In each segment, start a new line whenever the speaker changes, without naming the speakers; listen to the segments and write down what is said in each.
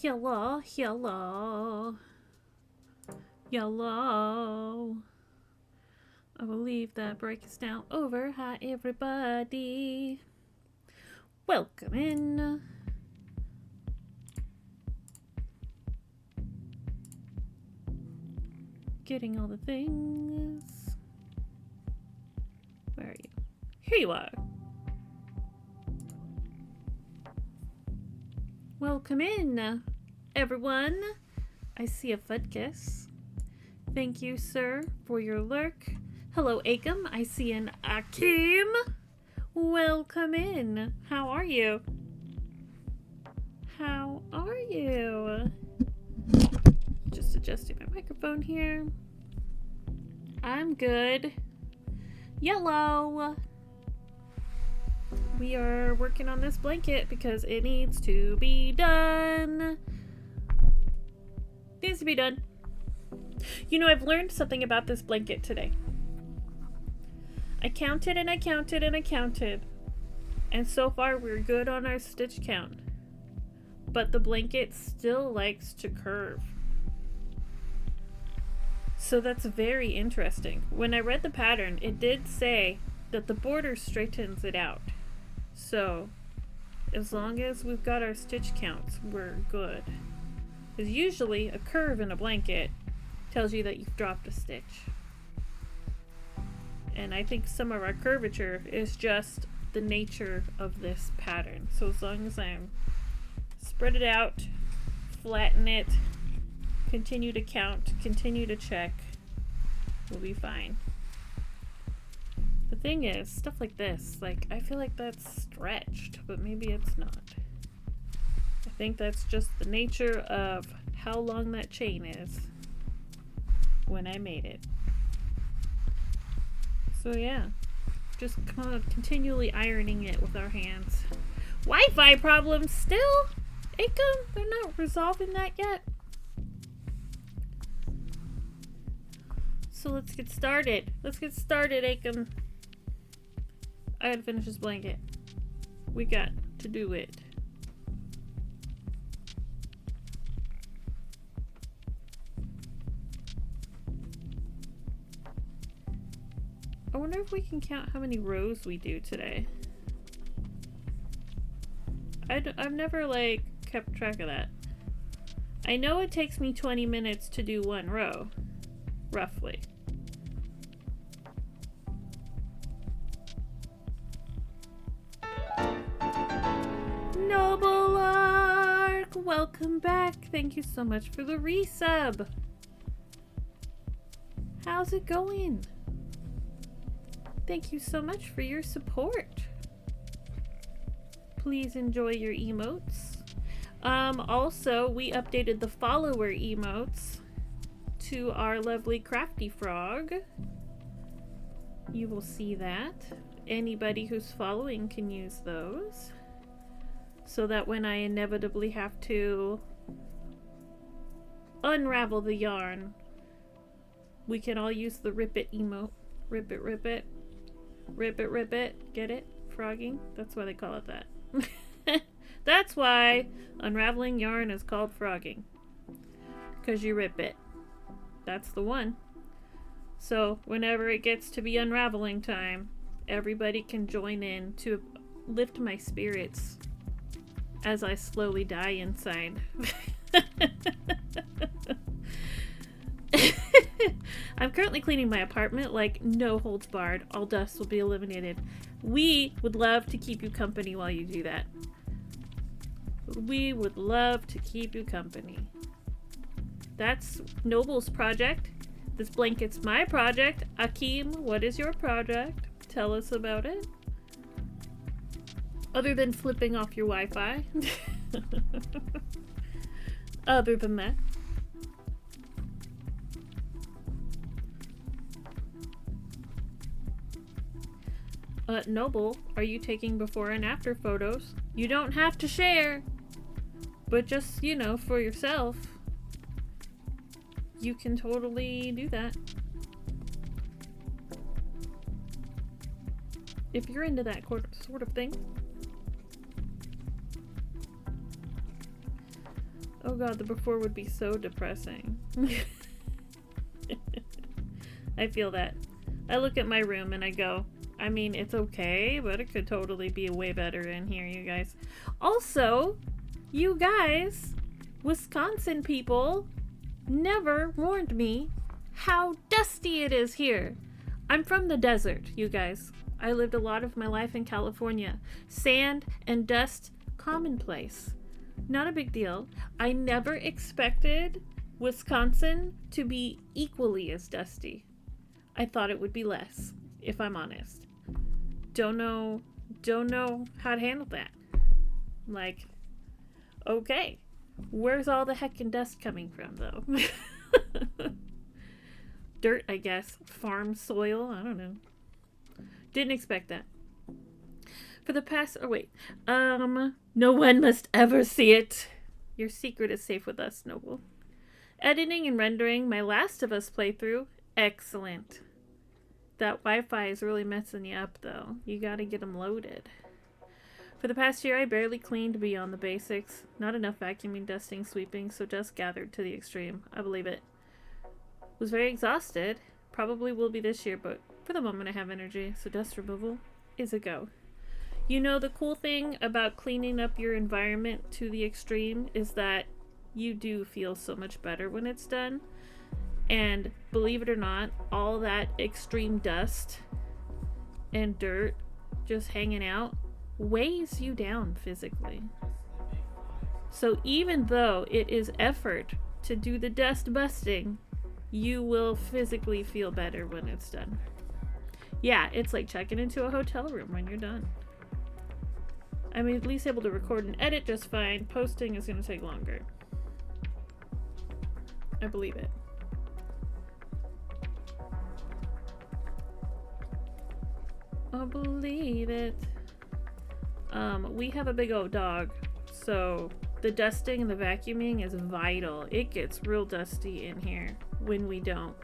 Hello, hello, hello. I believe that break is now over. Hi, everybody. Welcome in. Getting all the things. Where are you? Here you are. Welcome in, everyone. I see a Fudkiss. Thank you, sir, for your lurk. Hello, Akam. I see an Akim. Welcome in. How are you? How are you? Just adjusting my microphone here. I'm good. Yellow. We are working on this blanket because it needs to be done. Needs to be done. You know, I've learned something about this blanket today. I counted and I counted and I counted. And so far we're good on our stitch count. But the blanket still likes to curve. So that's very interesting. When I read the pattern, it did say that the border straightens it out. So, as long as we've got our stitch counts, we're good. Because usually a curve in a blanket tells you that you've dropped a stitch. And I think some of our curvature is just the nature of this pattern. So as long as I'm spread it out, flatten it, continue to count, continue to check, we'll be fine. The thing is, stuff like this, like, I feel like that's stretched, but maybe it's not. I think that's just the nature of how long that chain is when I made it. So yeah, just kind of continually ironing it with our hands. Wi-Fi problems still? Akam, they're not resolving that yet. So let's get started. Let's get started, Akam. I gotta finish this blanket. We got to do it. I wonder if we can count how many rows we do today. I've never, like, kept track of that. I know it takes me 20 minutes to do one row, roughly. Noble Ark, welcome back. Thank you so much for the resub. How's it going? Thank you so much for your support. Please enjoy your emotes. Also, we updated the follower emotes to our lovely crafty frog. You will see that. Anybody who's following can use those. So that when I inevitably have to unravel the yarn, we can all use the rip it emote. Rip it, rip it. Rip it, rip it. Get it? Frogging? That's why they call it that. That's why unraveling yarn is called frogging. Because you rip it. That's the one. So whenever it gets to be unraveling time, everybody can join in to lift my spirits as I slowly die inside. I'm currently cleaning my apartment, like, no holds barred. All dust will be eliminated. We would love to keep you company while you do that. We would love to keep you company. That's Noble's project. This blanket's my project. Akeem, what is your project? Tell us about it. Other than flipping off your Wi-Fi. Other than that. Noble, are you taking before and after photos? You don't have to share. But just, you know, for yourself. You can totally do that. If you're into that sort of thing. Oh god, the before would be so depressing. I feel that. I look at my room and I go, I mean, it's okay, but it could totally be way better in here, you guys. Also, you guys, Wisconsin people, never warned me how dusty it is here. I'm from the desert, you guys. I lived a lot of my life in California. Sand and dust, commonplace. Not a big deal. I never expected Wisconsin to be equally as dusty. I thought it would be less, if I'm honest. Don't know how to handle that. Like, okay, where's all the heckin' dust coming from, though? Dirt, I guess. Farm soil, I don't know. Didn't expect that. For the past, no one must ever see it. Your secret is safe with us, Noble. Editing and rendering my Last of Us playthrough, excellent. That Wi-Fi is really messing you up, though. You gotta get them loaded. For the past year, I barely cleaned beyond the basics. Not enough vacuuming, dusting, sweeping, so dust gathered to the extreme. I believe it. Was very exhausted. Probably will be this year, but for the moment I have energy, so dust removal is a go. You know, the cool thing about cleaning up your environment to the extreme is that you do feel so much better when it's done. And believe it or not, all that extreme dust and dirt just hanging out weighs you down physically. So even though it is effort to do the dust busting, you will physically feel better when it's done. Yeah, it's like checking into a hotel room when you're done. I'm at least able to record and edit just fine. Posting is going to take longer. I believe it. I believe it. We have a big old dog, so the dusting and the vacuuming is vital. It gets real dusty in here when we don't.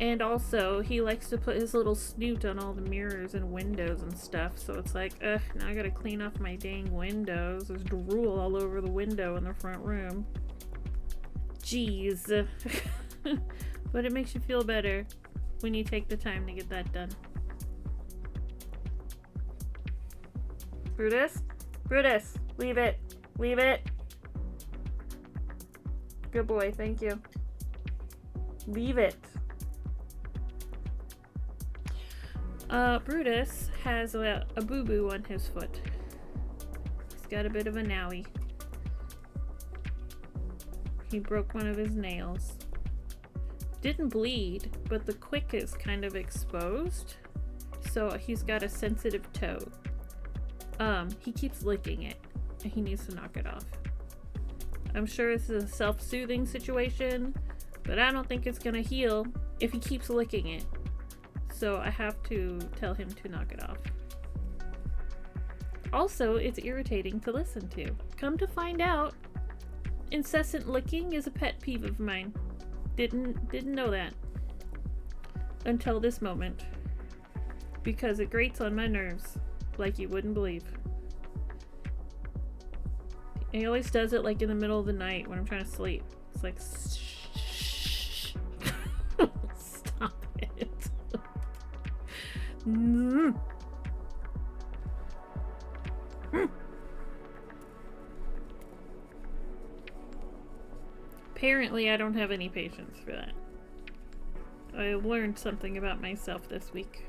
And also, he likes to put his little snoot on all the mirrors and windows and stuff, so it's like, ugh, now I gotta clean off my dang windows. There's drool all over the window in the front room. Jeez. But it makes you feel better when you take the time to get that done. Brutus? Brutus, leave it. Leave it. Good boy, thank you. Leave it. Brutus has a boo-boo on his foot. He's got a bit of a nowie. He broke one of his nails. Didn't bleed, but the quick is kind of exposed. So he's got a sensitive toe. He keeps licking it, and he needs to knock it off. I'm sure this is a self-soothing situation, but I don't think it's gonna heal if he keeps licking it. So I have to tell him to knock it off. Also, it's irritating to listen to. Come to find out, incessant licking is a pet peeve of mine. Didn't know that until this moment, because it grates on my nerves like you wouldn't believe. And he always does it like in the middle of the night when I'm trying to sleep. It's like, shh. Stop it. Apparently, I don't have any patience for that. I learned something about myself this week.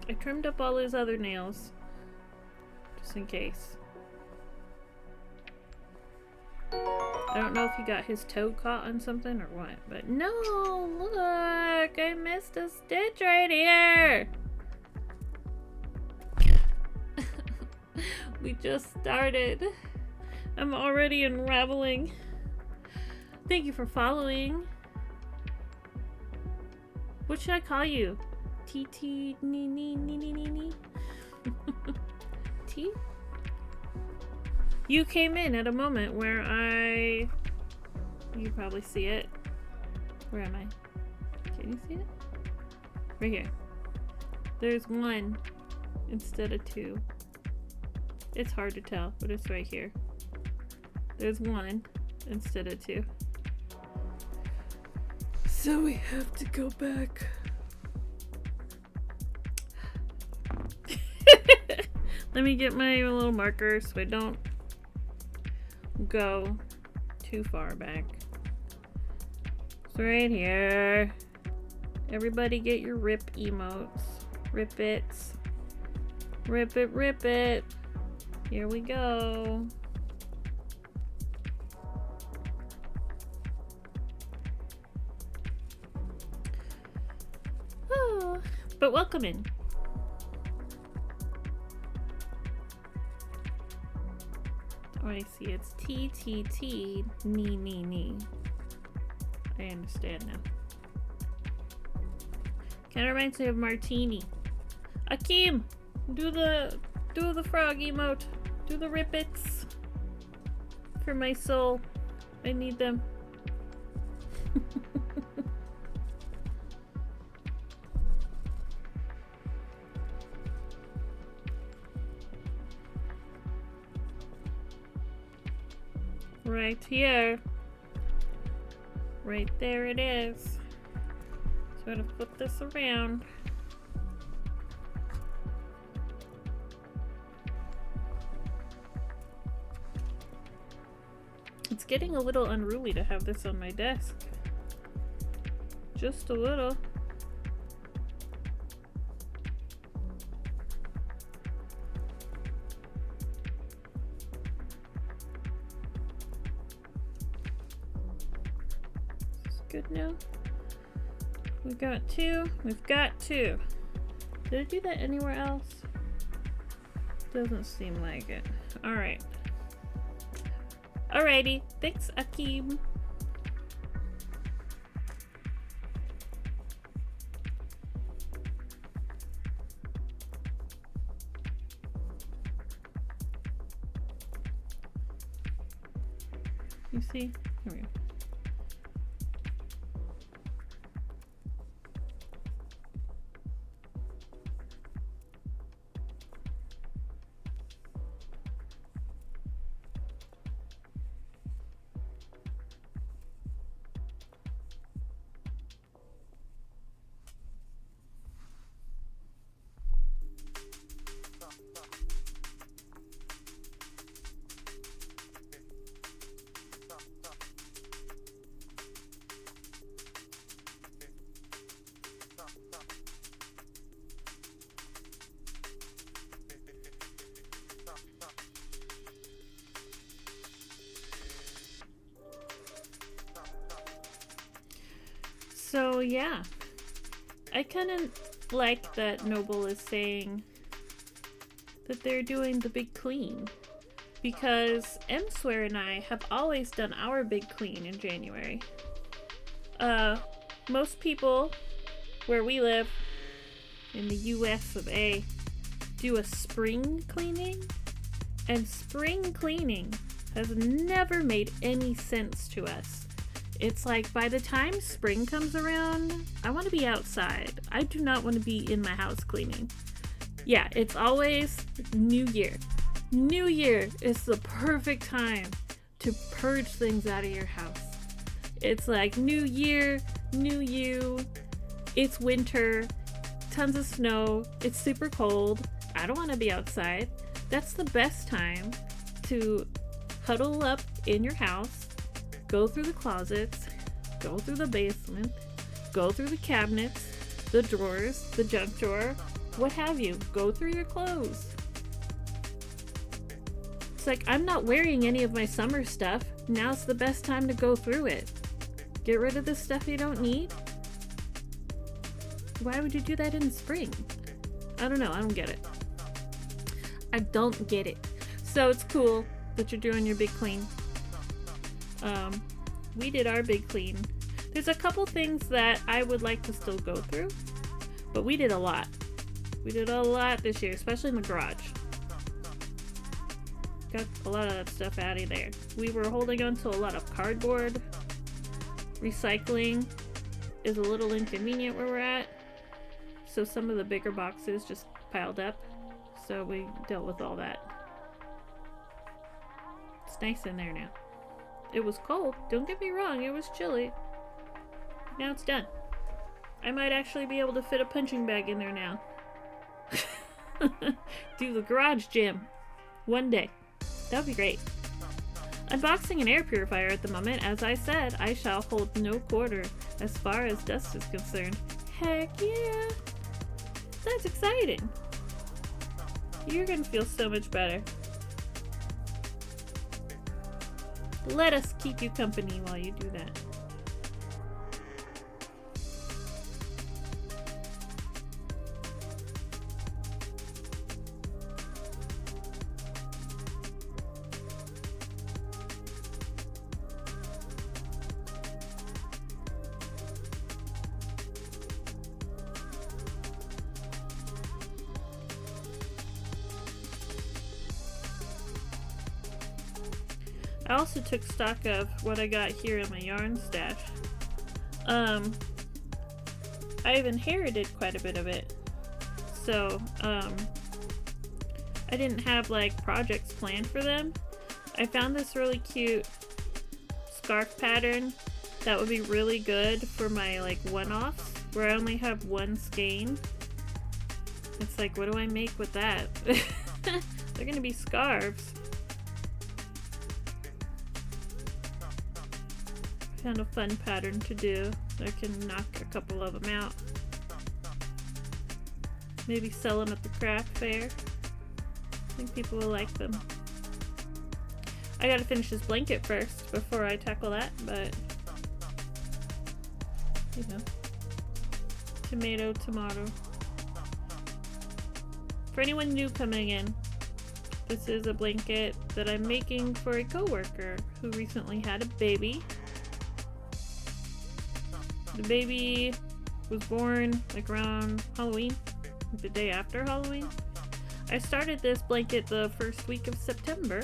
I trimmed up all his other nails, just in case. I don't know if he got his toe caught on something or what, but no, look, I missed a stitch right here. We just started. I'm already unraveling. Thank you for following. What should I call you? T T? You came in at a moment where you probably see it. Where am I? Can you see it? Right here. There's 1 instead of 2. It's hard to tell, but it's right here. There's 1 instead of 2. So we have to go back. Let me get my little marker so I don't go too far back. So right here. Everybody get your rip emotes. Rip it. Rip it, rip it. Here we go. Oh, but welcome in. Oh, I see. It's T, T, T, knee, knee, knee. I understand now. Kind of reminds me of Martini. Akeem, do the frog emote. Do the rippets. For my soul. I need them. Right here. Right there it is. So I'm gonna flip this around. It's getting a little unruly to have this on my desk. Just a little. Good now. We've got 2. We've got 2. Did I do that anywhere else? Doesn't seem like it. Alright. Alrighty. Thanks, Akeem. You see? Here we go. So yeah, I kind of like that Noble is saying that they're doing the big clean, because Mswear and I have always done our big clean in January. Most people where we live in the US of A do a spring cleaning, and spring cleaning has never made any sense to us. It's like, by the time spring comes around, I want to be outside. I do not want to be in my house cleaning. Yeah, it's always New Year. New Year is the perfect time to purge things out of your house. It's like New Year, new you. It's winter, tons of snow. It's super cold. I don't want to be outside. That's the best time to huddle up in your house. Go through the closets, go through the basement, go through the cabinets, the drawers, the junk drawer, what have you. Go through your clothes. It's like, I'm not wearing any of my summer stuff. Now's the best time to go through it. Get rid of the stuff you don't need. Why would you do that in spring? I don't know. I don't get it. I don't get it. So it's cool that you're doing your big clean. We did our big clean. There's a couple things that I would like to still go through, but we did a lot. We did a lot this year, especially in the garage. Got a lot of that stuff out of there. We were holding on to a lot of cardboard. Recycling is a little inconvenient where we're at. so some of the bigger boxes just piled up. So we dealt with all that. It's nice in there now. It was cold, don't get me wrong, it was chilly. Now it's done. I might actually be able to fit a punching bag in there now. Do the garage gym. One day. That would be great. Unboxing an air purifier at the moment. As I said, I shall hold no quarter as far as dust is concerned. Heck yeah! That's exciting. You're gonna feel so much better. Let us keep you company while you do that. I also took stock of what I got here in my yarn stash. I've inherited quite a bit of it. So, I didn't have like projects planned for them. I found this really cute scarf pattern that would be really good for my like one-offs where I only have one skein. It's like, what do I make with that? They're gonna be scarves. Found a fun pattern to do. I can knock a couple of them out. Maybe sell them at the craft fair. I think people will like them. I gotta finish this blanket first before I tackle that, but you know, tomato, tomato. For anyone new coming in, this is a blanket that I'm making for a coworker who recently had a baby. The baby was born like around Halloween, the day after Halloween. I started this blanket the first week of September,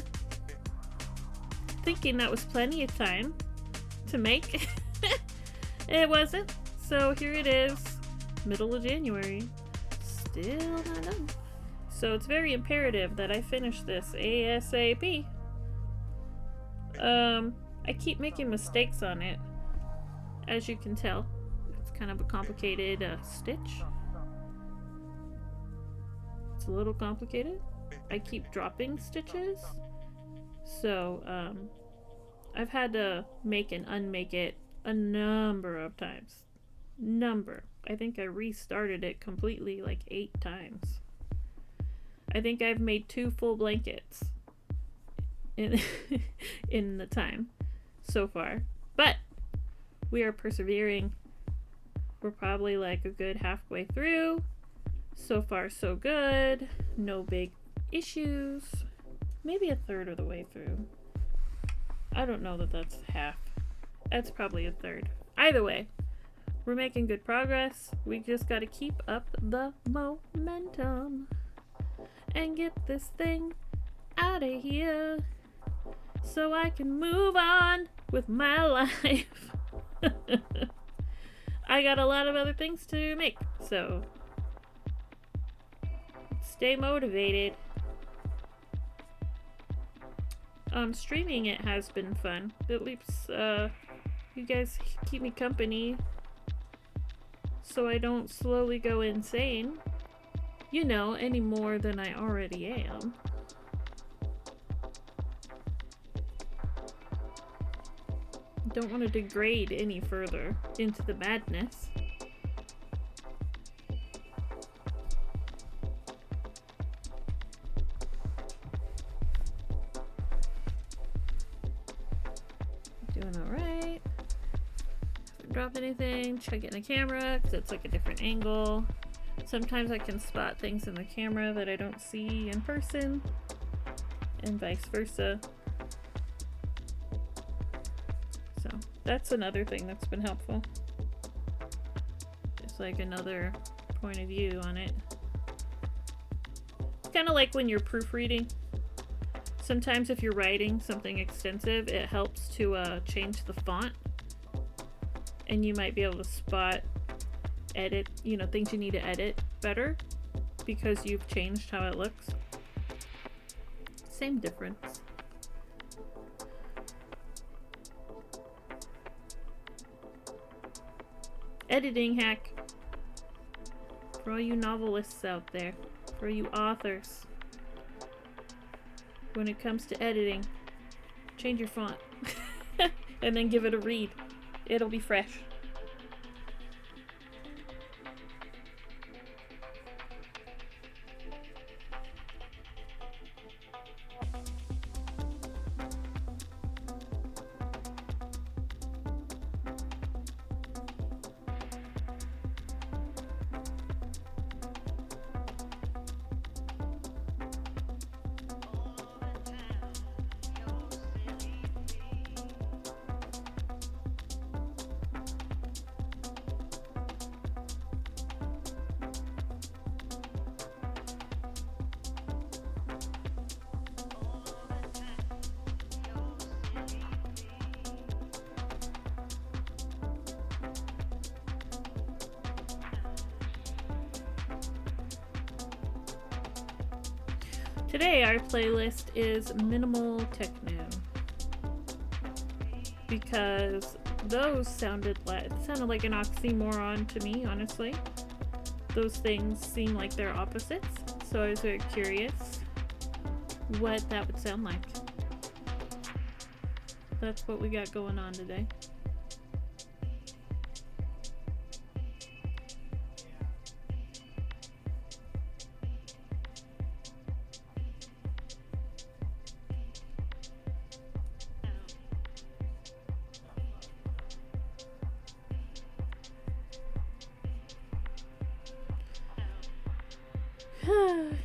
thinking that was plenty of time to make. It wasn't, so here it is, middle of January, still not done. So it's very imperative that I finish this ASAP. I keep making mistakes on it. As you can tell, it's kind of a complicated stitch. It's a little complicated. I keep dropping stitches. So, I've had to make and unmake it a number of times. I think I restarted it completely like 8 times. I think I've made 2 full blankets in, in the time so far. But we are persevering. We're probably like a good halfway through. So far, so good. No big issues. Maybe a third of the way through. I don't know that that's half. That's probably a third. Either way, we're making good progress. We just got to keep up the momentum and get this thing out of here so I can move on with my life. I got a lot of other things to make, so stay motivated. Streaming it has been fun. At least you guys keep me company so I don't slowly go insane, you know, any more than I already am. Don't want to degrade any further into the madness. Doing alright. Haven't dropped anything. Check it in the camera because it's like a different angle. Sometimes I can spot things in the camera that I don't see in person, and vice versa. So that's another thing that's been helpful. Just like another point of view on it. It's kind of like when you're proofreading. Sometimes if you're writing something extensive, it helps to change the font. And you might be able to spot edit, you know, things you need to edit better because you've changed how it looks. Same difference. Editing hack for all you novelists out there, for you authors. When it comes to editing, change your font and then give it a read. It'll be fresh. Today our playlist is minimal techno because those sounded like an oxymoron to me, honestly. Those things seem like they're opposites, so I was very curious what that would sound like. That's what we got going on today.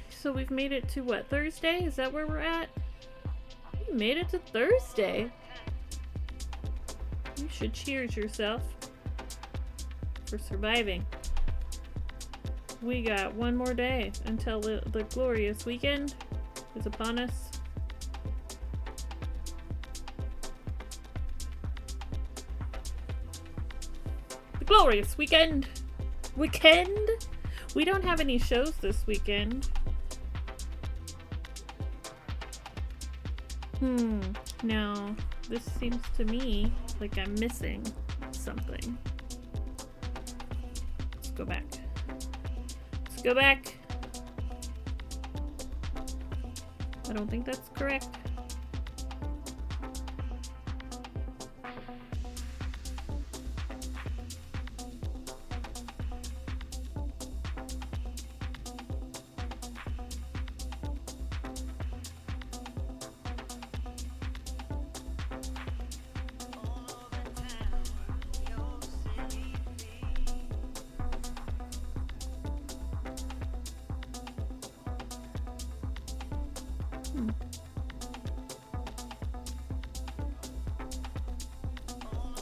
So we've made it to what, Thursday? Is that where we're at? We made it to Thursday. You should cheers yourself for surviving. We got one more day until the glorious weekend is upon us. The glorious weekend! Weekend? We don't have any shows this weekend. Now, this seems to me like I'm missing something. Let's go back. Let's go back. I don't think that's correct.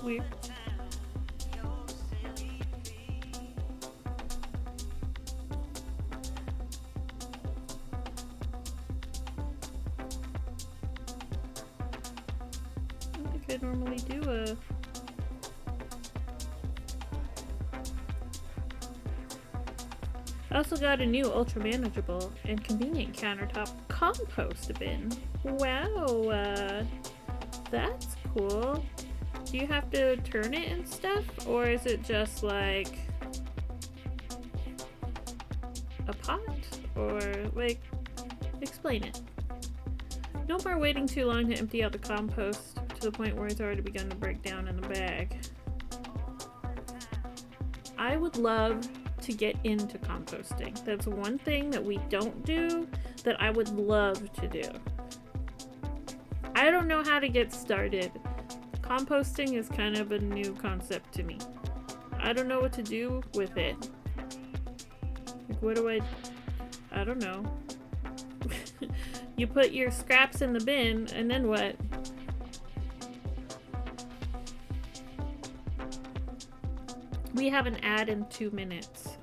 Weird. I don't think I normally do a... I also got a new ultra manageable and convenient countertop compost bin. Wow, that's cool. Do you have to turn it and stuff, or is it just like a pot? Or like, explain it. No more waiting too long to empty out the compost to the point where it's already begun to break down in the bag. I would love to get into composting. That's one thing that we don't do that I would love to do. I don't know how to get started. Composting is kind of a new concept to me. I don't know what to do with it. Like, what do I don't know. You put your scraps in the bin, and then what? We have an ad in 2 minutes.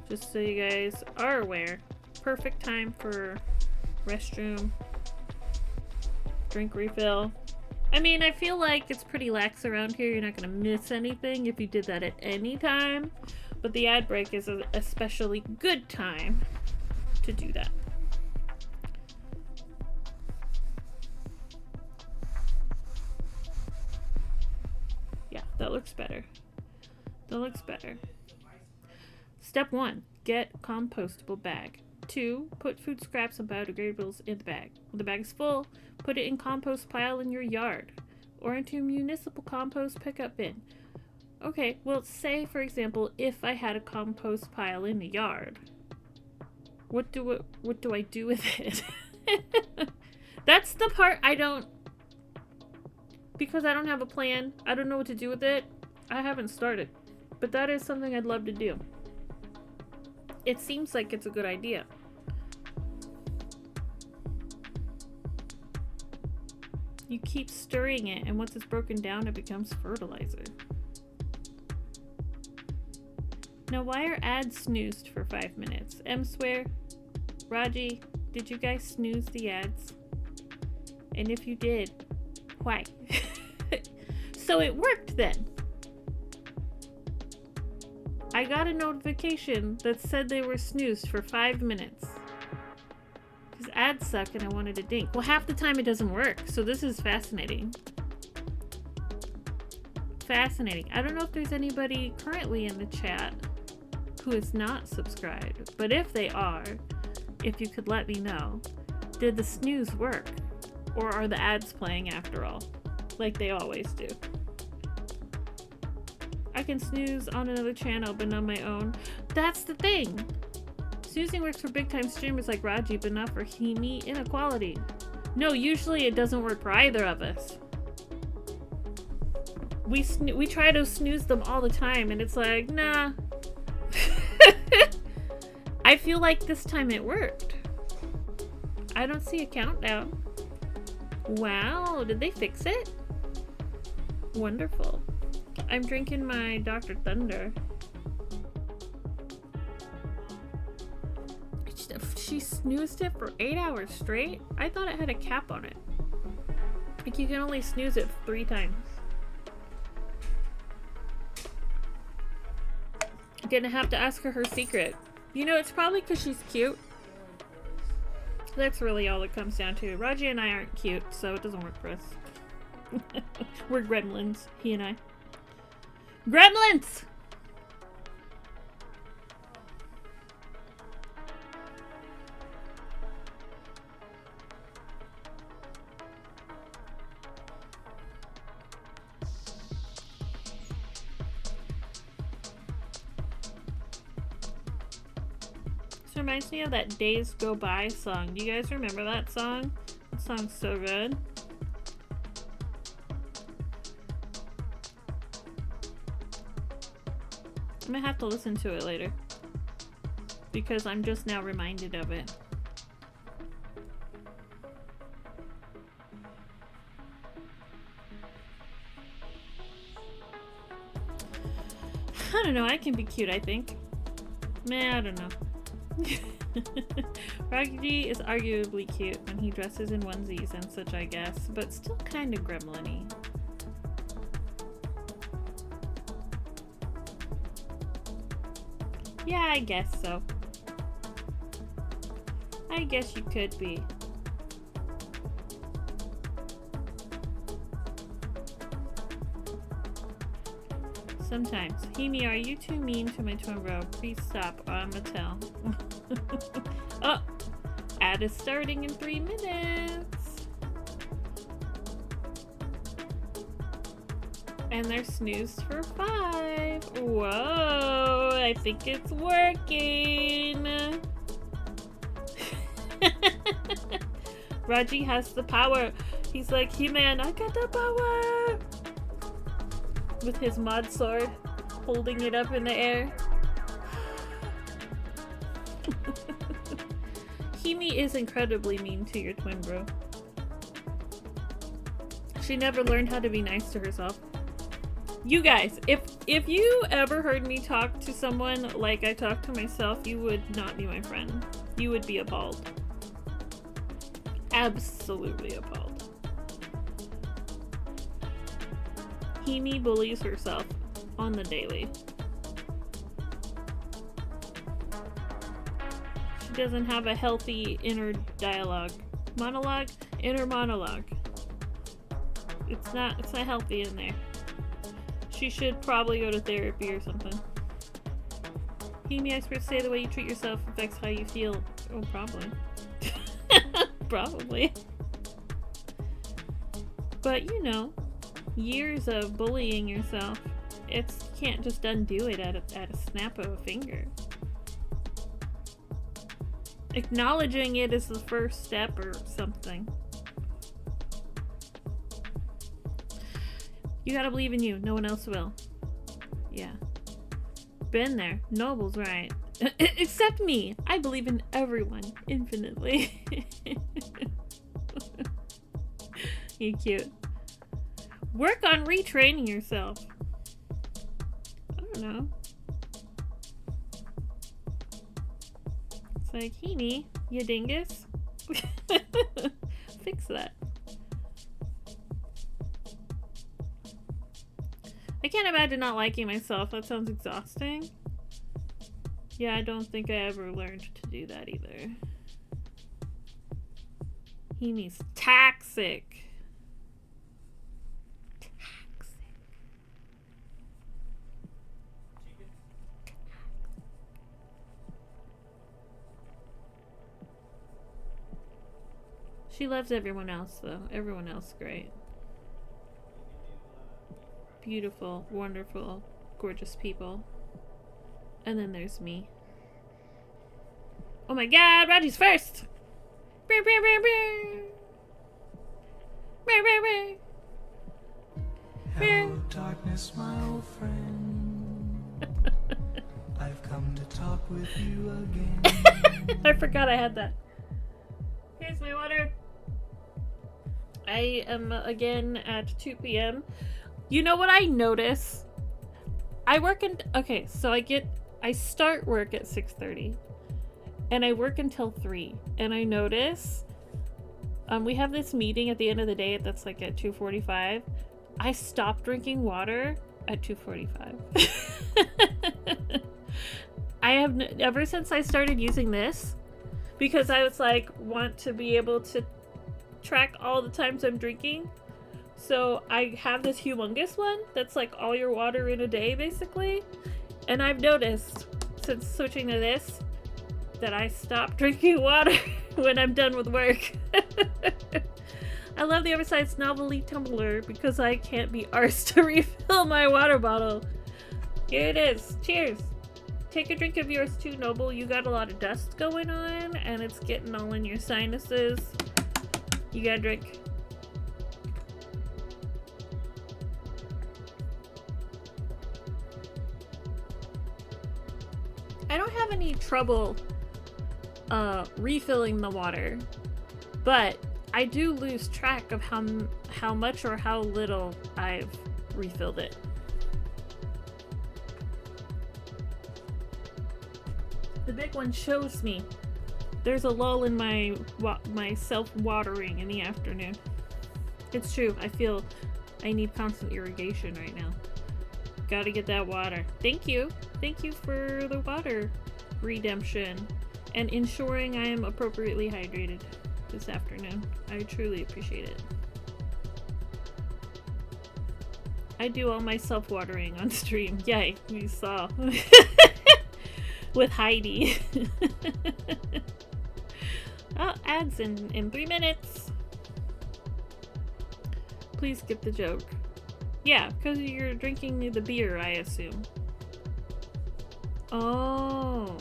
Just so you guys are aware. Perfect time for restroom, drink refill, I mean, I feel like it's pretty lax around here. You're not going to miss anything if you did that at any time. But the ad break is an especially good time to do that. Yeah, that looks better. That looks better. Step 1, get compostable bag. 2, put food scraps and biodegradables in the bag. When the bag is full, put it in compost pile in your yard or into a municipal compost pickup bin. Okay, well, say for example, if I had a compost pile in the yard, what do I do with it? That's the part I don't, because I don't have a plan. I don't know what to do with it. I haven't started, but that is something I'd love to do. It seems like it's a good idea. You keep stirring it, and once it's broken down, it becomes fertilizer. Now, why are ads snoozed for 5 minutes? Swear, Raji, did you guys snooze the ads? And if you did, why? So it worked then. I got a notification that said they were snoozed for 5 minutes. Because ads suck and I wanted to dink. Well, half the time it doesn't work, so this is fascinating. Fascinating. I don't know if there's anybody currently in the chat who is not subscribed, but if they are, if you could let me know, did the snooze work? Or are the ads playing after all? Like they always do. I can snooze on another channel, but not my own. That's the thing. Snoozing works for big-time streamers like Raji, but not for Himi inequality. No, usually it doesn't work for either of us. We try to snooze them all the time, and it's like, nah. I feel like this time it worked. I don't see a countdown. Wow, did they fix it? Wonderful. I'm drinking my Dr. Thunder. She snoozed it for 8 hours straight? I thought it had a cap on it. Like you can only snooze it 3 times. Gonna have to ask her secret. You know, it's probably because she's cute. That's really all it comes down to. Raji and I aren't cute, so it doesn't work for us. We're gremlins, he and I. Gremlins! This reminds me of that Days Go By song. Do you guys remember that song? That song's so good. I'm gonna have to listen to it later because I'm just now reminded of it. I don't know, I can be cute, I think. Meh, I don't know. Raji is arguably cute when he dresses in onesies and such, I guess, but still kind of gremlin-y. Yeah, I guess so. I guess you could be. Sometimes. Himi, are you too mean to my twin bro? Please stop, or I'ma tell. Oh! Ad is starting in 3 minutes! And they're snoozed for 5. Whoa! I think it's working! Raji has the power. He's like, He-Man, I got the power! With his mod sword, holding it up in the air. Himi is incredibly mean to your twin bro. She never learned how to be nice to herself. You guys, if you ever heard me talk to someone like I talk to myself, you would not be my friend. You would be appalled. Absolutely appalled. Himi bullies herself on the daily. She doesn't have a healthy inner dialogue. Monologue? Inner monologue. It's not healthy in there. She should probably go to therapy or something. Himi, experts say the way you treat yourself affects how you feel. Oh, probably. Probably. But, you know, years of bullying yourself, you can't just undo it at a snap of a finger. Acknowledging it is the first step or something. You gotta believe in you. No one else will. Yeah. Been there. Noble's right. Except me. I believe in everyone infinitely. You cute. Work on retraining yourself. I don't know. It's like, Heaney, you dingus. Fix that. I can't imagine not liking myself. That sounds exhausting. Yeah, I don't think I ever learned to do that either. Heaney's toxic. She loves everyone else, though. Everyone else is great. Beautiful, wonderful, gorgeous people. And then there's me. Oh my god, Raji's first!
Hello, darkness, my old friend. I've come to talk with you again.
I forgot I had that. Here's my water. I am again at 2 p.m. You know what I notice? I work in... Okay, so I start work at 6:30. And I work until 3. And I notice... we have this meeting at the end of the day that's like at 2:45. I stopped drinking water at 2:45. I have... Ever since I started using this, because I was like, want to be able to track all the times I'm drinking. So I have this humongous one that's like all your water in a day, basically. And I've noticed since switching to this that I stop drinking water when I'm done with work. I love the oversized novelty tumbler because I can't be arsed to refill my water bottle. Here it is. Cheers. Take a drink of yours too, Noble. You got a lot of dust going on and it's getting all in your sinuses. You gotta drink. I don't have any trouble refilling the water, but I do lose track of how much or how little I've refilled it. The big one shows me there's a lull in my self-watering in the afternoon. It's true. I feel I need constant irrigation right now. Gotta get that water. Thank you. Thank you for the water redemption and ensuring I am appropriately hydrated this afternoon. I truly appreciate it. I do all my self-watering on stream. Yay, you saw. With Heidi. Oh, ads in 3 minutes. Please skip the joke. Yeah, because you're drinking the beer, I assume. Oh,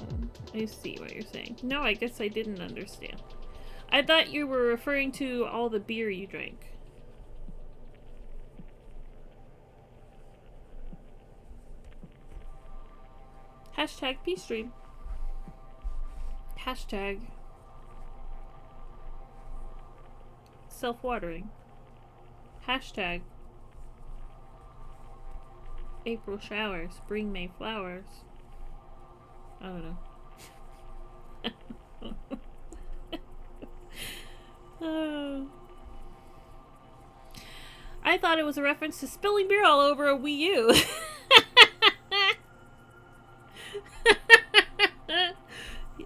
I see what you're saying. No, I guess I didn't understand. I thought you were referring to all the beer you drank. Hashtag peace stream. Hashtag self-watering. Hashtag April showers bring May flowers. I don't know. Oh. I thought it was a reference to spilling beer all over a Wii U.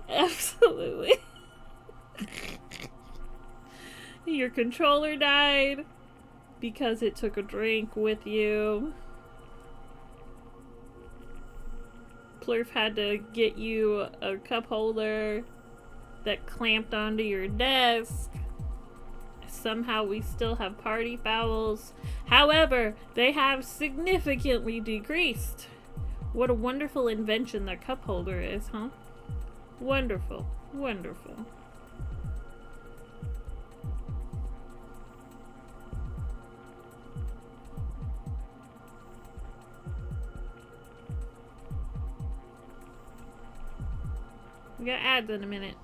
Absolutely. Your controller died because it took a drink with you. Plurf had to get you a cup holder that clamped onto your desk. Somehow we still have party fouls. However, they have significantly decreased. What a wonderful invention that cup holder is, huh? Wonderful. Wonderful. We got ads in a minute.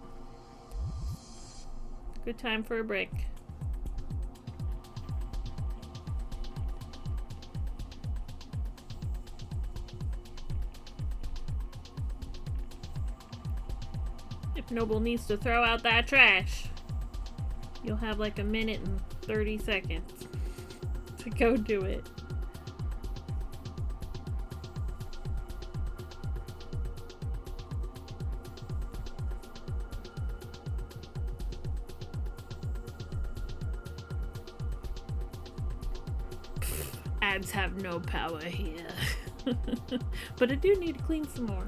Good time for a break. If Noble needs to throw out that trash, you'll have like a minute and 30 seconds to go do it. Ads have no power here. But I do need to clean some more.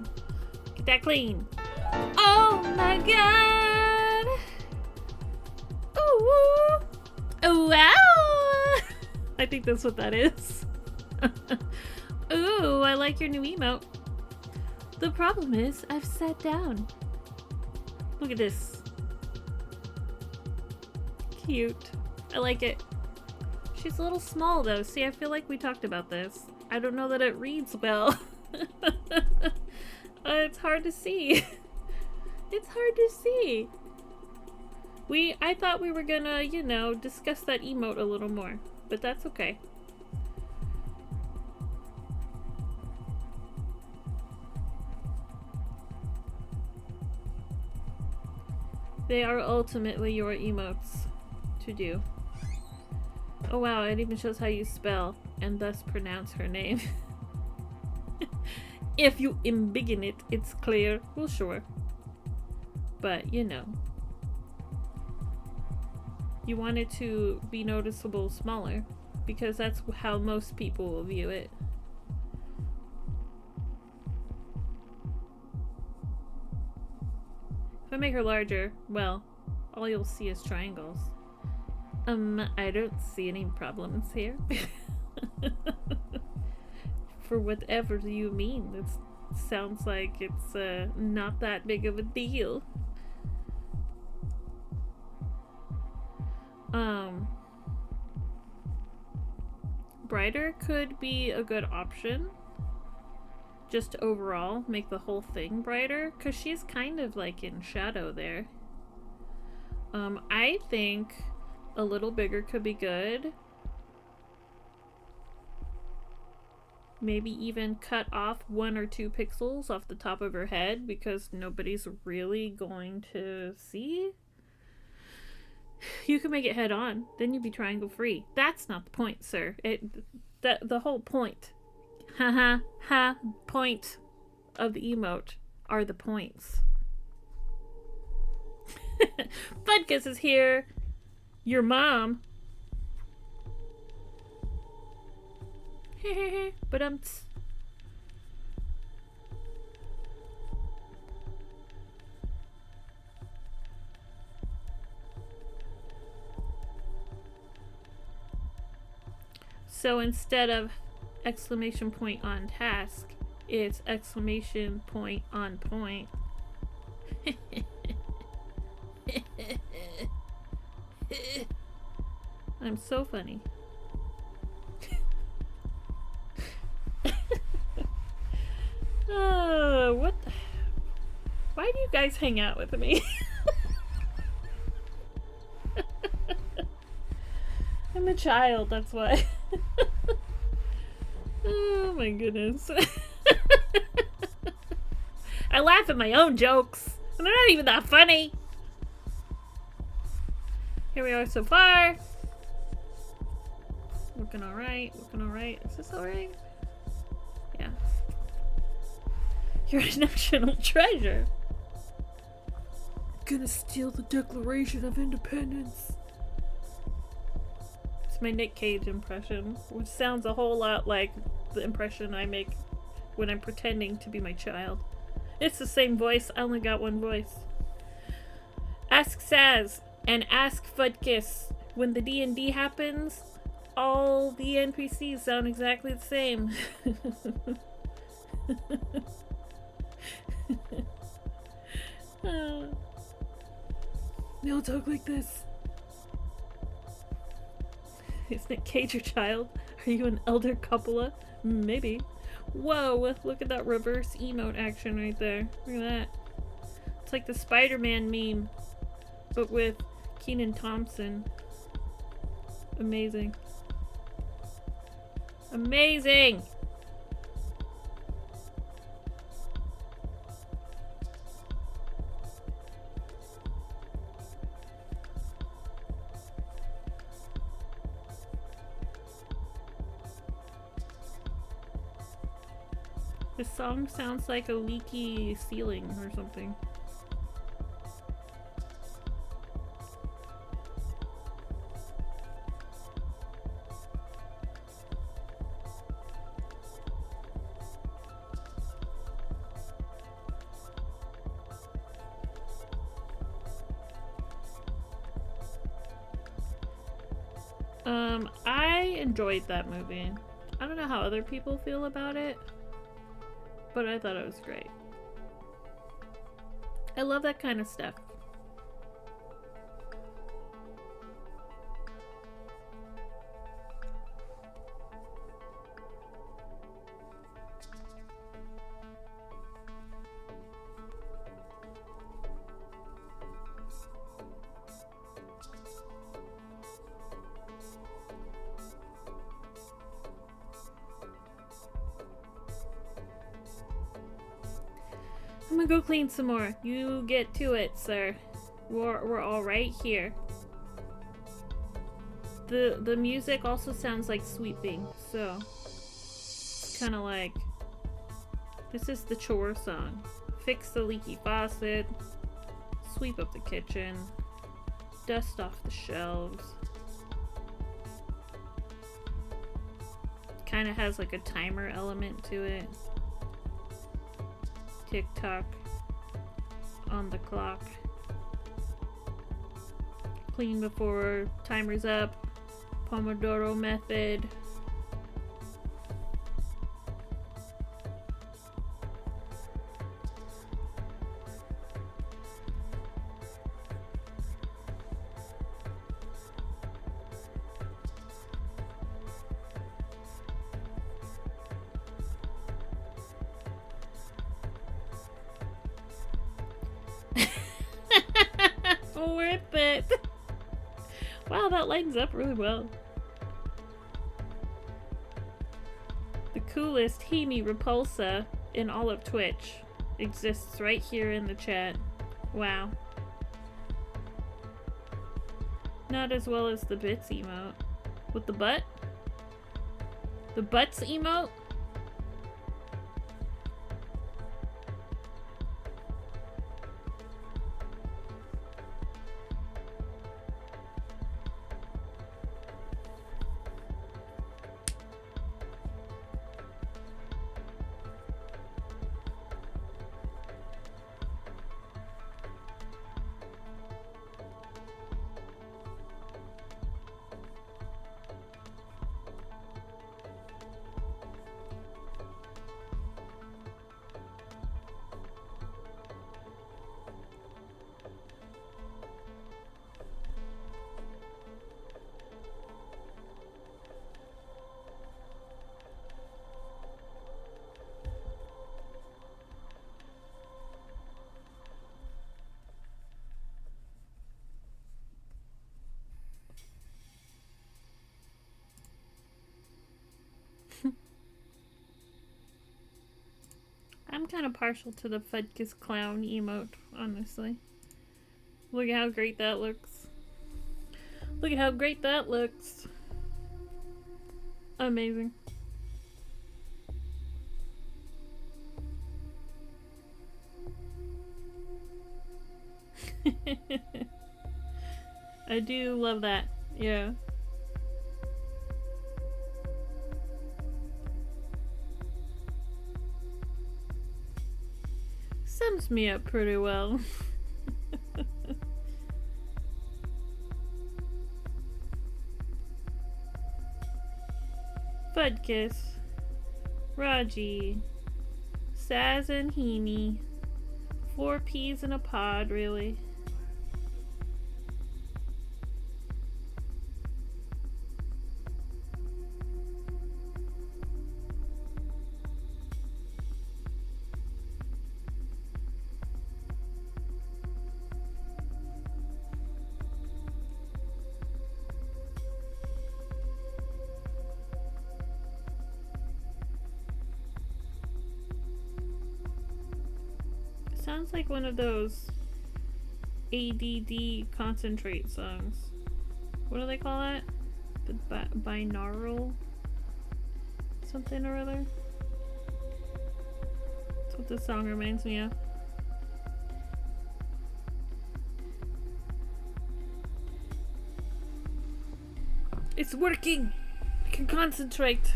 Get that clean. Oh my god! Ooh! Wow! I think that's what that is. Ooh, I like your new emote. The problem is, I've sat down. Look at this. Cute. I like it. She's a little small though. See, I feel like we talked about this. I don't know that it reads well. It's hard to see. It's hard to see. I thought we were gonna, you know, discuss that emote a little more, but that's okay. They are ultimately your emotes to do. Oh wow, it even shows how you spell and thus pronounce her name. If you embiggen it, it's clear. Well, sure. But, you know. You want it to be noticeable smaller, because that's how most people will view it. If I make her larger, well, all you'll see is triangles. I don't see any problems here. For whatever you mean, it sounds like it's not that big of a deal. Brighter could be a good option. Just overall, make the whole thing brighter, because she's kind of like in shadow there. I think a little bigger could be good. Maybe even cut off 1 or 2 pixels off the top of her head, because nobody's really going to see. You can make it head on, then you'd be triangle free. That's not the point, sir. The whole point. Point of the emote are the points. Fudkus is here. Your mom. But so instead of exclamation point on task, it's exclamation point on point. I'm so funny. What? Why do you guys hang out with me? I'm a child, that's why. Oh my goodness. I laugh at my own jokes, and they're not even that funny. Here we are so far. We're Looking alright, looking alright. Is this alright? Yeah. You're a national treasure. Gonna steal the Declaration of Independence. It's my Nick Cage impression, which sounds a whole lot like the impression I make when I'm pretending to be my child. It's the same voice, I only got one voice. Ask Saz and ask Fudkiss. When the D&D happens, all the NPCs sound exactly the same. They all talk like this. Is Nick Cage your child? Are you an elder Coppola? Maybe. Whoa, look at that reverse emote action right there. Look at that. It's like the Spider-Man meme, but with Kenan Thompson. Amazing. Amazing! This song sounds like a leaky ceiling or something. I enjoyed that movie. I don't know how other people feel about it, but I thought it was great. I love that kind of stuff. I'm gonna go clean some more. You get to it, sir. We're all right here. The music also sounds like sweeping, so it's kind of like this is the chore song. Fix the leaky faucet, sweep up the kitchen, dust off the shelves. Kind of has like a timer element to it. Tick tock on the clock. Clean before timer's up. Pomodoro method. Worth it. Wow, that lines up really well. The coolest Hemi Repulsa in all of Twitch exists right here in the chat. Wow. Not as well as the bits emote. With the butt? The butts emote? I'm kind of partial to the Fudkiss clown emote, honestly. Look at how great that looks. Look at how great that looks. Amazing. I do love that. Yeah. Sums me up pretty well. Fudkiss, Raji, Saz and Heaney, 4 peas in a pod, really. Sounds like one of those ADD concentrate songs. What do they call that? The binaural something or other? That's what this song reminds me of. It's working! I can concentrate!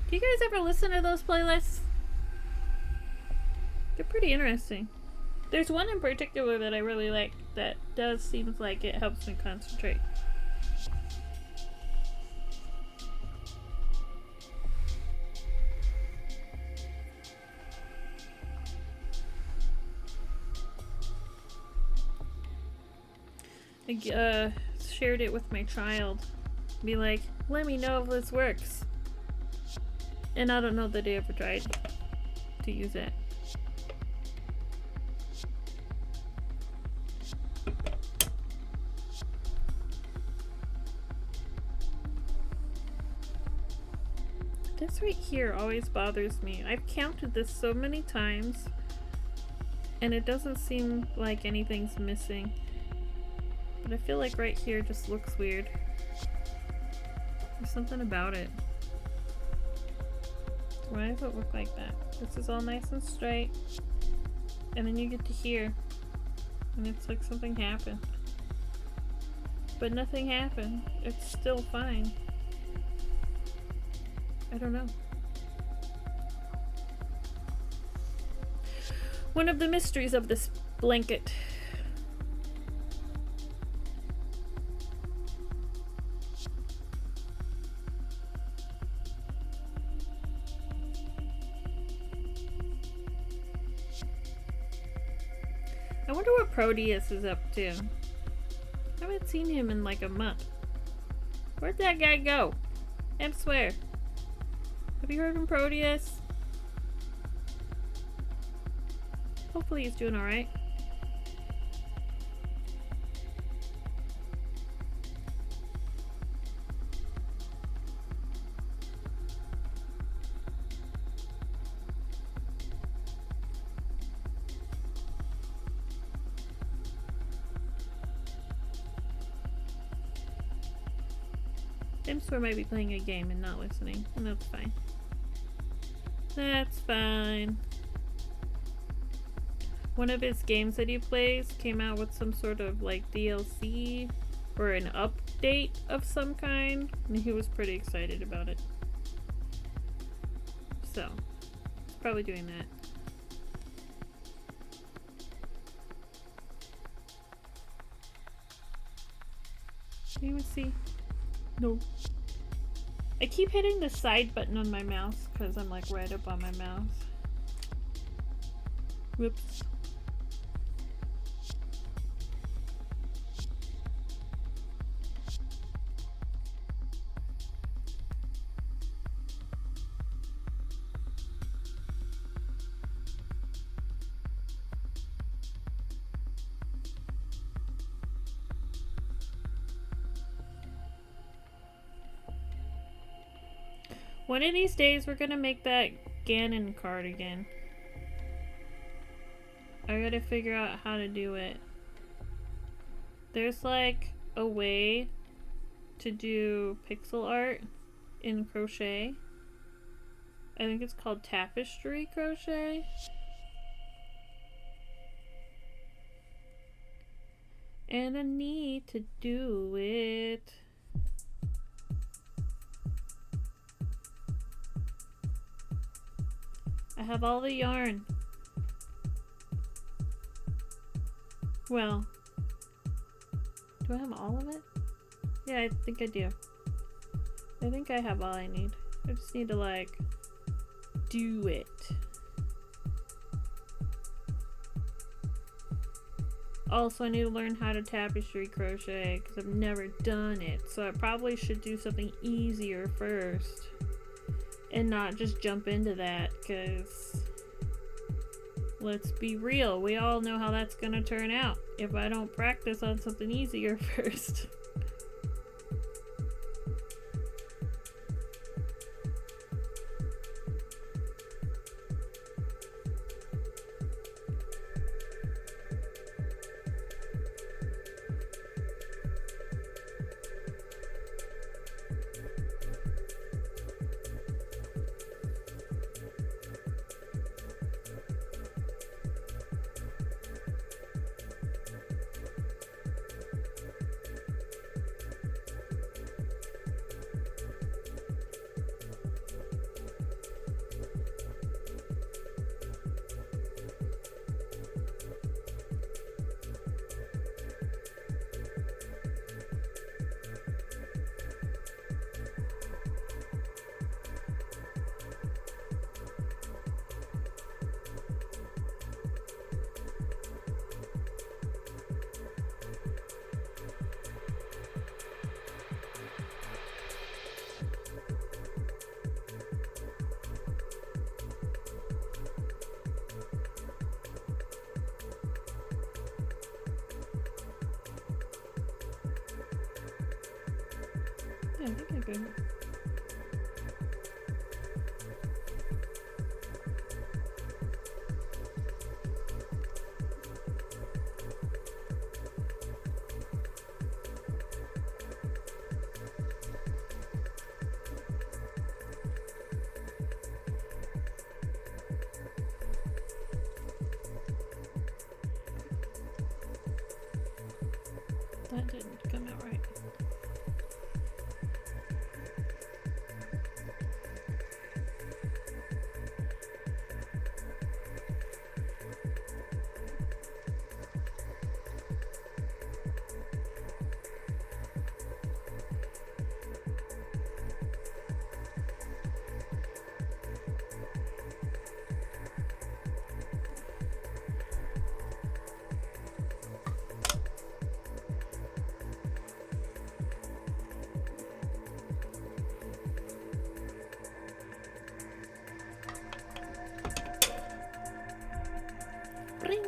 Do you guys ever listen to those playlists? They're pretty interesting. There's one in particular that I really like that does seems like it helps me concentrate. I shared it with my child. Be like, let me know if this works. And I don't know that they ever tried to use it. This right here always bothers me. I've counted this so many times and it doesn't seem like anything's missing. But I feel like right here just looks weird. There's something about it. Why does it look like that? This is all nice and straight. And then you get to here. And it's like something happened. But nothing happened. It's still fine. I don't know. One of the mysteries of this blanket. I wonder what Proteus is up to. I haven't seen him in like a month. Where'd that guy go? I swear. Have you heard from Proteus? Hopefully he's doing alright. Dimsware might be playing a game and not listening, and that's fine. That's fine. One of his games that he plays came out with some sort of like DLC or an update of some kind, and he was pretty excited about it. So, he's probably doing that. Can you even see? No. I keep hitting the side button on my mouse because I'm like right up on my mouse. Whoops. One of these days we're gonna make that Ganon card again. I gotta figure out how to do it. There's like a way to do pixel art in crochet. I think it's called tapestry crochet. And I need to do it. I have all the yarn. Well, do I have all of it? Yeah, I think I do. I think I have all I need. I just need to, like, do it. Also, I need to learn how to tapestry crochet because I've never done it. So I probably should do something easier first and not just jump into that, because let's be real, we all know how that's gonna turn out if I don't practice on something easier first. Yeah, I think I could. That didn't come out right. Ring.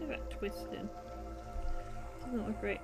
I got twisted. Doesn't look right.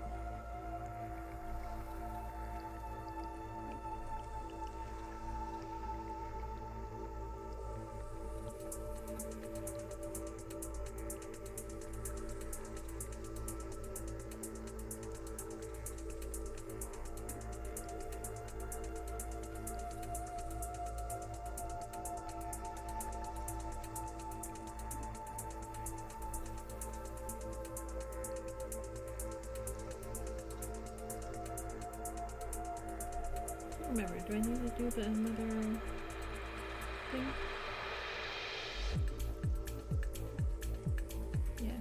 Remember, do I need to do the another thing? Yeah.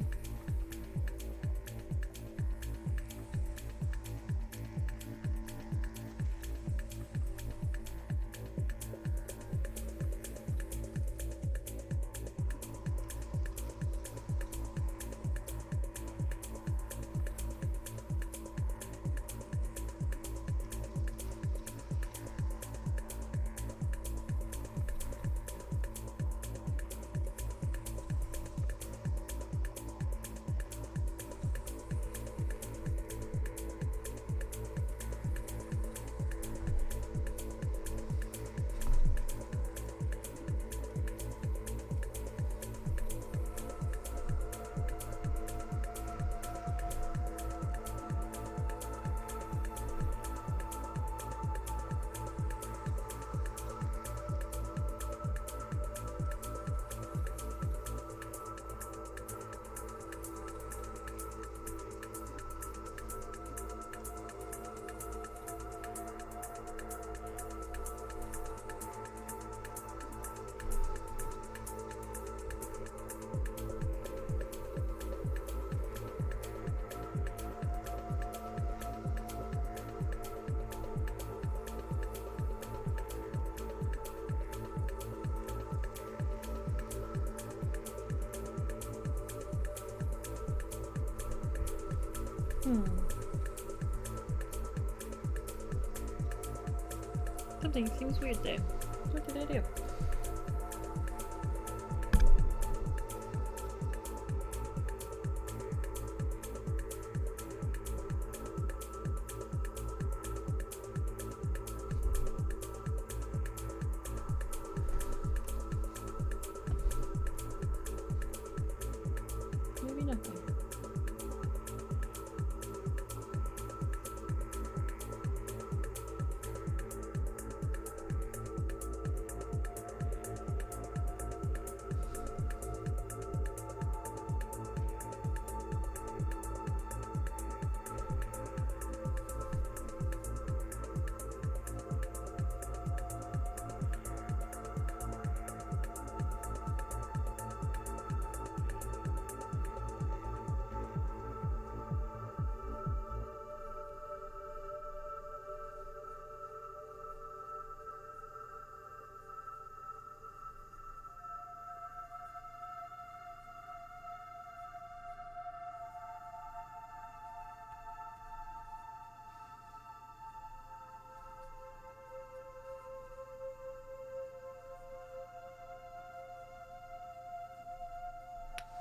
Something seems weird there. What did I do? Maybe nothing.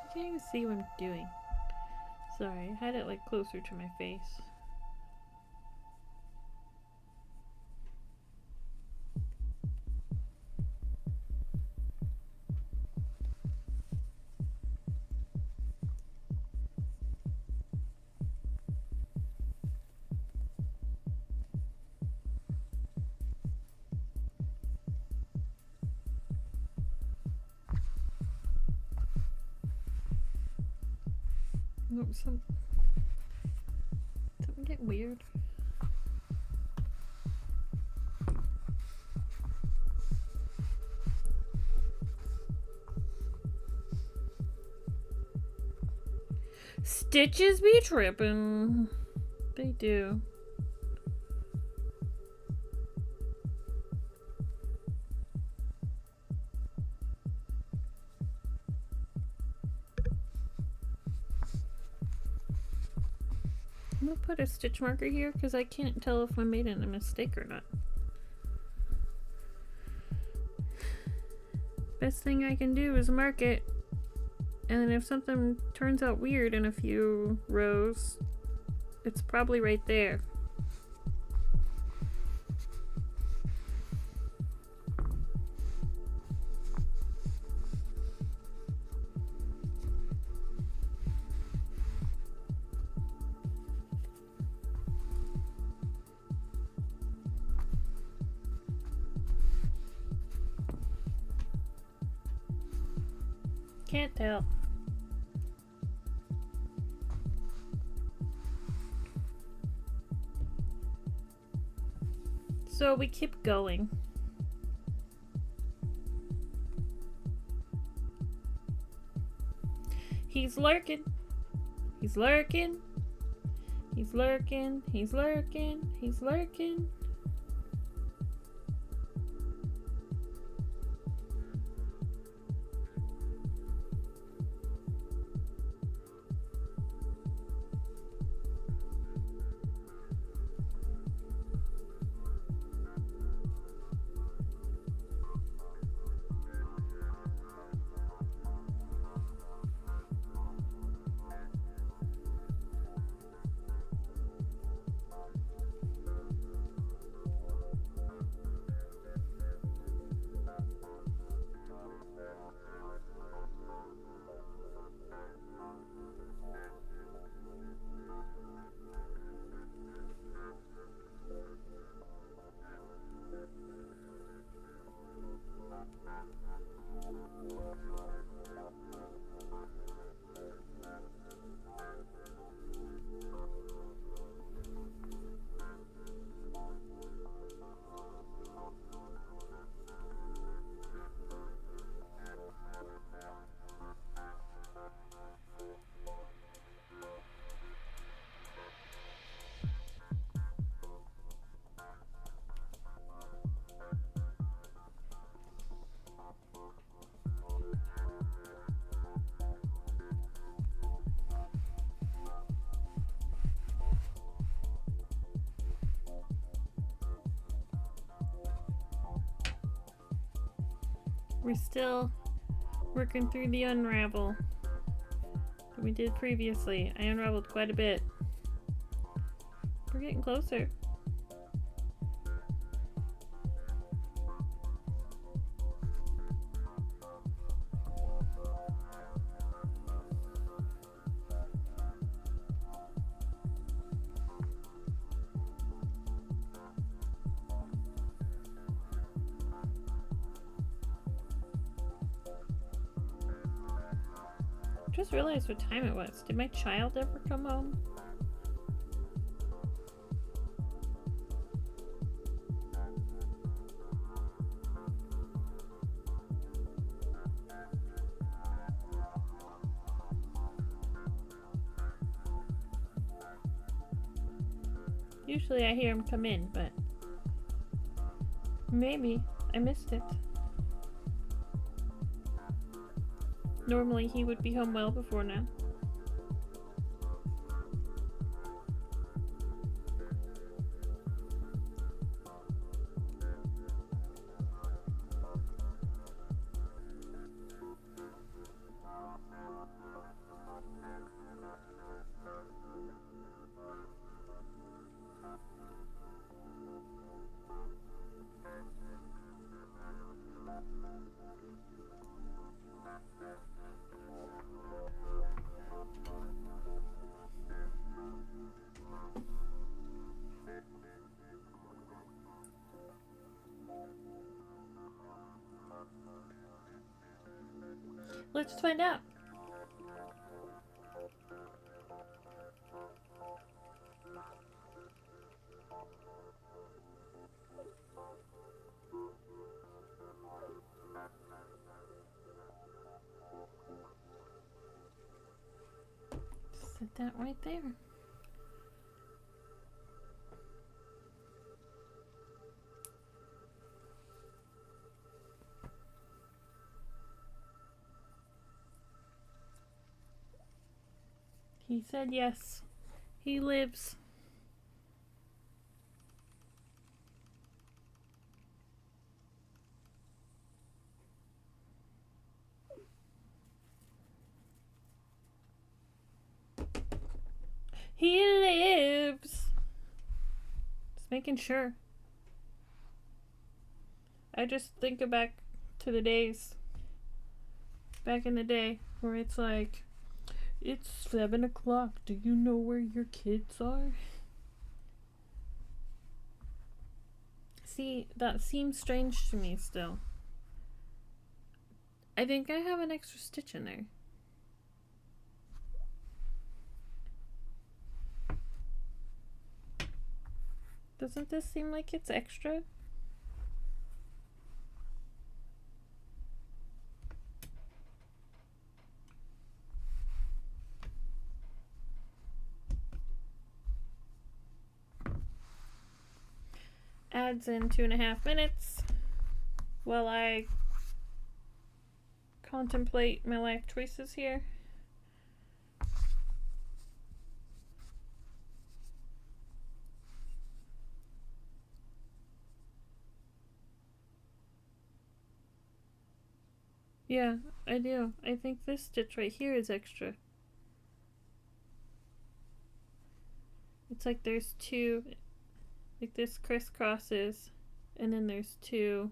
I can't even see what I'm doing. Sorry, I had it like closer to my face. No, something get weird. Stitches be tripping. They do. I'm gonna put a stitch marker here because I can't tell if I made a mistake or not. Best thing I can do is mark it, and then if something turns out weird in a few rows, it's probably right there. Can't tell. So we keep going. He's lurking. He's lurking. He's lurking. He's lurking. He's lurking. We're still working through the unravel that we did previously. I unraveled quite a bit. We're getting closer. Just realized what time it was. Did my child ever come home? Usually I hear him come in, but maybe I missed it. Normally he would be home well before now. Let's find out. Set that right there. He said yes. He lives. He lives. Just making sure. I just think back to the days back in the day where it's like, it's 7 o'clock. Do you know where your kids are? See, that seems strange to me still. I think I have an extra stitch in there. Doesn't this seem like it's extra? Adds in 2.5 minutes while I contemplate my life choices here. Yeah, I do. I think this stitch right here is extra. It's like there's two, like this crisscrosses, and then there's two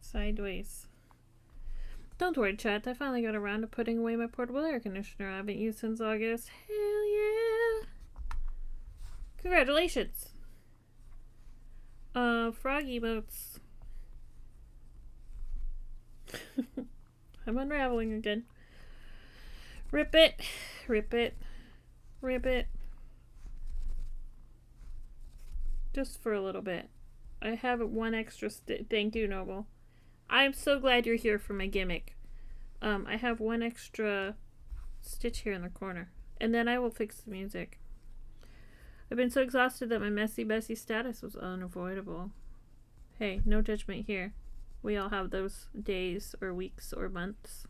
sideways. Don't worry, chat. I finally got around to putting away my portable air conditioner I haven't used since August. Hell yeah! Congratulations! Frog emotes. I'm unraveling again. Rip it, rip it, rip it. Just for a little bit. I have one extra thank you, Noble. I'm so glad you're here for my gimmick. I have one extra stitch here in the corner. And then I will fix the music. I've been so exhausted that my messy Bessie status was unavoidable. Hey, no judgment here. We all have those days or weeks or months.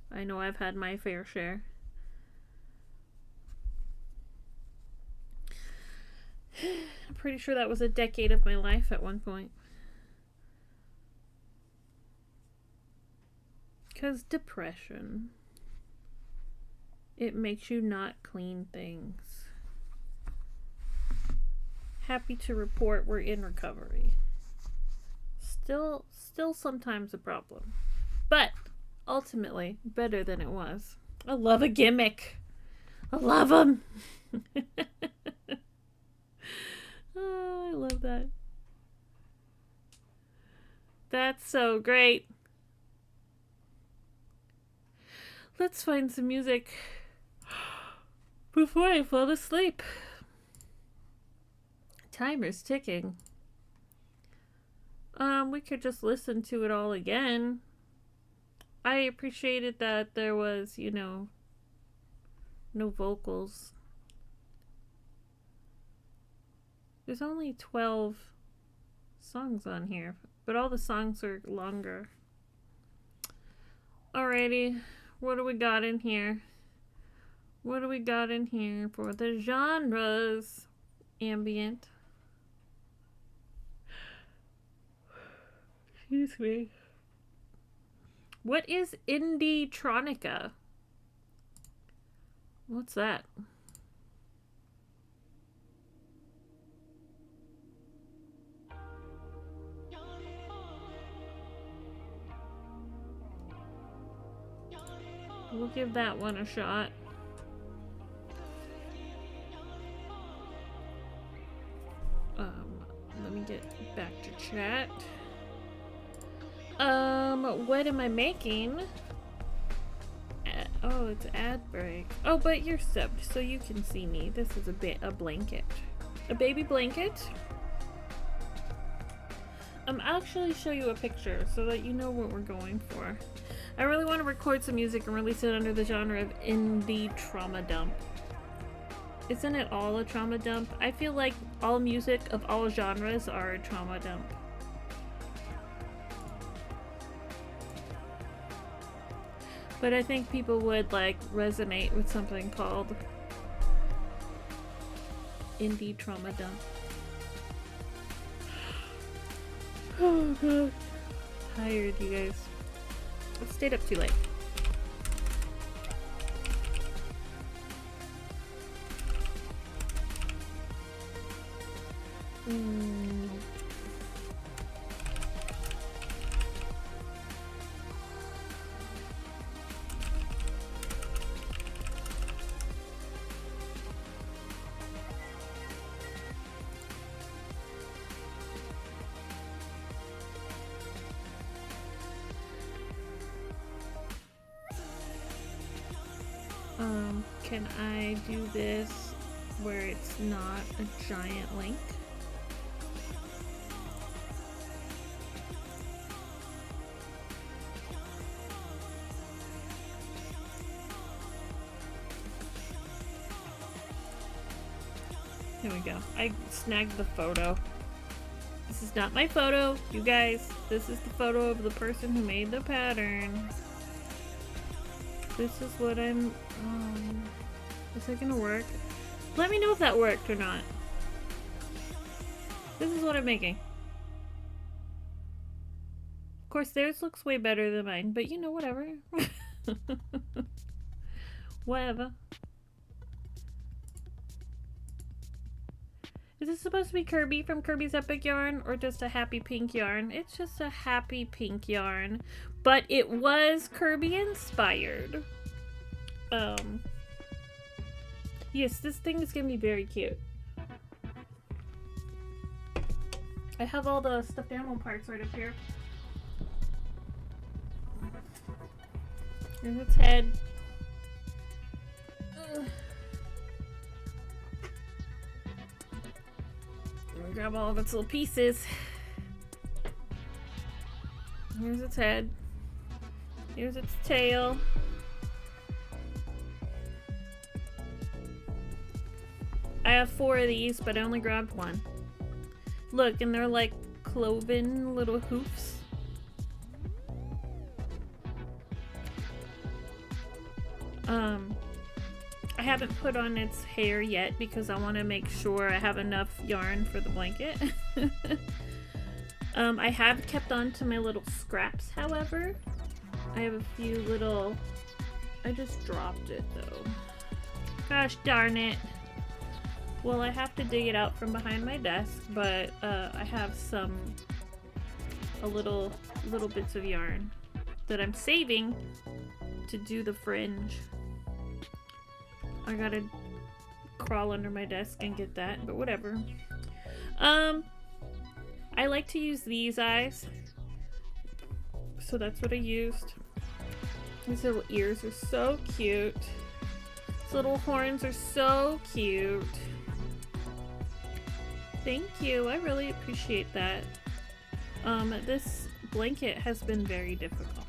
I know I've had my fair share. I'm pretty sure that was a decade of my life at one point. 'Cause depression. It makes you not clean things. Happy to report we're in recovery. Still sometimes a problem. But ultimately better than it was. I love a gimmick. I love them. Oh, I love that. That's so great. Let's find some music before I fall asleep. Timer's ticking. We could just listen to it all again. I appreciated that there was, you know, no vocals. There's only 12 songs on here, but all the songs are longer. Alrighty, what do we got in here? What do we got in here for the genres? Ambient. Excuse me. What is indie-tronica? What's that? We'll give that one a shot. Let me get back to chat. What am I making? Oh, it's ad break. Oh, but you're subbed, so you can see me. This is a blanket. A baby blanket. I'll actually show you a picture so that you know what we're going for. I really want to record some music and release it under the genre of indie trauma dump. Isn't it all a trauma dump? I feel like all music of all genres are a trauma dump. But I think people would like resonate with something called indie trauma dump. Oh god. Tired, you guys. I stayed up too late. Can I do this where it's not a giant link? Here we go. I snagged the photo. This is not my photo, you guys. This is the photo of the person who made the pattern. This is what I'm, is it gonna work? Let me know if that worked or not. This is what I'm making. Of course, theirs looks way better than mine, but you know, whatever. Whatever. Is this supposed to be Kirby from Kirby's Epic Yarn or just a happy pink yarn? It's just a happy pink yarn, but it was Kirby inspired. Yes, this thing is gonna be very cute. I have all the stuffed animal parts right up here. Here's its head. Grab all of its little pieces. Here's its head. Here's its tail. I have 4 of these, but I only grabbed 1. Look, and they're like cloven little hoofs. I haven't put on its hair yet because I want to make sure I have enough yarn for the blanket. I have kept on to my little scraps, however. I have a few little... I just dropped it though. Gosh darn it. Well, I have to dig it out from behind my desk, but I have a little bits of yarn that I'm saving to do the fringe. I gotta crawl under my desk and get that, but whatever. I like to use these eyes, so that's what I used. These little ears are so cute. These little horns are so cute. Thank you, I really appreciate that. This blanket has been very difficult,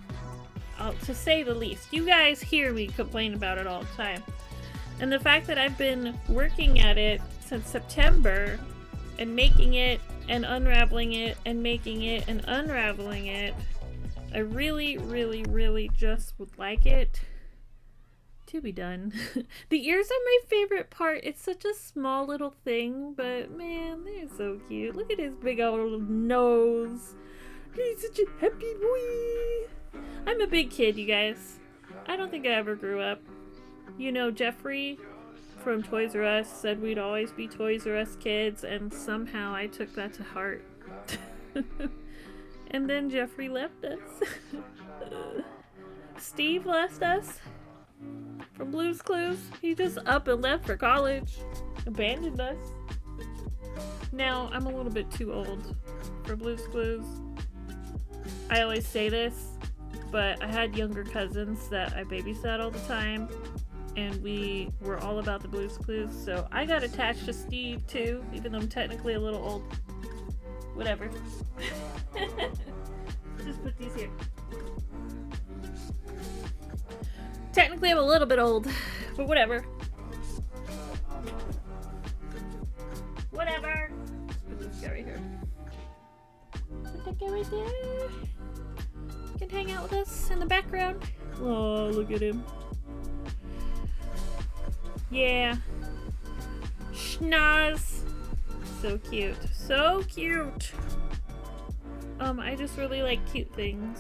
to say the least. You guys hear me complain about it all the time. And the fact that I've been working at it since September and making it and unraveling it and making it and unraveling it, I really, really, really just would like it to be done. The ears are my favorite part. It's such a small little thing, but man, they're so cute. Look at his big old nose. He's such a happy boy. I'm a big kid, you guys. I don't think I ever grew up. You know, Jeffrey from Toys R Us said we'd always be Toys R Us kids, and somehow I took that to heart. And then Jeffrey left us. Steve left us from Blue's Clues. He just up and left for college. Abandoned us. Now, I'm a little bit too old for Blue's Clues. I always say this, but I had younger cousins that I babysat all the time, and we were all about the Blue's Clues, so I got attached to Steve too, even though I'm technically a little old. Whatever. Just put these here. Technically I'm a little bit old, but whatever. Whatever. Put this guy right here. Put that guy right there. You can hang out with us in the background. Oh, look at him. Yeah. Schnoz. So cute. So cute. I just really like cute things.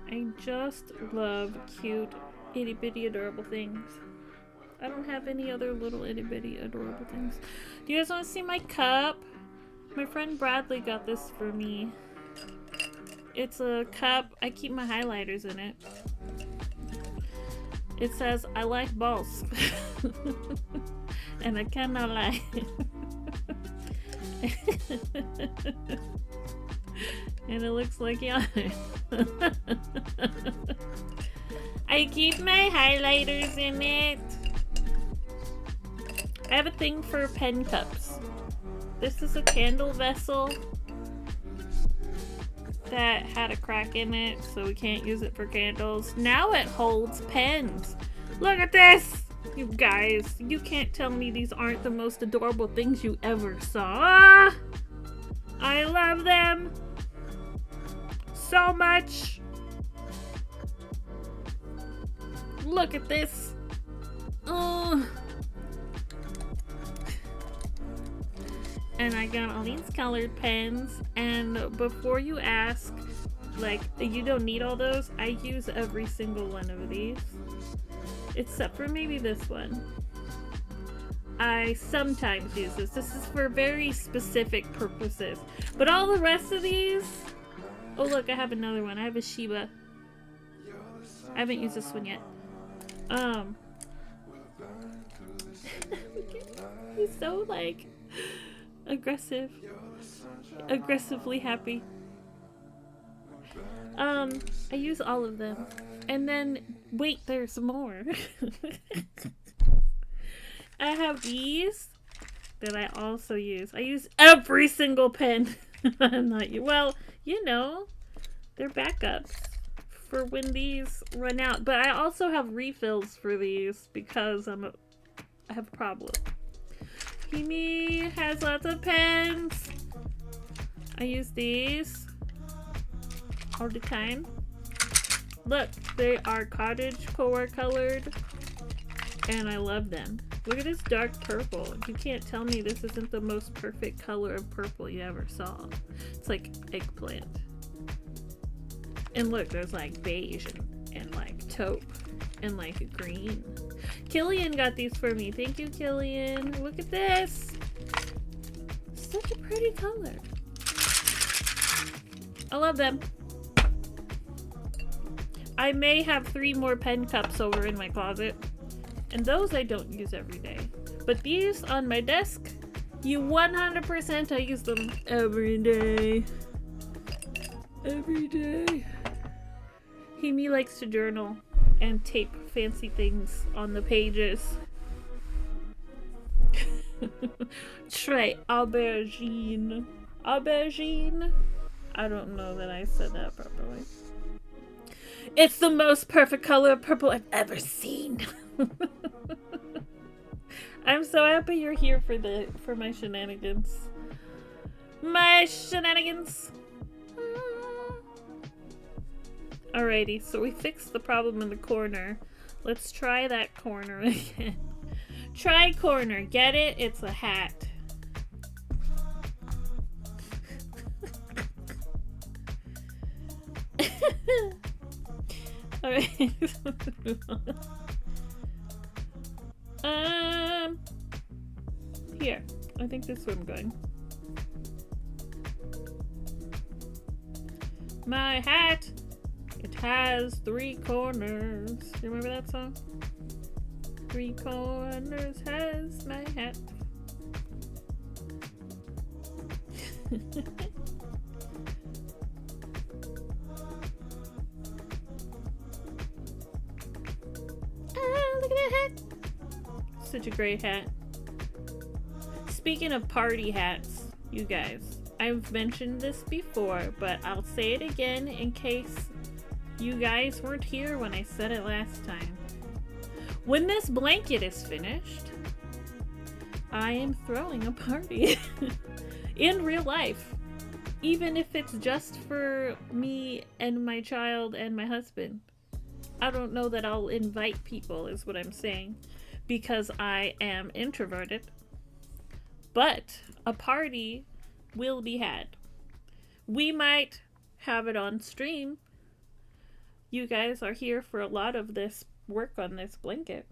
I just love cute, itty bitty adorable things. I don't have any other little itty bitty adorable things. Do you guys want to see my cup? My friend Bradley got this for me. It's a cup. I keep my highlighters in it. It says, I like balls. And I cannot lie. And it looks like yarn. I keep my highlighters in it. I have a thing for pen cups. This is a candle vessel that had a crack in it, so we can't use it for candles. Now it holds pens. Look at this! You guys, you can't tell me these aren't the most adorable things you ever saw. I love them so much. Look at this. Oh. And I got all these colored pens, and before you ask, like, you don't need all those, I use every single one of these. Except for maybe this one. I sometimes use this. This is for very specific purposes. But all the rest of these... Oh look, I have another one. I have a Shiba. I haven't used this one yet. He's so, like, aggressive. Aggressively happy. I use all of them. And then, wait, there's more. I have these that I also use. I use every single pen. Well, you know, they're backups for when these run out. But I also have refills for these because I have a problem. Kimi has lots of pens. I use these all the time. Look, they are cottage core colored, and I love them. Look at this dark purple. You can't tell me this isn't the most perfect color of purple you ever saw. It's like eggplant. And look, there's like beige and like taupe and like green. Killian got these for me. Thank you, Killian. Look at this. Such a pretty color. I love them. I may have 3 more pen cups over in my closet. And those I don't use every day. But these on my desk, you 100% I use them every day. Every day. Himi likes to journal and tape fancy things on the pages. Try aubergine. Aubergine? I don't know that I said that properly. It's the most perfect color of purple I've ever seen. I'm so happy you're here for my shenanigans. My shenanigans. Alrighty, so we fixed the problem in the corner. Let's try that corner again. Try corner. Get it? It's a hat. Alright. Here. I think this is where I'm going. My hat. It has 3 corners. You remember that song? 3 corners has my hat. Ah, look at that hat. Such a great hat. Speaking of party hats, you guys, I've mentioned this before, but I'll say it again in case you guys weren't here when I said it last time. When this blanket is finished, I am throwing a party. In real life. Even if it's just for me and my child and my husband. I don't know that I'll invite people, is what I'm saying. Because I am introverted. But a party will be had. We might have it on stream. You guys are here for a lot of this work on this blanket.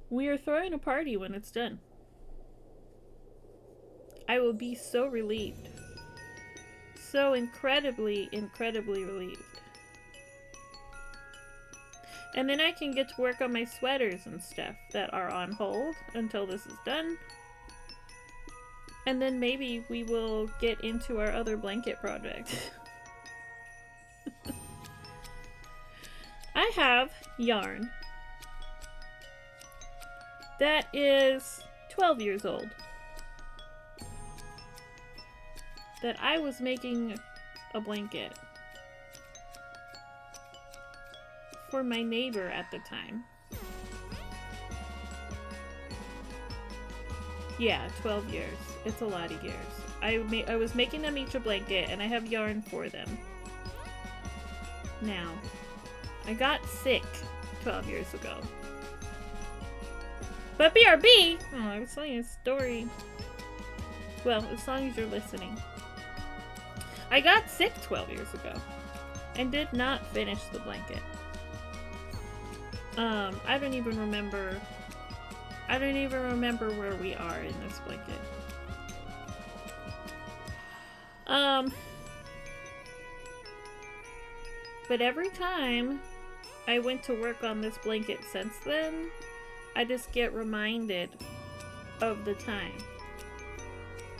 We are throwing a party when it's done. I will be so relieved. So incredibly, incredibly relieved. And then I can get to work on my sweaters and stuff that are on hold until this is done. And then maybe we will get into our other blanket project. I have yarn that is 12 years old that I was making a blanket for my neighbor at the time. Yeah, 12 years. It's a lot of years. I was making them each a blanket, and I have yarn for them. Now, I got sick 12 years ago. But BRB! Oh, I was telling you a story. Well, as long as you're listening. I got sick 12 years ago. And did not finish the blanket. I don't even remember where we are in this blanket. But every time I went to work on this blanket since then, I just get reminded of the time.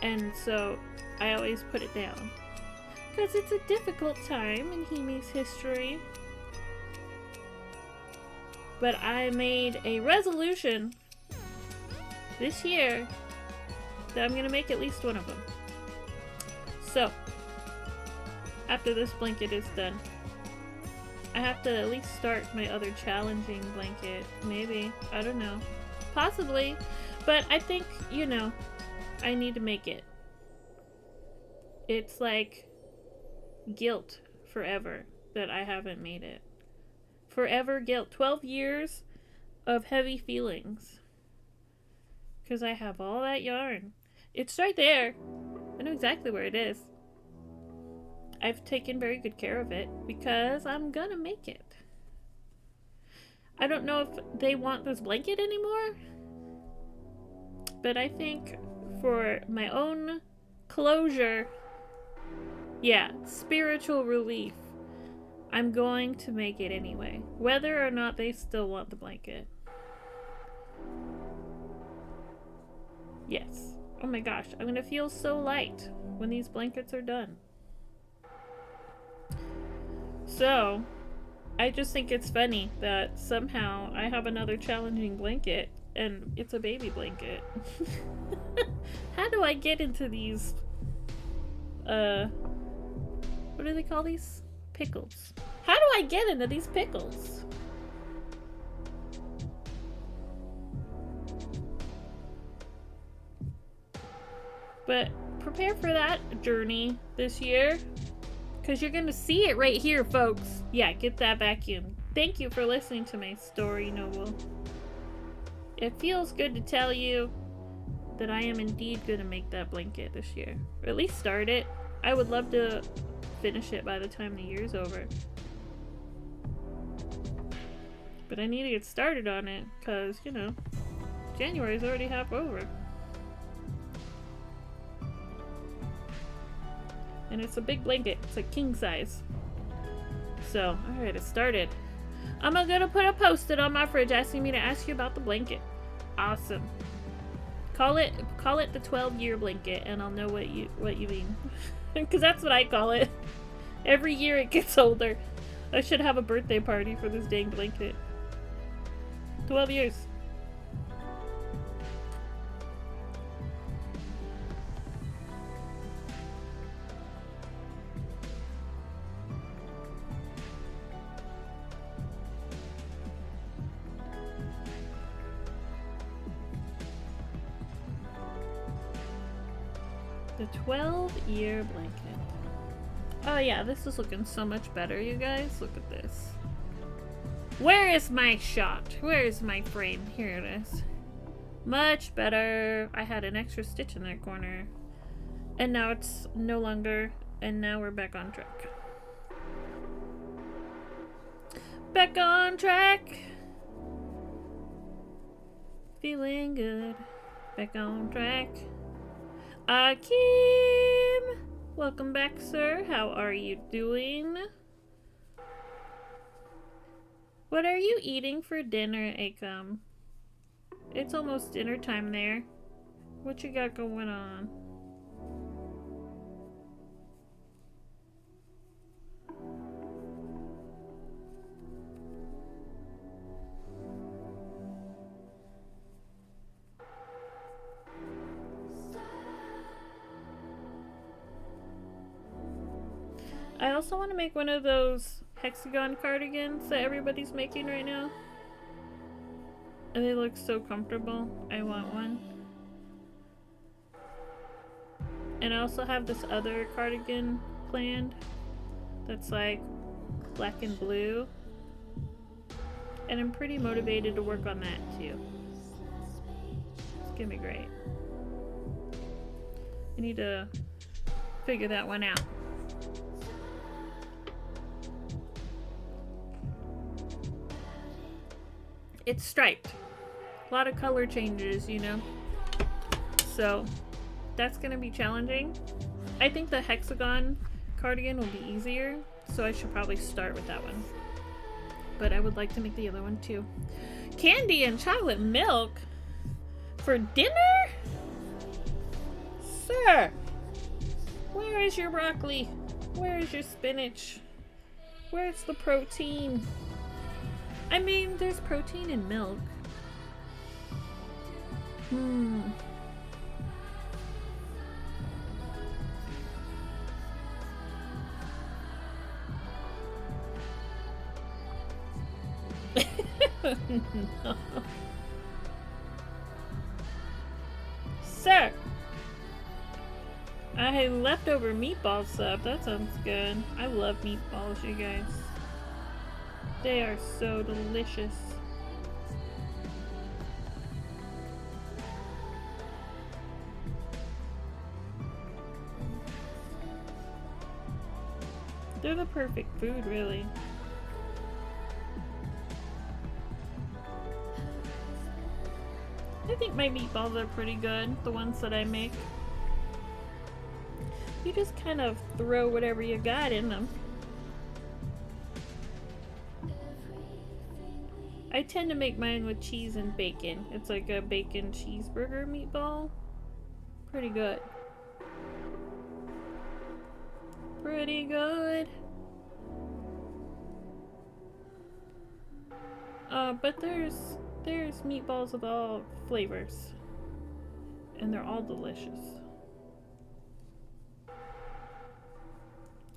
And so I always put it down. Because it's a difficult time in Himi's history. But I made a resolution this year that I'm going to make at least one of them. So, after this blanket is done, I have to at least start my other challenging blanket. Maybe. I don't know. Possibly. But I think, I need to make it. It's like guilt forever that I haven't made it. Forever guilt. 12 years of heavy feelings. Because I have all that yarn. It's right there. I know exactly where it is. I've taken very good care of it because I'm gonna make it. I don't know if they want this blanket anymore, but I think for my own closure, yeah, spiritual relief, I'm going to make it anyway, whether or not they still want the blanket. Yes. Oh my gosh, I'm gonna feel so light when these blankets are done. So, I just think it's funny that somehow I have another challenging blanket and it's a baby blanket. How do I get into these, what do they call these? Pickles. How do I get into these pickles? But prepare for that journey this year, because you're gonna see it right here, folks. Yeah, get that vacuum. Thank you for listening to my story, Noble. It feels good to tell you that I am indeed gonna make that blanket this year. Or at least start it. I would love to finish it by the time the year's over. But I need to get started on it, because, you know, January's already half over. And it's a big blanket. It's like king size. So, alright, it started. I'm gonna put a post-it on my fridge asking me to ask you about the blanket. Awesome. Call it the 12-year blanket, and I'll know what you mean. Because that's what I call it. Every year it gets older. I should have a birthday party for this dang blanket. 12 years. The 12-year blanket. Oh yeah, this is looking so much better, you guys. Look at this. Where is my shot? Where is my frame? Here it is. Much better. I had an extra stitch in that corner. And now it's no longer. And now we're back on track. Back on track. Feeling good. Back on track. Akeem! Welcome back, sir. How are you doing? What are you eating for dinner, Akam? It's almost dinner time there. What you got going on? I also want to make one of those hexagon cardigans that everybody's making right now. And they look so comfortable. I want one. And I also have this other cardigan planned that's like black and blue. And I'm pretty motivated to work on that too. It's gonna be great. I need to figure that one out. It's striped. A lot of color changes, you know? So, that's gonna be challenging. I think the hexagon cardigan will be easier, so I should probably start with that one. But I would like to make the other one too. Candy and chocolate milk? For dinner? Sir! Where is your broccoli? Where is your spinach? Where's the protein? I mean, there's protein in milk. No. Sir! I had leftover meatball sub. That sounds good. I love meatballs, you guys. They are so delicious. They're the perfect food, really. I think my meatballs are pretty good, the ones that I make. You just kind of throw whatever you got in them. I tend to make mine with cheese and bacon. It's like a bacon cheeseburger meatball. Pretty good. Pretty good. But there's meatballs of all flavors. And they're all delicious.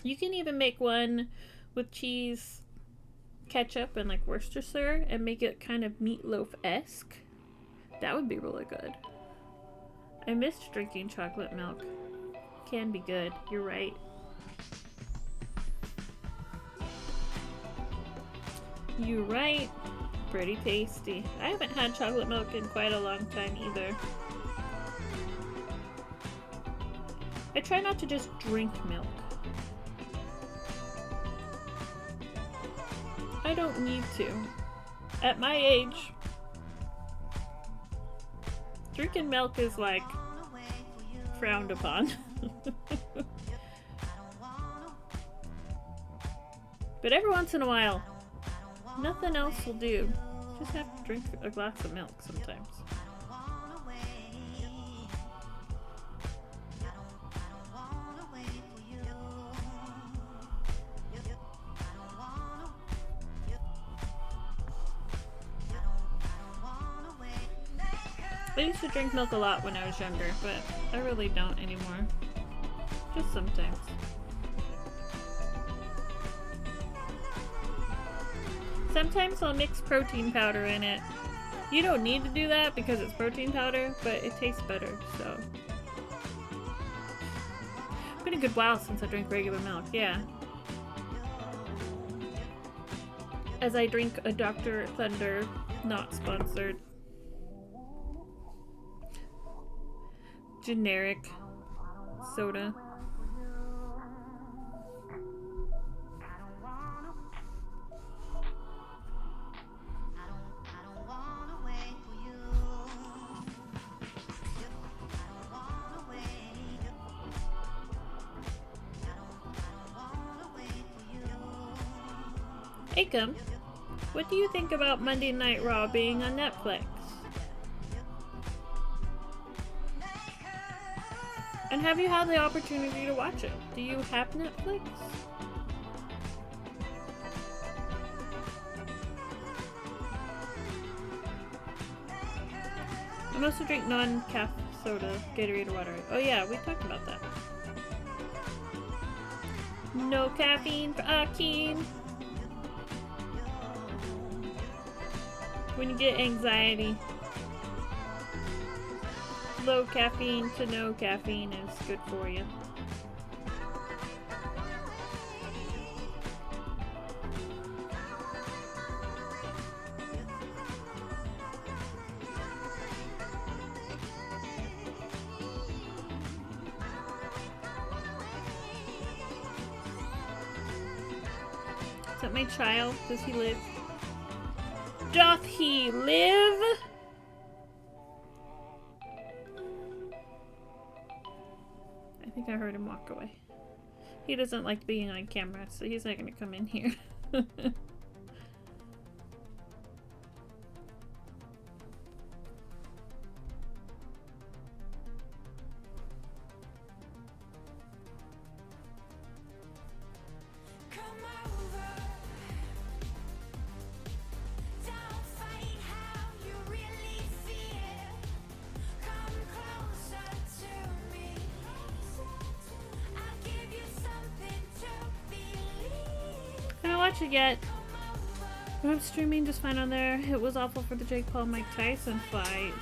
You can even make one with cheese, ketchup, and like Worcestershire and make it kind of meatloaf-esque. That would be really good. I missed drinking chocolate milk. Can be good, you're right. You're right. Pretty tasty. I haven't had chocolate milk in quite a long time either. I try not to just drink milk. I don't need to. At my age, drinking milk is like frowned upon. But every once in a while, nothing else will do. Just have to drink a glass of milk sometimes. I used to drink milk a lot when I was younger, but I really don't anymore. Just sometimes. Sometimes I'll mix protein powder in it. You don't need to do that because it's protein powder, but it tastes better, so. It's been a good while since I drank regular milk, yeah. As I drink a Dr. Thunder, not sponsored, generic soda. Akam, what do you think about Monday Night Raw being on Netflix? And have you had the opportunity to watch it? Do you have Netflix? I also drink non-caf soda, Gatorade water. Oh yeah, we talked about that. No caffeine for Akeem. When you get anxiety, low caffeine to no caffeine is good for you. Is that my child? Does he live? Doth he live? I think I heard him walk away. He doesn't like being on camera, so he's not gonna come in here. It yet. I'm streaming just fine on there. It was awful for the Jake Paul Mike Tyson fight.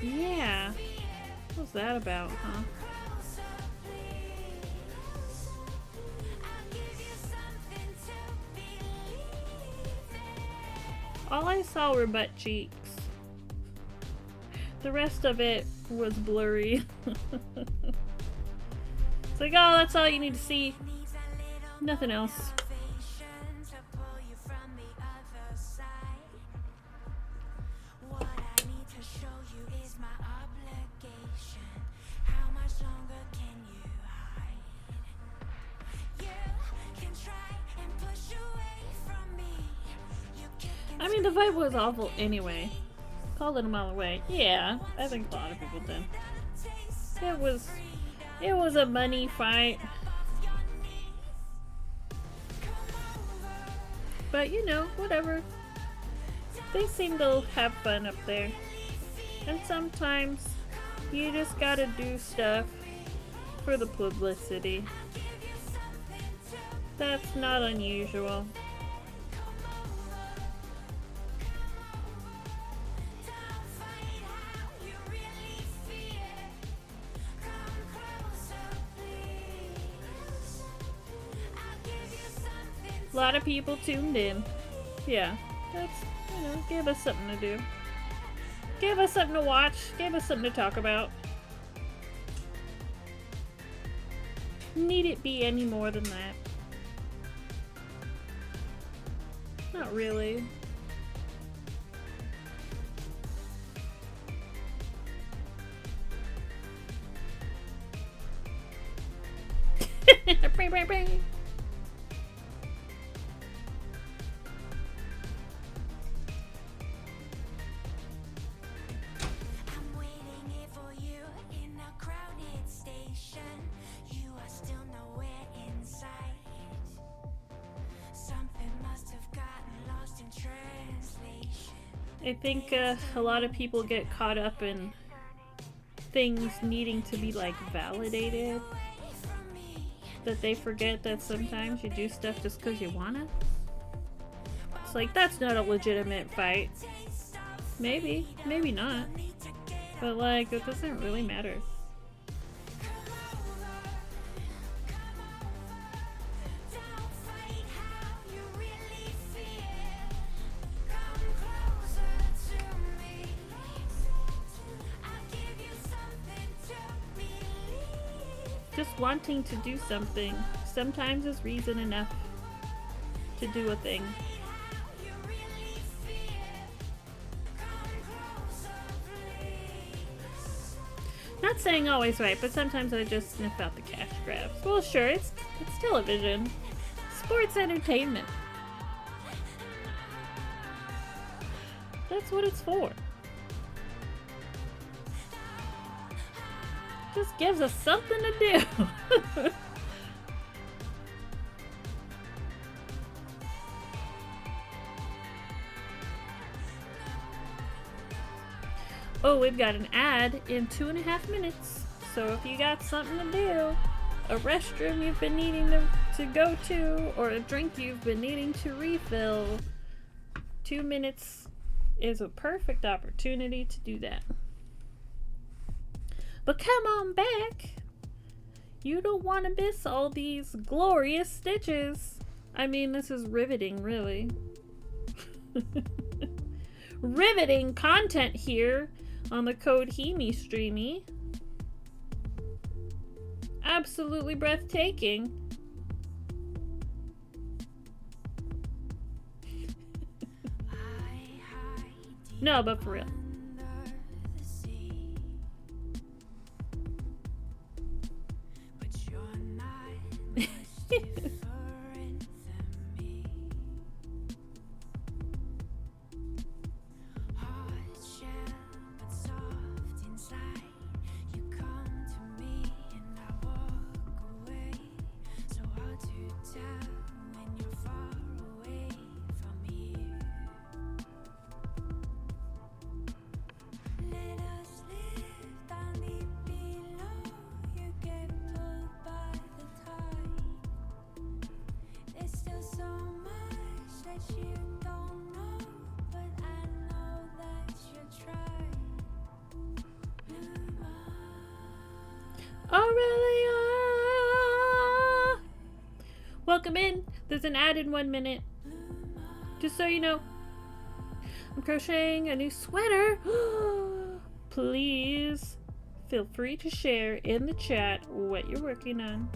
Yeah. What was that about, huh? All I saw were butt cheeks. The rest of it was blurry. It's like, oh, that's all you need to see. Nothing else. I mean, the fight was awful anyway. Called it a mile away. Yeah, I think a lot of people did. It was a money fight. But you know, whatever. They seem to have fun up there. And sometimes you just gotta do stuff for the publicity. That's not unusual. A lot of people tuned in. Yeah, that's, you know, gave us something to do. Gave us something to watch. Gave us something to talk about. Need it be any more than that? Not really. Bang, bang, bang. I think a lot of people get caught up in things needing to be like validated, that they forget that sometimes you do stuff just because you wanna. It's like, that's not a legitimate fight. Maybe, maybe not. But like, it doesn't really matter. Just wanting to do something sometimes is reason enough to do a thing. Not saying always right, but sometimes I just sniff out the cash grabs. Well, sure, it's television. Sports entertainment. That's what it's for. Just gives us something to do. Oh, we've got an ad in 2.5 minutes. So if you got something to do, a restroom you've been needing to go to, or a drink you've been needing to refill, 2 minutes is a perfect opportunity to do that. But come on back. You don't want to miss all these glorious stitches. I mean, this is riveting, really. Riveting content here on the Code Hemi Streamy. Absolutely breathtaking. No, but for real. Aurelia! Welcome in. There's an ad in 1 minute. Just so you know, I'm crocheting a new sweater. Please feel free to share in the chat what you're working on.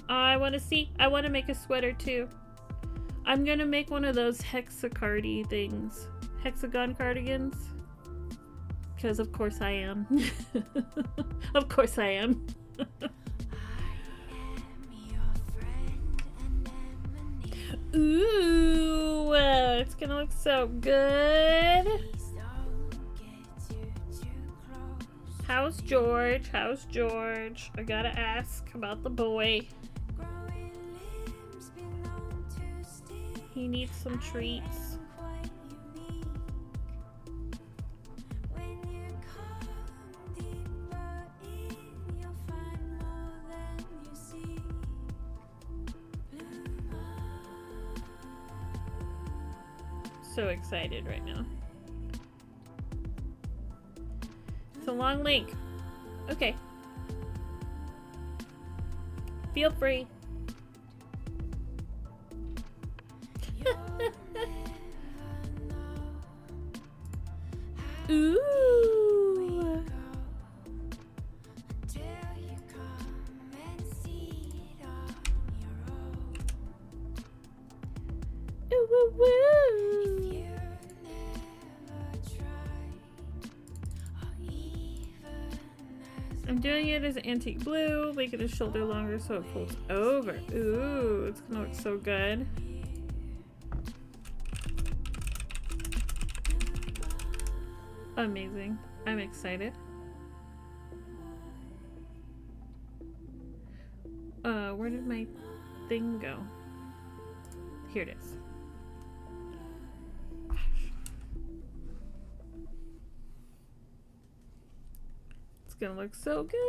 I want to see. I want to make a sweater too. I'm gonna make one of those hexacardy things. Hexagon cardigans. Because of course I am. Of course I am. Ooh, it's gonna look so good. How's George? How's George? I gotta ask about the boy. He needs some treats. So excited right now. It's a long link. Okay. Feel free. Ooh. Ooh, woo, woo. I'm doing it as antique blue, making the shoulder longer so it folds over. Ooh, it's gonna look so good. Amazing. I'm excited. Where did my thing go? Here it is. It's gonna look so good.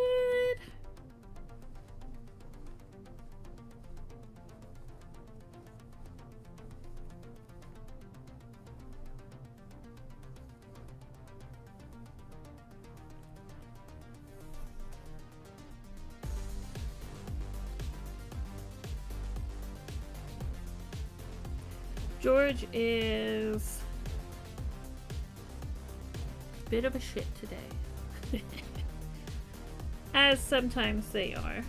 George is a bit of a shit today. As sometimes they are.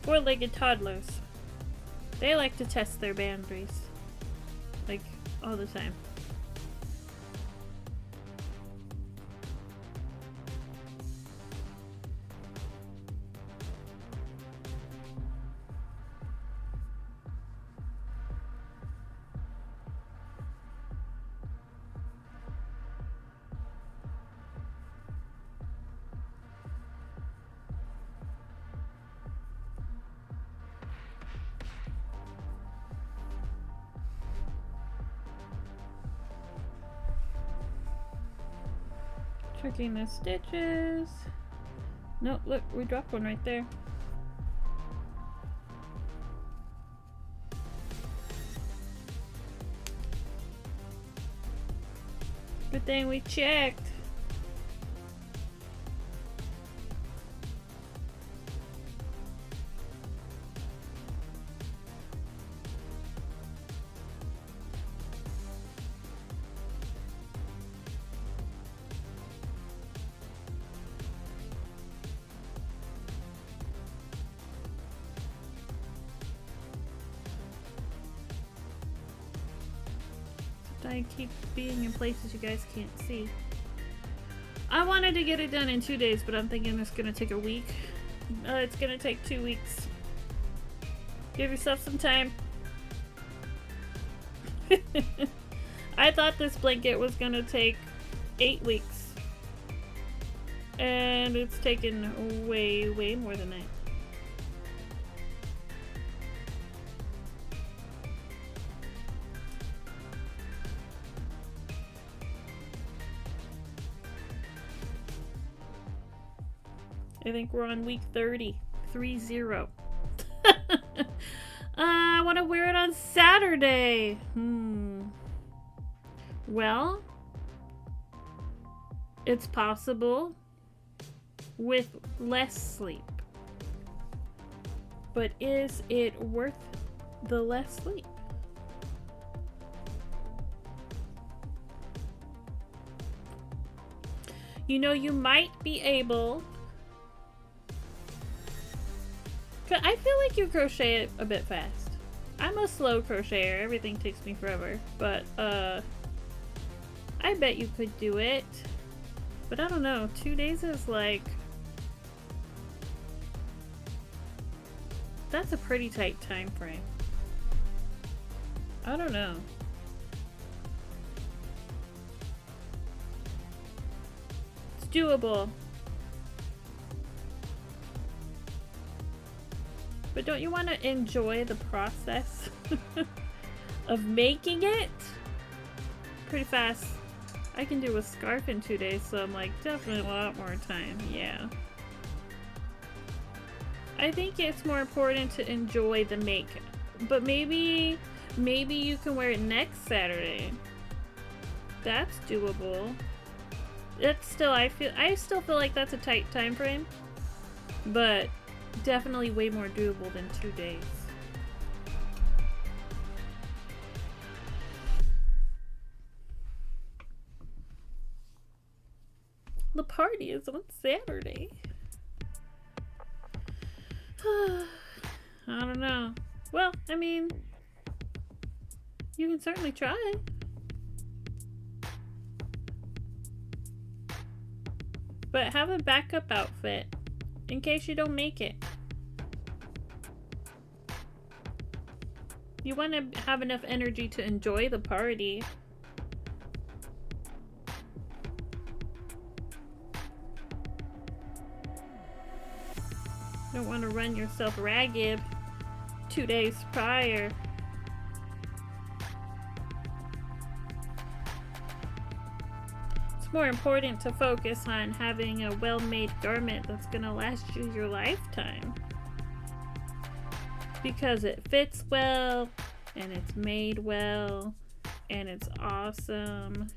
Four-legged toddlers. They like to test their boundaries. Like, all the time. Checking the stitches. No, look, we dropped one right there. Good thing we checked. I keep being in places you guys can't see. I wanted to get it done in 2 days, but I'm thinking it's gonna take a week. It's gonna take 2 weeks. Give yourself some time. I thought this blanket was gonna take 8 weeks. And it's taken way, way more than that. I think we're on week 30. 3-0. I want to wear it on Saturday. Well, it's possible with less sleep. But is it worth the less sleep? You know, you might be able... I feel like you crochet it a bit fast. I'm a slow crocheter. Everything takes me forever. But, I bet you could do it. But I don't know. 2 days is like... That's a pretty tight time frame. I don't know. It's doable. But don't you want to enjoy the process of making it? Pretty fast. I can do a scarf in 2 days, so I'm like, definitely a lot more time. Yeah. I think it's more important to enjoy the make. But maybe you can wear it next Saturday. That's doable. That's still, I still feel like that's a tight time frame. But definitely way more doable than 2 days. The party is on Saturday. I don't know. Well, I mean, you can certainly try. But have a backup outfit in case you don't make it. You want to have enough energy to enjoy the party. Don't want to run yourself ragged 2 days prior. It's more important to focus on having a well-made garment that's going to last you your lifetime. Because it fits well, and it's made well, and it's awesome.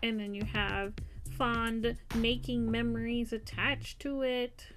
And then you have fond making memories attached to it.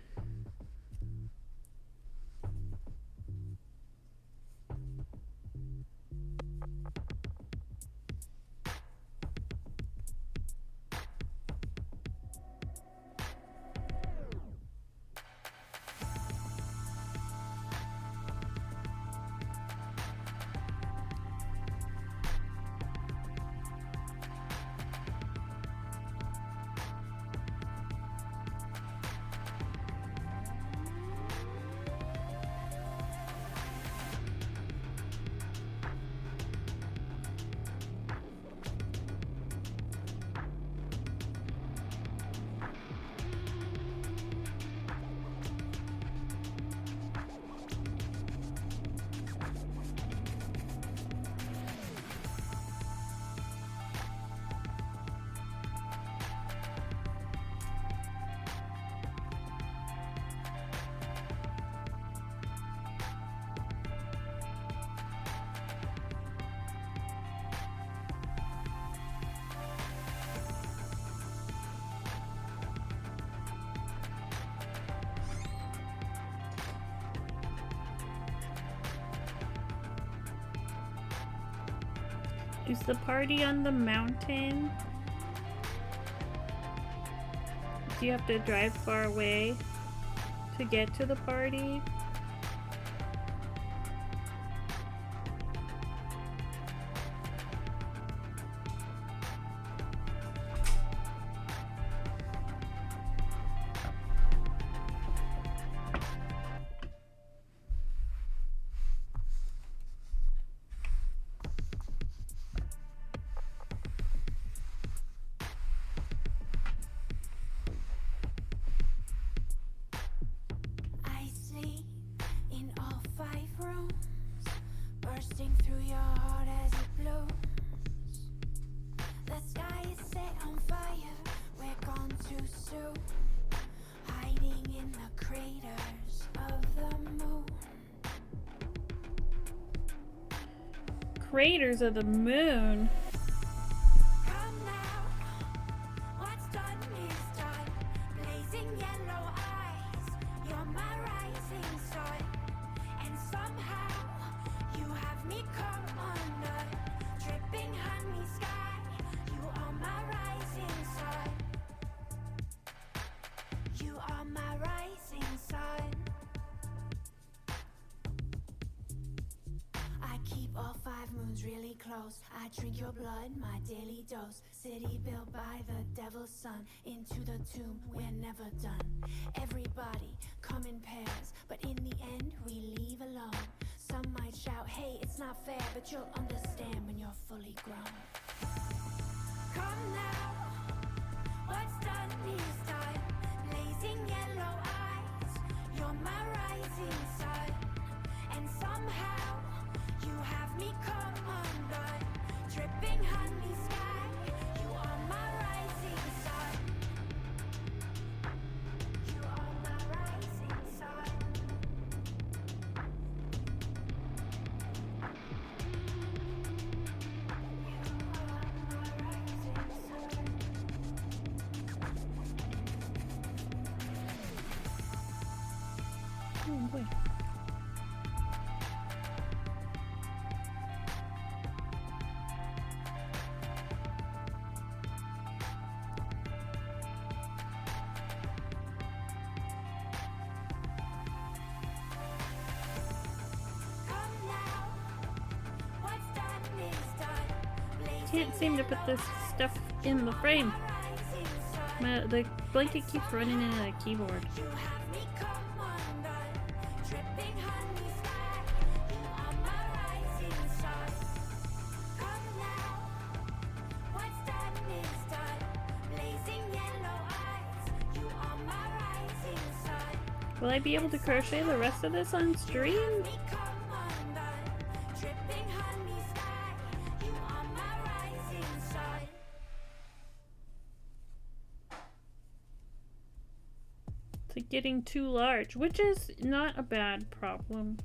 Is the party on the mountain? Do you have to drive far away to get to the party? Craters of the moon.
Come now, what's done is done. Blazing yellow eyes, you're my rising sun. And somehow, you have me come undone. Dripping honey sky, you are my rising sun. toast. I drink your blood, my daily dose. City built by the devil's son. Into the tomb, we're never done. Everybody come in pairs, but in the end we leave alone. Some might shout, hey, it's not fair, but you'll understand when you're fully grown. Come now, what's done is done. Blazing yellow eyes, you're my rising sun. And somehow, you have me come undone. Dripping honey sky, you are my rising sun. You are my rising sun.
Oh boy. Can't seem to put this stuff in the frame. The blanket keeps running into the keyboard. Will I be able to crochet the rest of this on stream? It's getting too large, which is not a bad problem.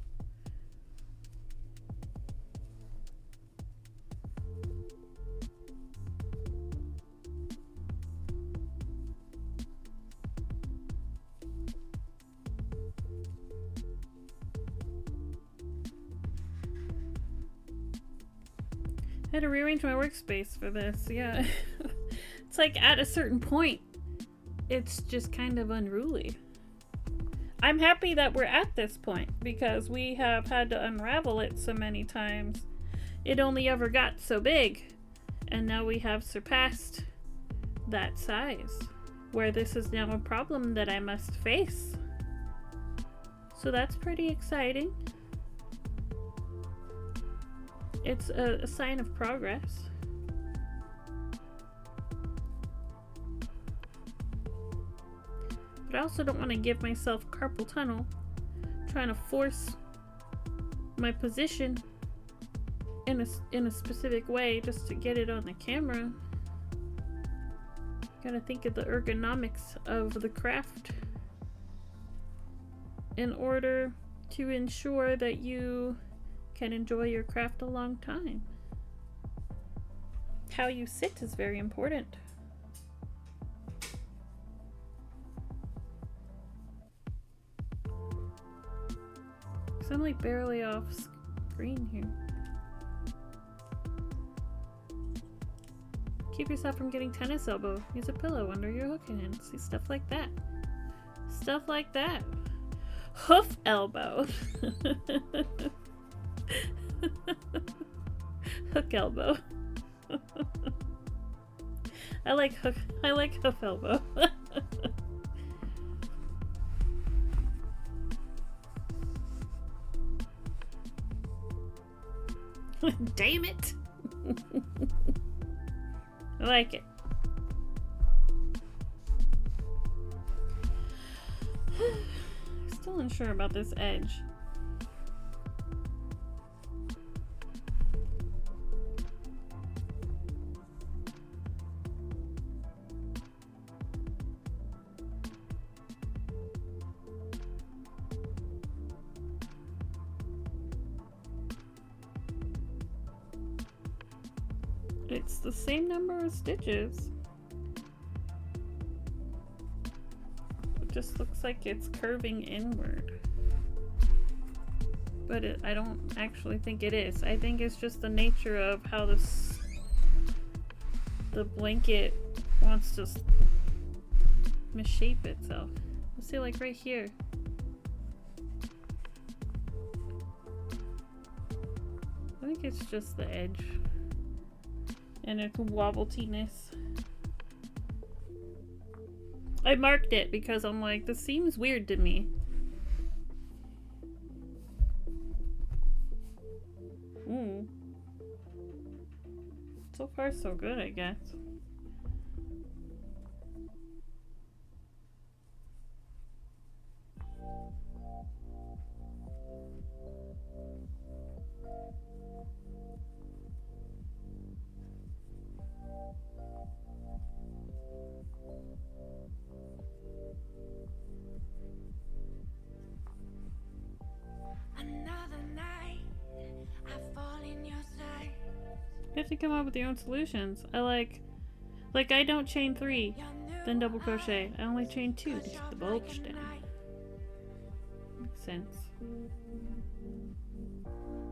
I had to rearrange my workspace for this, yeah. It's like at a certain point, it's just kind of unruly. I'm happy that we're at this point because we have had to unravel it so many times. It only ever got so big, and now we have surpassed that size, where this is now a problem that I must face. So that's pretty exciting. It's a sign of progress. But I also don't want to give myself carpal tunnel trying to force my position in a specific way just to get it on the camera. Gotta think of the ergonomics of the craft in order to ensure that you can enjoy your craft a long time. How you sit is very important. Cause I'm like barely off screen here. Keep yourself from getting tennis elbow. Use a pillow under your hook hand. See, stuff like that. Stuff like that. Hoof elbow. Hook elbow. I like hoof elbow. Damn it. I like it. Still unsure about this edge. It's the same number of stitches. It just looks like it's curving inward. But I don't actually think it is. I think it's just the nature of how the blanket wants to misshape itself. Let's see, like right here. I think it's just the edge. and its wobbletiness. I marked it because I'm like, this seems weird to me. Ooh. So far, so good, I guess.
Another night, I fall in your sight.
You have to come up with your own solutions. I don't chain 3, then double crochet. I only chain 2 to keep the bulge down. Makes sense.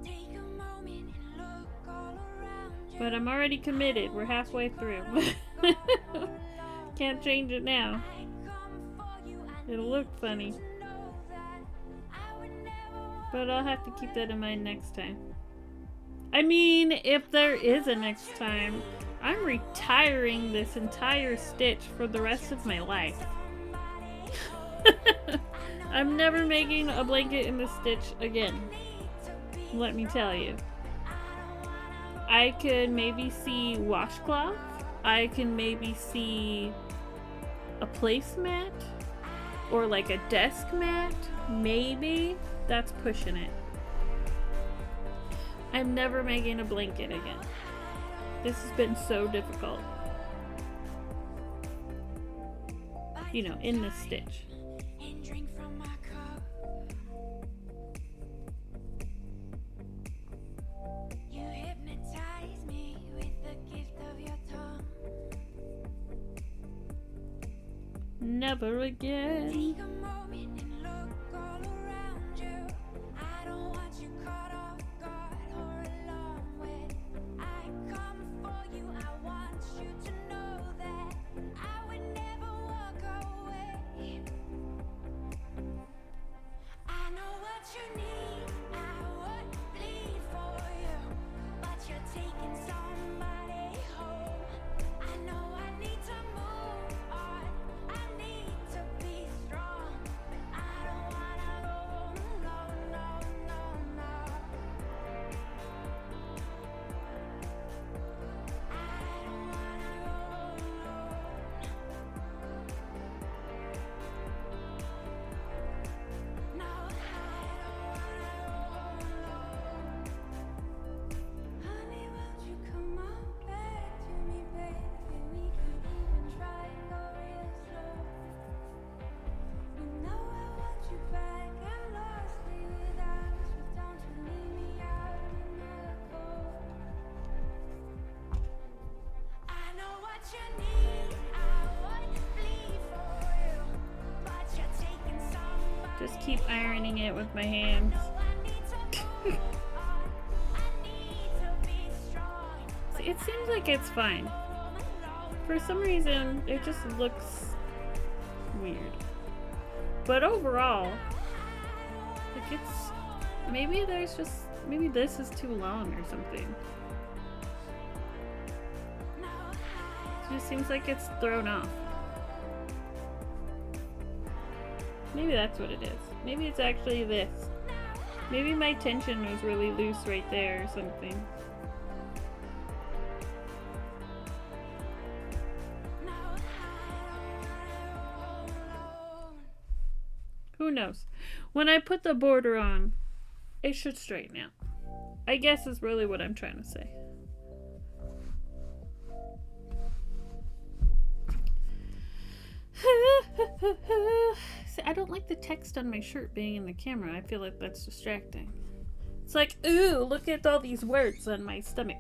Take a moment and look all around you.
But I'm already committed. We're halfway through. Can't change it now.
I come for you. I
It'll look funny.
need to know that I would never walk
But I'll have to keep that in mind next time. I mean, if there is a next time, I'm retiring this entire stitch for the rest of my life. I'm never making a blanket in this stitch again. Let me tell you. I could maybe see washcloth. I can maybe see a placemat. Or like a desk mat. Maybe. That's pushing it. I'm never making a blanket again. This has been so difficult. You know, in this stitch.
and drink from my cup. You hypnotize me with the gift of your tongue.
Never again.
Take a moment and look all around you. I don't want you caught off guard or alone when I come for you. I want you to know that I would never walk away. I know what you need. I would bleed for you, but you're taking somebody home. I know I need to move on. I need to be strong, but I don't wanna go. No, no, no, no. I don't wanna go alone. No, I don't wanna go alone. Honey, won't you come on back to me, baby? We could even try and go real slow. You know I want you back. I'm lost without you. Don't you leave me out in the cold. I know what you need. I would bleed for you, but you're taking somebody.
Just keep ironing it with my hands.
I need to move on. I need to be strong.
See, it seems like it's fine. For some reason, it just looks weird. But overall, like it's... Maybe there's just... Maybe this is too long or something. It just seems like it's thrown off. Maybe that's what it is. Maybe it's actually this. Maybe my tension was really loose right there or something. Who knows? When I put the border on, it should straighten out. I guess is really what I'm trying to say. See, I don't like the text on my shirt being in the camera. I feel like that's distracting. It's like, ooh, look at all these words on my stomach.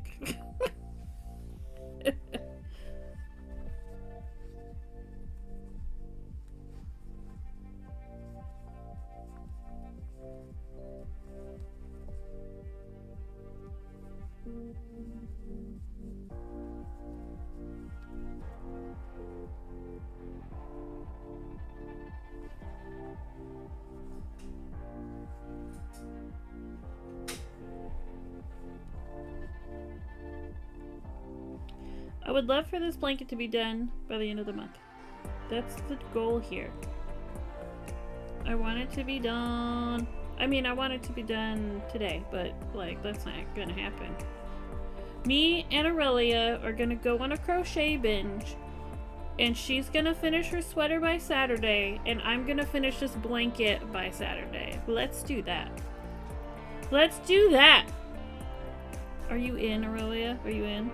I would love for this blanket to be done by the end of the month. That's the goal here. I want it to be done. I mean, I want it to be done today, but like, that's not gonna happen. Me and Aurelia are gonna go on a crochet binge, and she's gonna finish her sweater by Saturday, and I'm gonna finish this blanket by Saturday. Let's do that. Let's do that! Are you in, Aurelia? Are you in?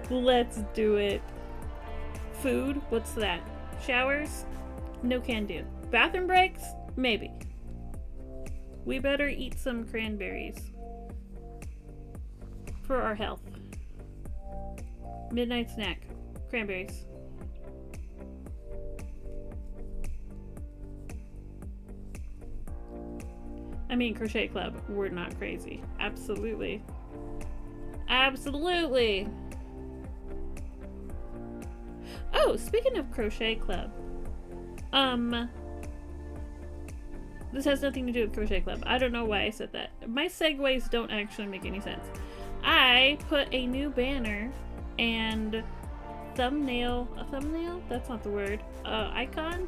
Let's do it. Food? What's that? Showers? No can do. Bathroom breaks? Maybe. We better eat some cranberries. For our health. Midnight snack. Cranberries. I mean, Crochet Club, we're not crazy. Absolutely. Absolutely! Oh, speaking of Crochet Club. This has nothing to do with Crochet Club. I don't know why I said that. My segues don't actually make any sense. I put a new banner and thumbnail, that's not the word, icon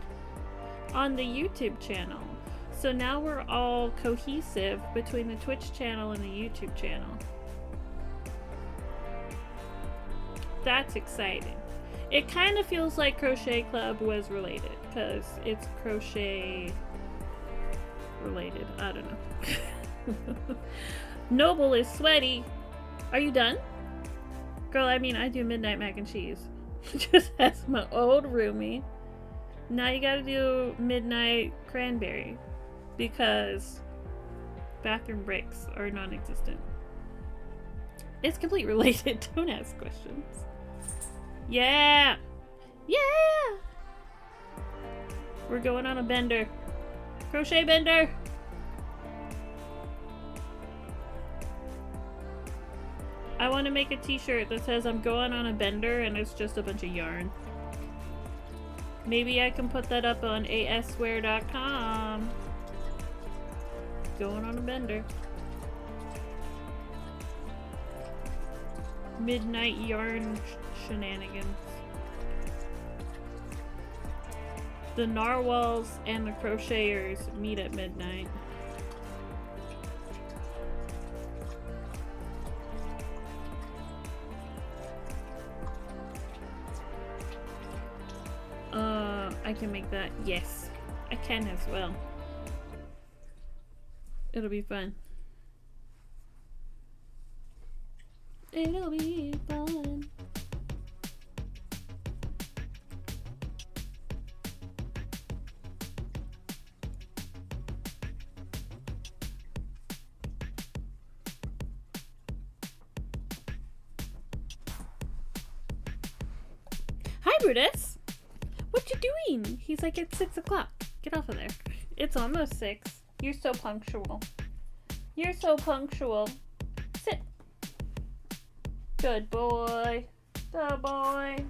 on the YouTube channel. So now we're all cohesive between the Twitch channel and the YouTube channel. That's exciting. It kind of feels like Crochet Club was related, because it's crochet related. I don't know. Noble is sweaty. Are you done? Girl, I mean, I do midnight mac and cheese. Just as my old roomie. Now you gotta do midnight cranberry. Because bathroom breaks are non-existent. It's complete related. Don't ask questions. Yeah! Yeah! We're going on a bender. Crochet bender! I want to make a t-shirt that says I'm going on a bender and it's just a bunch of yarn. Maybe I can put that up on aswear.com. Going on a bender. Midnight yarn shenanigans. The narwhals and the crocheters meet at midnight. I can make that. Yes, I can as well. It'll be fun. It'll be fun. Hi, Brutus. What you doing? He's like, it's 6 o'clock. Get off of there. It's almost 6. You're so punctual. You're so punctual. Sit. Good boy. Good boy.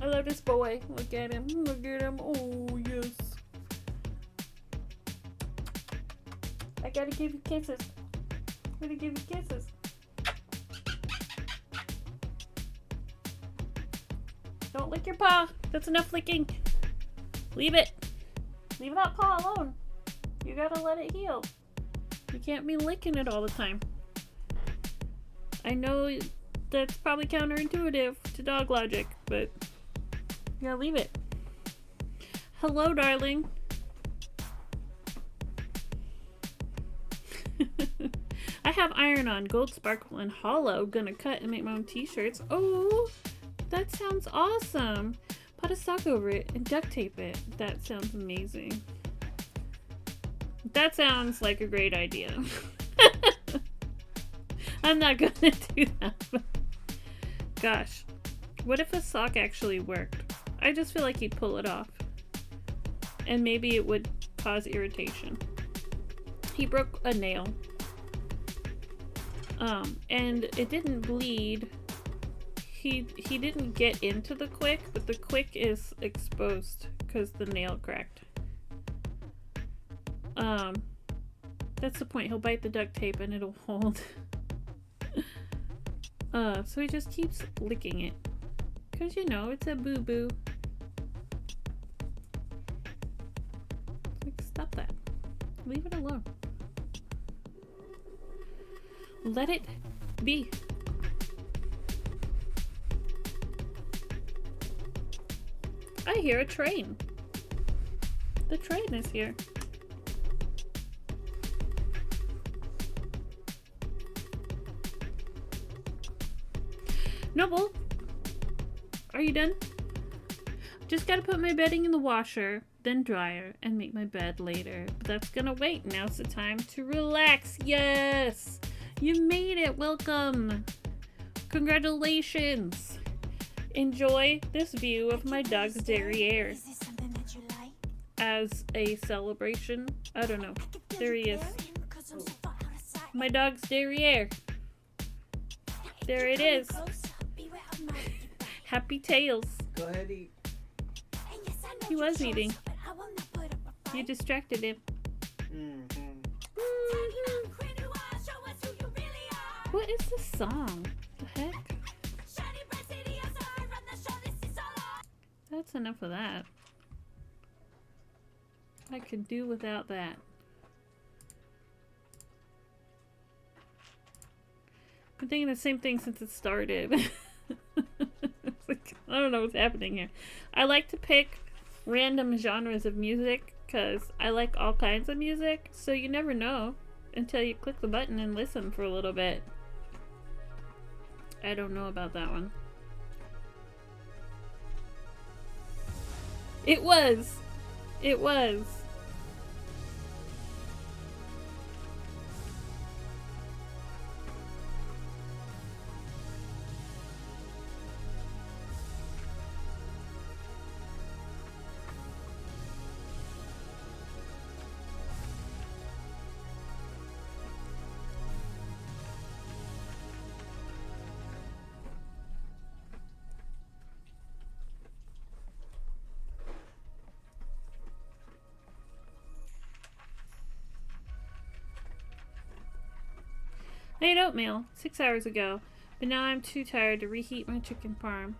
I love this boy. Look at him. Look at him. Oh, yes. I gotta give you kisses. Gotta give you kisses. Don't lick your paw. That's enough licking. Leave it. Leave that paw alone. You gotta let it heal. You can't be licking it all the time. I know that's probably counterintuitive to dog logic, but you gotta leave it. Hello, darling. I have iron-on, gold sparkle, and hollow. Gonna cut and make my own t-shirts. Oh, that sounds awesome. Put a sock over it and duct tape it. That sounds amazing. That sounds like a great idea. I'm not gonna do that. But gosh, what if a sock actually worked? I just feel like he'd pull it off. And maybe it would cause irritation. He broke a nail. And it didn't bleed. He didn't get into the quick, but the quick is exposed because the nail cracked. That's the point. He'll bite the duct tape and it'll hold. So he just keeps licking it. Because, you know, it's a boo-boo. Like, stop that. Leave it alone. Let it be. I hear a train. The train is here. Noble, are you done? Just gotta put my bedding in the washer, then dryer, and make my bed later. But that's gonna wait. Now's the time to relax. Yes! You made it! Welcome! Congratulations! Enjoy this view of my dog's derriere.
Is this something that you like?
As a celebration. I don't know. There he is.
'Cause I'm so far out of sight.
My dog's derriere. There it is.
Closer, beware of my
Happy tails.
Go ahead, eat.
And yes, I know
He
you
was
chose,
eating.
but I will not put up a
You
fight.
distracted him. What is this song? The heck? That's enough of that. I could do without that. Been thinking the same thing since it started. It's like, I don't know what's happening here. I like to pick random genres of music because I like all kinds of music, so you never know until you click the button and listen for a little bit. I don't know about that one. It was. It was. I ate oatmeal 6 hours ago, but now I'm too tired to reheat my chicken parm.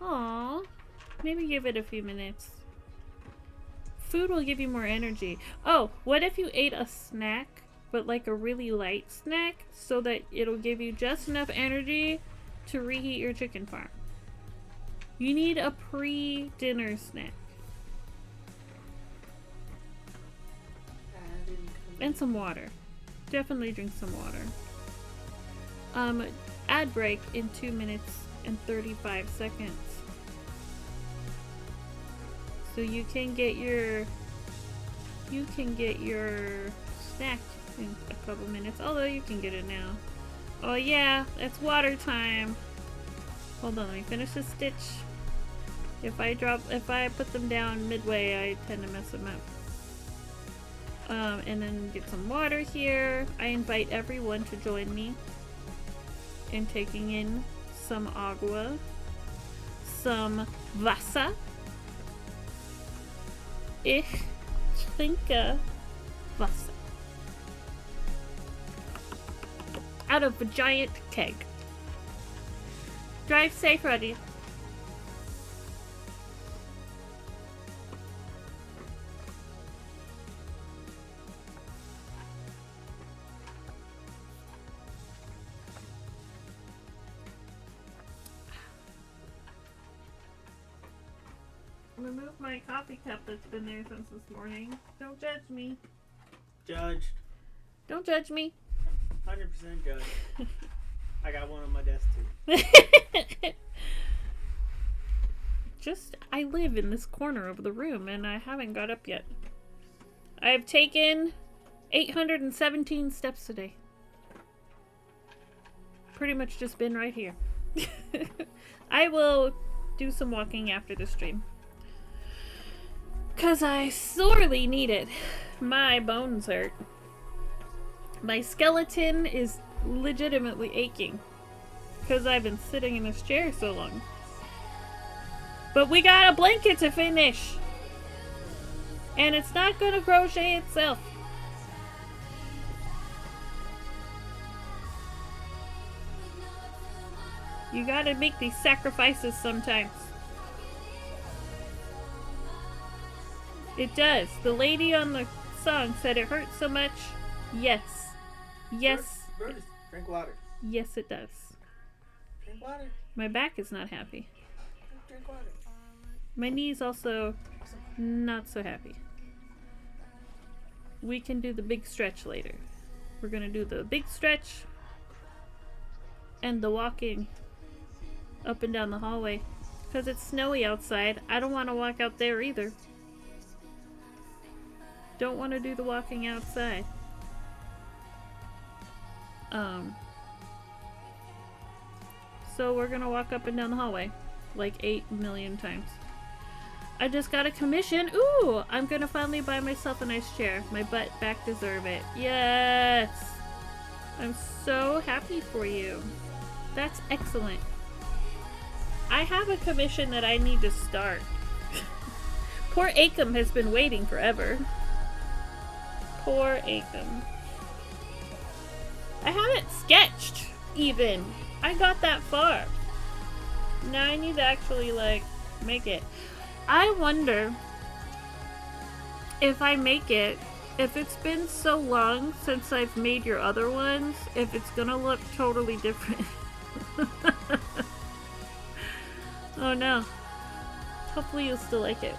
Aww. Maybe give it a few minutes. Food will give you more energy. Oh, what if you ate a snack, but like a really light snack, so that it'll give you just enough energy to reheat your chicken parm? You need a pre-dinner snack. And some water. Definitely drink some water. Ad break in 2 minutes and 35 seconds. So you can get your snack in a couple minutes, although you can get it now. Oh yeah, it's water time. Hold on, let me finish this stitch. If I put them down midway, I tend to mess them up. And then get some water here. I invite everyone to join me in taking in some agua, some Wasser. Ich trinke Wasser. Out of a giant keg. Drive safe, Roddy. Remove my coffee cup that's been there since this morning. Don't judge me.
Judged.
Don't judge me.
100% judged. I got one on my desk too.
I live in this corner of the room and I haven't got up yet. I have taken 817 steps today. Pretty much just been right here. I will do some walking after the stream. 'Cause I sorely need it. My bones hurt. My skeleton is legitimately aching. 'Cause I've been sitting in this chair so long. But we got a blanket to finish. And it's not gonna crochet itself. You gotta make these sacrifices sometimes. It does. The lady on the song said it hurts so much. Yes. Yes.
Bruce, drink water.
Yes, it does.
Drink water.
My back is not happy.
Drink water.
My knee's also not so happy. We can do the big stretch later. We're gonna do the big stretch and the walking up and down the hallway. Because it's snowy outside. I don't want to walk out there either. Don't want to do the walking outside. So we're gonna walk up and down the hallway like 8 million times. I just got a commission. Ooh, I'm gonna finally buy myself a nice chair. My butt back deserve it. Yes! I'm so happy for you. That's excellent. I have a commission that I need to start. Poor Acom has been waiting forever. Poor Acom. I haven't sketched, even. I got that far. Now I need to actually, like, make it. I wonder if I make it, if it's been so long since I've made your other ones, if it's gonna look totally different. Oh no. Hopefully you'll still like it.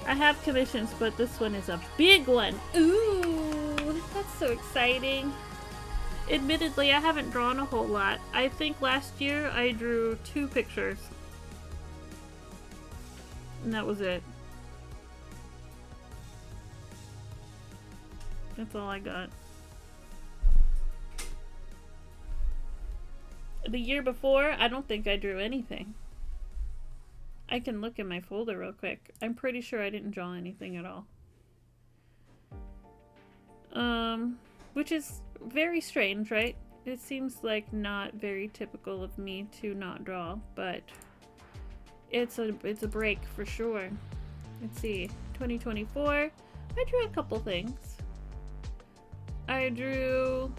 I have commissions, but this one is a big one. Ooh, that's so exciting. Admittedly, I haven't drawn a whole lot. I think last year I drew 2 pictures. And that was it. That's all I got. The year before, I don't think I drew anything. I can look in my folder real quick. I'm pretty sure I didn't draw anything at all. Which is very strange, right? It seems like not very typical of me to not draw, but it's a break for sure. Let's see. 2024, I drew a couple things. I drew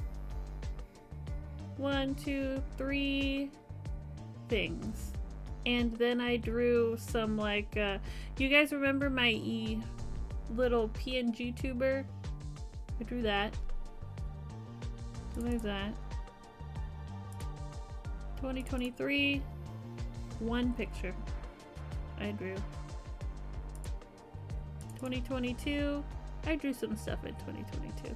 1, 2, 3 things. And then I drew some, like, you guys remember my little PNG tuber? I drew that. So there's that. 2023, 1 picture I drew. 2022, I drew some stuff in 2022.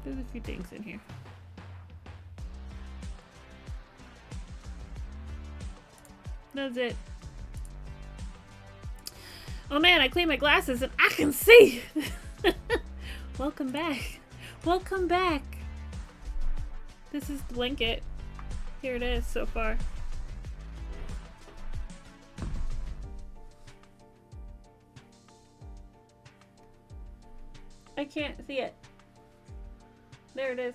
There's a few things in here. That's it. Oh man, I cleaned my glasses and I can see! Welcome back. Welcome back. This is the blanket. Here it is so far. I can't see it. There it is.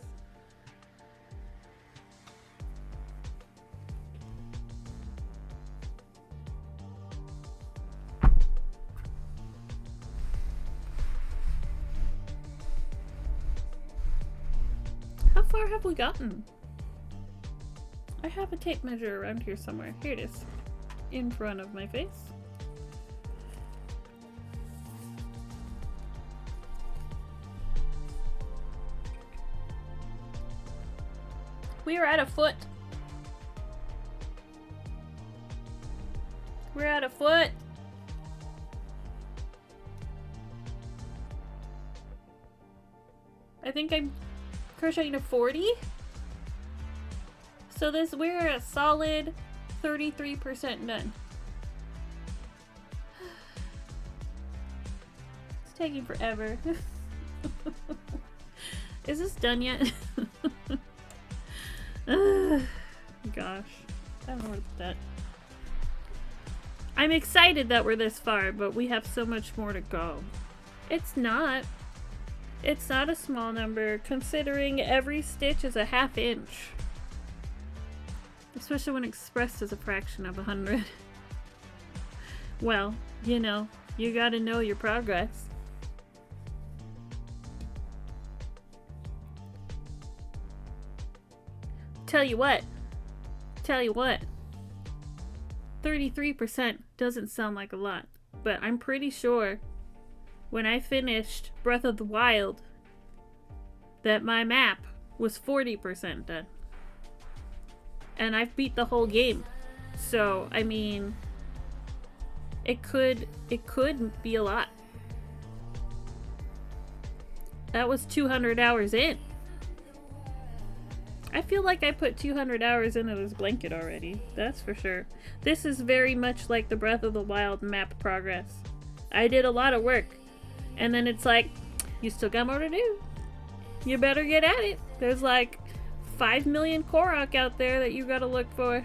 How far have we gotten? I have a tape measure around here somewhere. Here it is. In front of my face. We are at a foot. We're at a foot. I think I'm crocheting to 40. So we're a solid 33% done. It's taking forever. Is this done yet? Gosh, I don't know what's that. I'm excited that we're this far, but we have so much more to go. It's not a small number considering every stitch is a ½ inch. Especially when expressed as a fraction of 100. Well, you know, you gotta know your progress. Tell you what. 33% doesn't sound like a lot, but I'm pretty sure when I finished Breath of the Wild that my map was 40% done. And I've beat the whole game. So, I mean, it could be a lot. That was 200 hours in. I feel like I put 200 hours into this blanket already. That's for sure. This is very much like the Breath of the Wild map progress. I did a lot of work. And then it's like, you still got more to do. You better get at it. There's like 5 million Korok out there that you gotta look for.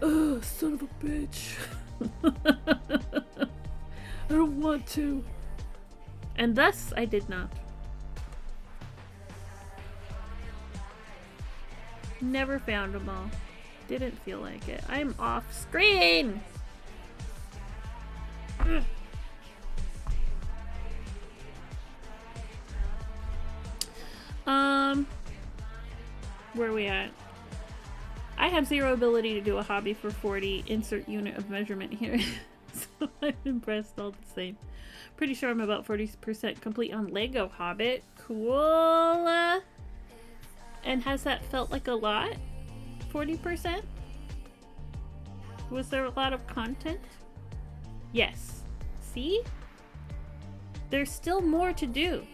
Ugh, son of a bitch. I don't want to. And thus, I did not. Never found them all. Didn't feel like it. I'm off screen! Ugh. Where are we at? I have 0 ability to do a hobby for 40. Insert unit of measurement here. So I'm impressed all the same. Pretty sure I'm about 40% complete on Lego Hobbit. Cool. And has that felt like a lot? 40%? Was there a lot of content? Yes. See? There's still more to do.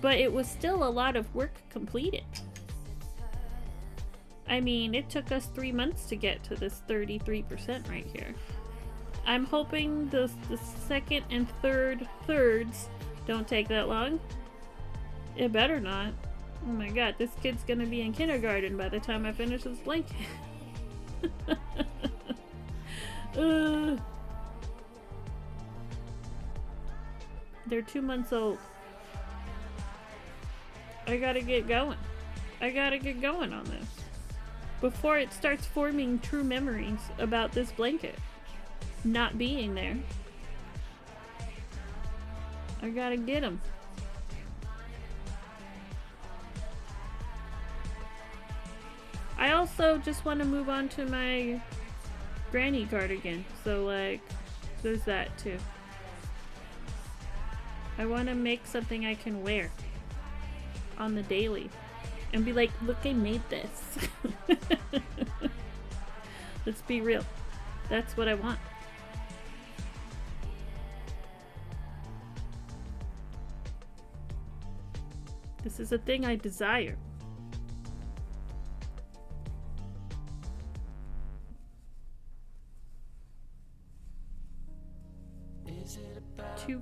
But it was still a lot of work completed. I mean, it took us 3 months to get to this 33% right here. I'm hoping the second and thirds don't take that long. It better not. Oh my god, this kid's gonna be in kindergarten by the time I finish this blanket. They're 2 months old. I gotta get going. I gotta get going on this before it starts forming true memories about this blanket not being there. I gotta get them. I also just want to move on to my granny cardigan, so like there's that too. I want to make something I can wear on the daily and be like, look, I made this. Let's be real. That's what I want. This is a thing I desire.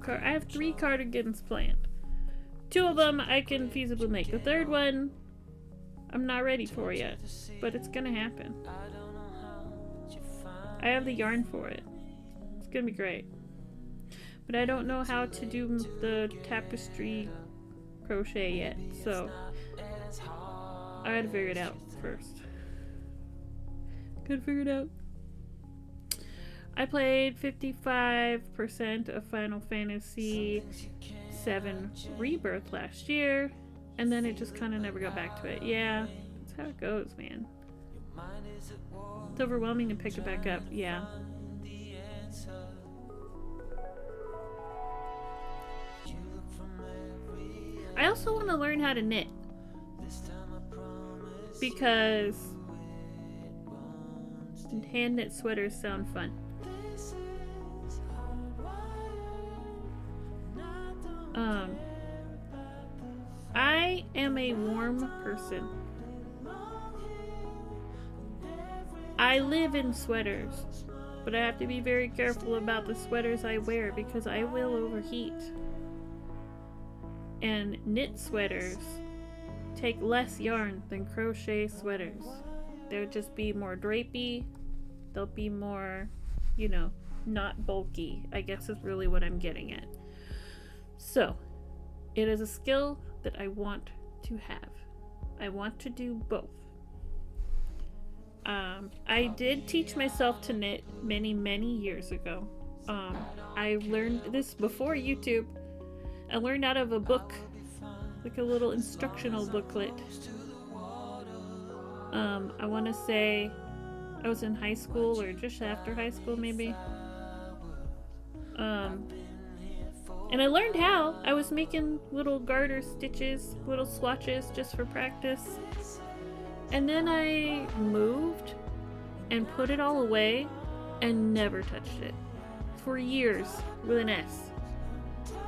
I have 3 cardigans planned. 2 of them I can feasibly make. The third one I'm not ready for yet, but it's gonna happen. I have the yarn for it. It's gonna be great. But I don't know how to do the tapestry crochet yet, so I gotta figure it out first. Gotta figure it out. I played 55% of Final Fantasy VII Rebirth last year, and then it just kind of never got back to it. Yeah, that's how it goes, man. It's overwhelming to pick it back up. Yeah. I also want to learn how to knit, because hand knit sweaters sound fun. I am a warm person. I live in sweaters, but I have to be very careful about the sweaters I wear because I will overheat. And knit sweaters take less yarn than crochet sweaters. They'll just be more drapey. They'll be more, you know, not bulky, I guess is really what I'm getting at. So, it is a skill that I want to have. I want to do both. I did teach myself to knit many, many years ago. I learned this before YouTube. I learned out of a book, like a little instructional booklet. I want to say I was in high school or just after high school, maybe. And I learned how. I was making little garter stitches, little swatches just for practice. And then I moved and put it all away and never touched it. For years, with an S.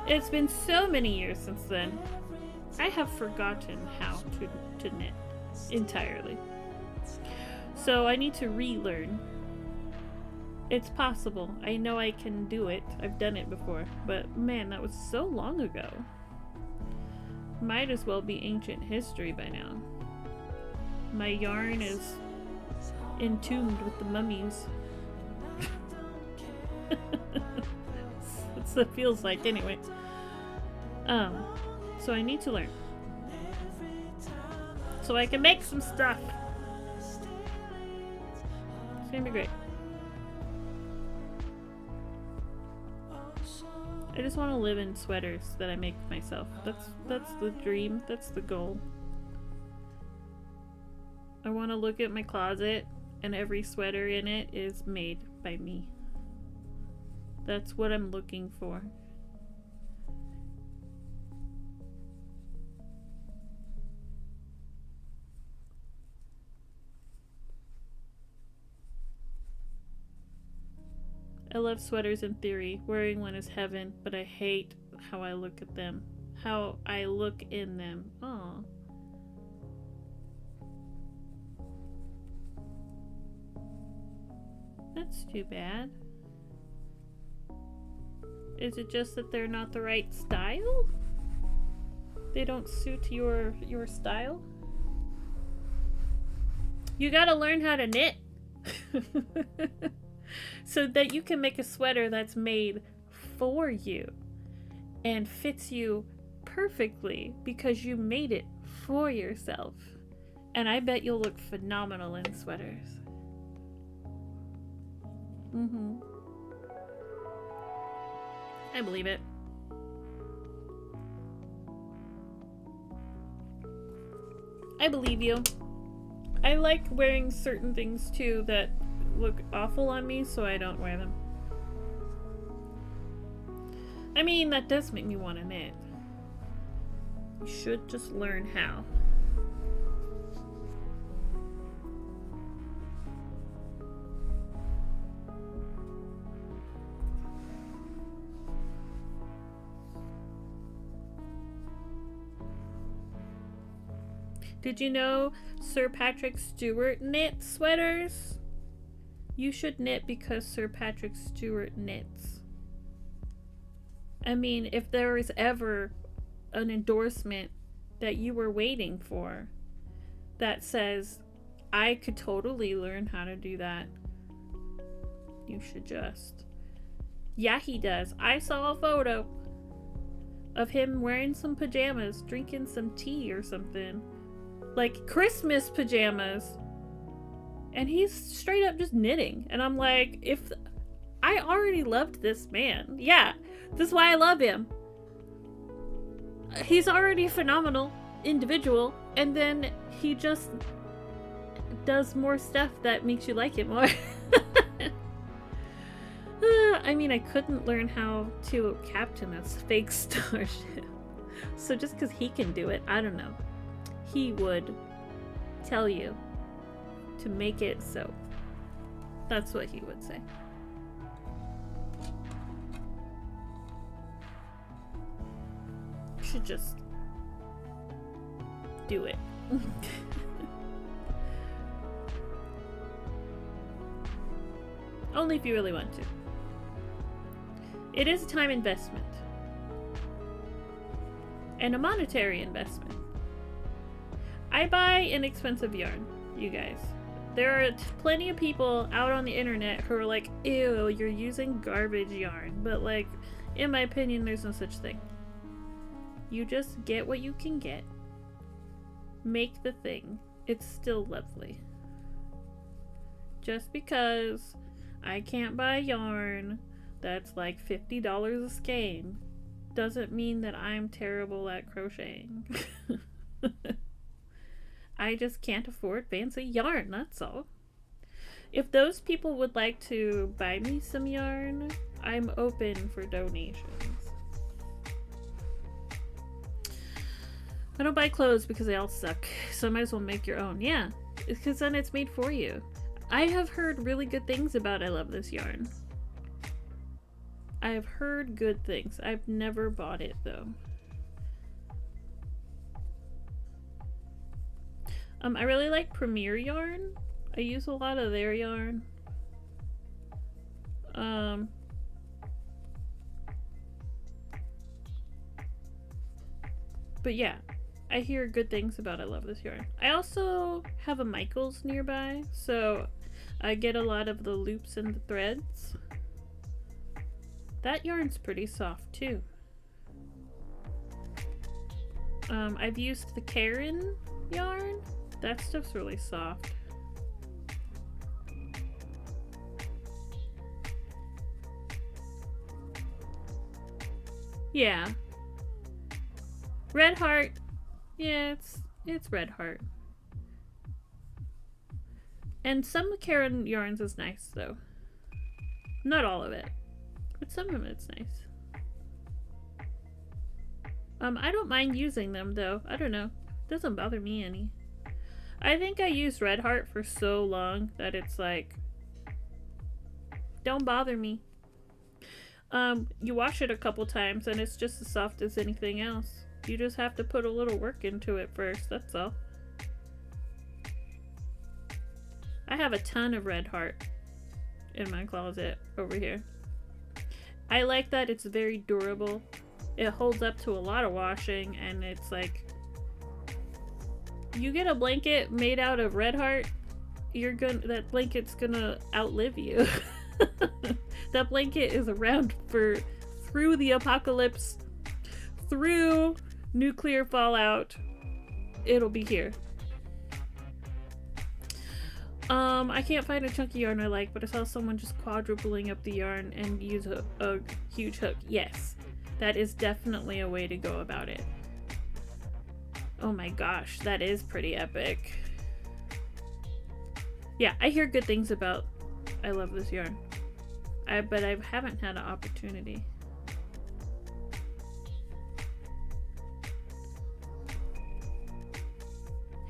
It's been so many years since then. I have forgotten how to knit entirely. So I need to relearn. It's possible. I know I can do it. I've done it before. But man, that was so long ago. Might as well be ancient history by now. My yarn is entombed with the mummies. That's what it feels like anyway. So I need to learn. So I can make some stuff. It's gonna be great. I just want to live in sweaters that I make myself. That's the dream. That's the goal. I want to look at my closet and every sweater in it is made by me. That's what I'm looking for. I love sweaters in theory. Wearing one is heaven, but I hate how I look at them. How I look in them. Aw. That's too bad. Is it just that they're not the right style? They don't suit your style? You gotta learn how to knit. So that you can make a sweater that's made for you and fits you perfectly because you made it for yourself. And I bet you'll look phenomenal in sweaters. I believe it. I believe you. I like wearing certain things too that look awful on me, so I don't wear them. I mean, that does make me want to knit. You should just learn how. Did you know Sir Patrick Stewart knit sweaters? You should knit because Sir Patrick Stewart knits. I mean, if there is ever an endorsement that you were waiting for that says, I could totally learn how to do that, you should just. Yeah, he does. I saw a photo of him wearing some pajamas, drinking some tea or something. Like Christmas pajamas. And he's straight up just knitting. And I'm like, if I already loved this man. Yeah, this is why I love him. He's already a phenomenal individual. And then he just does more stuff that makes you like it more. I mean, I couldn't learn how to captain a fake starship. So just because he can do it, I don't know. He would tell you to make it so. That's what he would say. You should just do it. Only if you really want to. It is a time investment. And a monetary investment. I buy inexpensive yarn, you guys. There are plenty of people out on the internet who are like, ew, you're using garbage yarn. But like, in my opinion, there's no such thing. You just get what you can get. Make the thing. It's still lovely. Just because I can't buy yarn that's like $50 a skein doesn't mean that I'm terrible at crocheting. I just can't afford fancy yarn, that's all. If those people would like to buy me some yarn, I'm open for donations. I don't buy clothes because they all suck, so I might as well make your own. Yeah, because then it's made for you. I have heard really good things about I Love This Yarn. I have heard good things. I've never bought it though. I really like Premier Yarn. I use a lot of their yarn. But yeah, I hear good things about I Love This Yarn. I also have a Michaels nearby, so I get a lot of the loops and the threads. That yarn's pretty soft too. I've used the Karen yarn. That stuff's really soft. Yeah. Red Heart. Yeah, it's Red Heart. And some Karen yarns is nice though. Not all of it, but some of it's nice. I don't mind using them though. I don't know. It doesn't bother me any. I think I used Red Heart for so long that it's like, don't bother me. You wash it a couple times and it's just as soft as anything else. You just have to put a little work into it first, that's all. I have a ton of Red Heart in my closet over here. I like that it's very durable. It holds up to a lot of washing, and it's like, you get a blanket made out of Red Heart, that blanket's gonna outlive you. That blanket is around for through the apocalypse, through nuclear fallout. It'll be here. I can't find a chunky yarn I like, but I saw someone just quadrupling up the yarn and use a huge hook. Yes, that is definitely a way to go about it. Oh my gosh, that is pretty epic. Yeah, I hear good things about I Love This Yarn. But I haven't had an opportunity.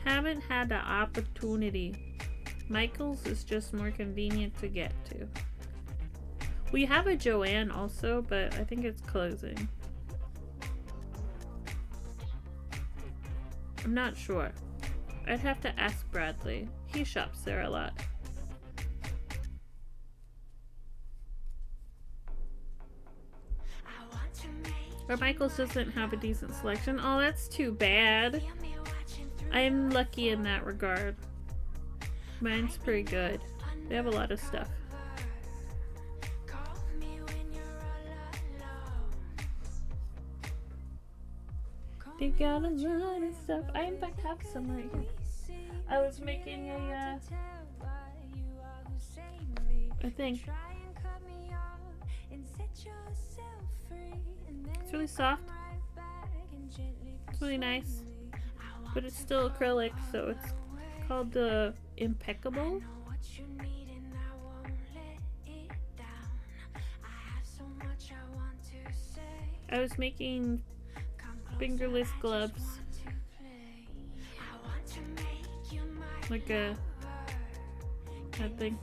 Haven't had the opportunity. Michael's is just more convenient to get to. We have a Joanne also, but I think it's closing. I'm not sure. I'd have to ask Bradley. He shops there a lot. Or Michael's doesn't have a decent selection. Oh, that's too bad. I'm lucky in that regard. Mine's pretty good. They have a lot of stuff. They got a lot of stuff. I in fact have some right here. I was making a thing. It's really soft. It's really nice. But it's still acrylic, so it's called the Impeccable. I was making fingerless gloves. Like that thing.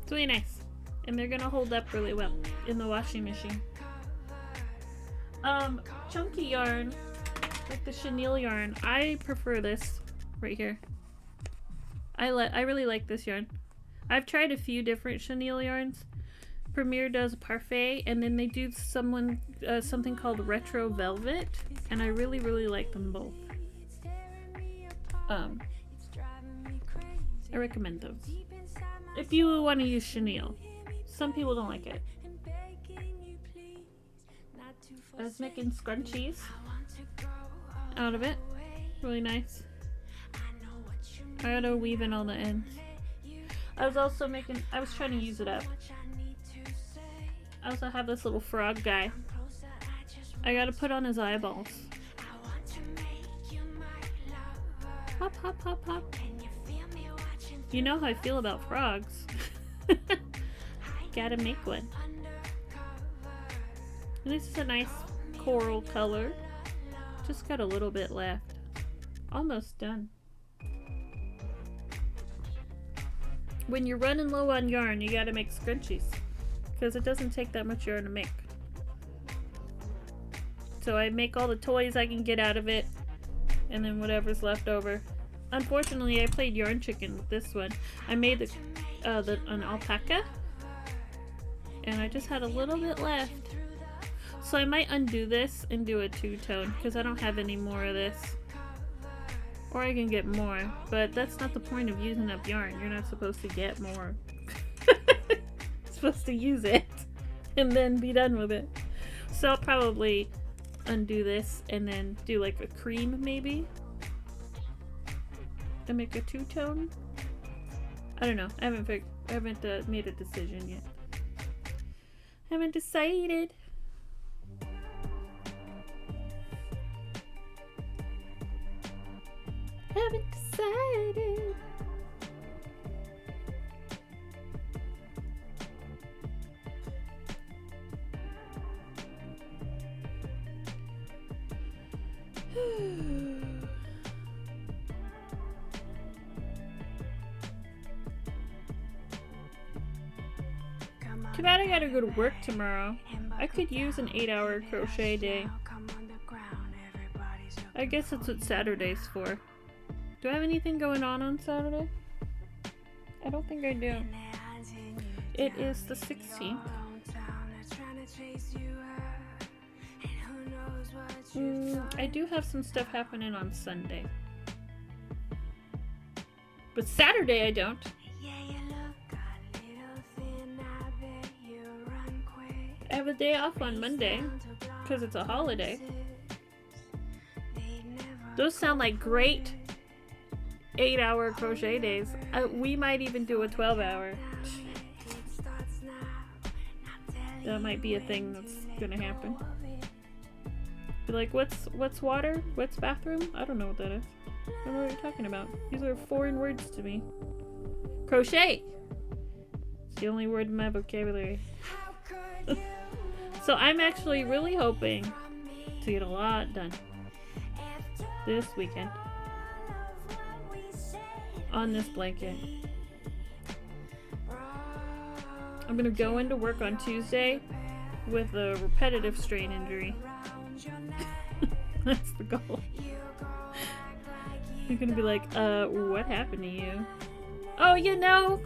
It's really nice. And they're gonna hold up really well in the washing machine. Chunky yarn, like the chenille yarn, I prefer this right here. I really like this yarn. I've tried a few different chenille yarns. Premier does Parfait, and then they do something called Retro Velvet, and I really like them both. I recommend those if you want to use chenille. Some people don't like it. I was making scrunchies out of it. Really nice. I gotta weave in all the ends. I was trying to use it up. I also have this little frog guy. I gotta put on his eyeballs. Hop, hop, hop. You know how I feel about frogs. Gotta make one. And this is a nice coral color. Just got a little bit left. Almost done. When you're running low on yarn, you gotta make scrunchies. Because it doesn't take that much yarn to make. So I make all the toys I can get out of it. And then whatever's left over. Unfortunately, I played yarn chicken with this one. I made an alpaca. And I just had a little bit left. So I might undo this and do a two-tone. Because I don't have any more of this. Or I can get more. But that's not the point of using up yarn. You're not supposed to get more. You're supposed to use it. And then be done with it. So I'll probably undo this and then do like a cream maybe. And make a two-tone. I don't know. I haven't made a decision yet. Haven't decided. Haven't decided. Too bad I gotta go to work tomorrow. I could use an 8-hour crochet day. I guess that's what Saturday's for. Do I have anything going on Saturday? I don't think I do. It is the 16th. I do have some stuff happening on Sunday. But Saturday I don't. I have a day off on Monday because it's a holiday. Those sound like great 8-hour crochet days. We might even do a 12-hour. That might be a thing that's gonna happen. Be like, what's water? What's bathroom? I don't know what that is. I don't know what you're talking about. These are foreign words to me. Crochet! It's the only word in my vocabulary. So I'm actually really hoping to get a lot done this weekend on this blanket. I'm gonna go into work on Tuesday with a repetitive strain injury. That's the goal. You're gonna be like, what happened to you? Oh, you know,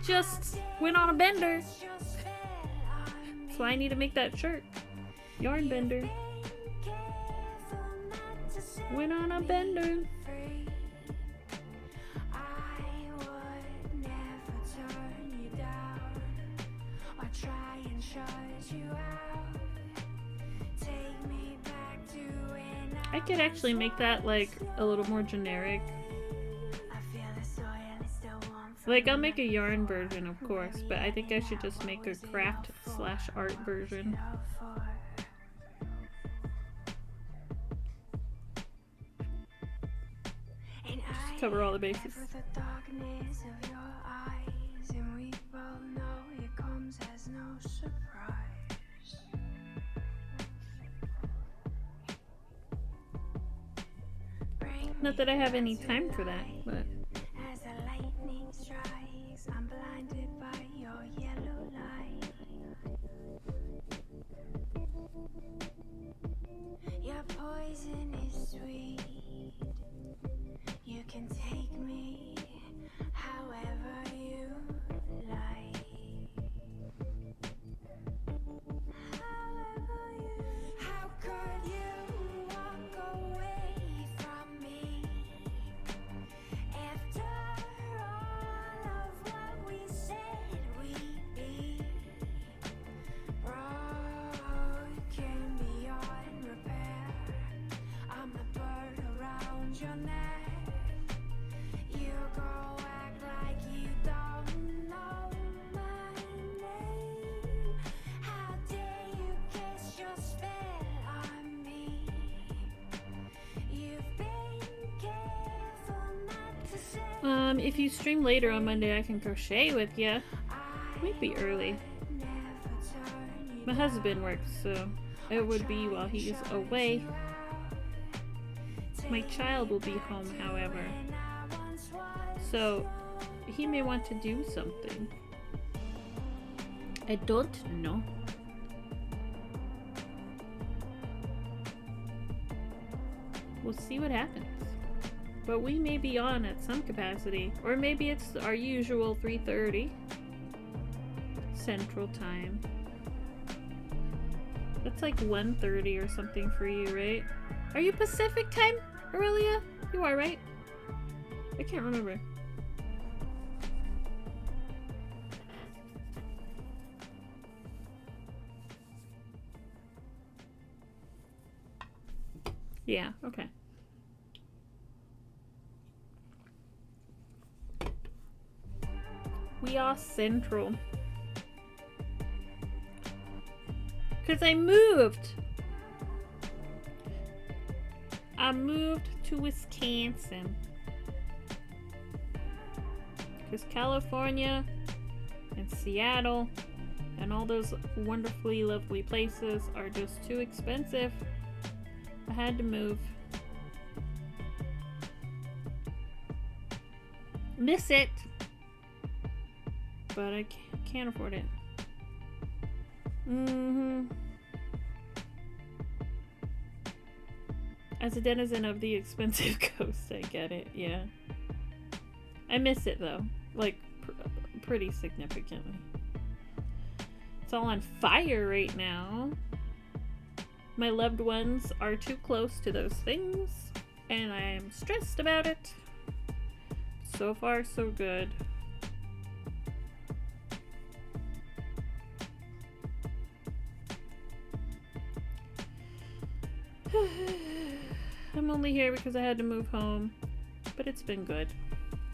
just went on a bender. That's why I need to make that shirt. Yarn bender. Went on a bender. I could actually make that like a little more generic. Like, I'll make a yarn version, of course, but I think I should just make a craft/art version. Just cover all the bases. Not that I have any time for that, but...
Your poison is sweet. You can take me however you like. How could you walk away from me?
If you stream later on Monday, I can crochet with you. Might be early. My husband works, so it would be while he's away. My child will be home, however. So he may want to do something. I don't know. We'll see what happens. But we may be on at some capacity. Or maybe it's our usual 3:30 Central Time. That's like 1:30 or something for you, right? Are you Pacific Time, Aurelia? You are, right? I can't remember. Yeah, okay. We are central. Because I moved. I moved to Wisconsin. Because California and Seattle and all those wonderfully lovely places are just too expensive. I had to move. Miss it. But I can't afford it. As a denizen of the expensive coast, I get it, yeah. I miss it though, like pretty significantly. It's all on fire right now. My loved ones are too close to those things, and I'm stressed about it. So far, so good. I'm only here because I had to move home, but it's been good.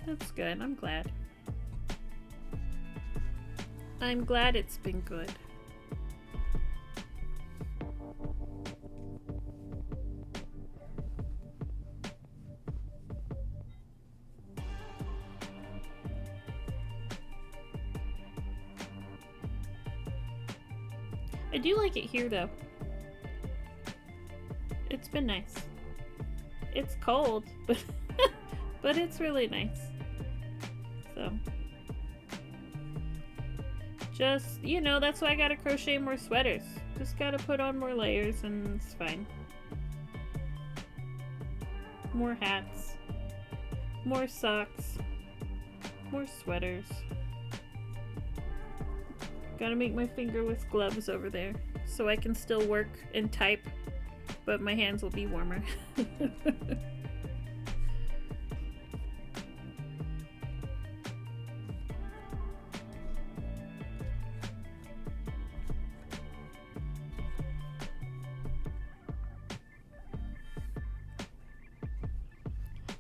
That's good. I'm glad. I'm glad it's been good. I do like it here though. It's been nice. It's cold, but but it's really nice. So just, you know, that's why I gotta crochet more sweaters. Just gotta put on more layers and it's fine. More hats. More socks. More sweaters. Gotta make my finger with gloves over there so I can still work and type, but my hands will be warmer.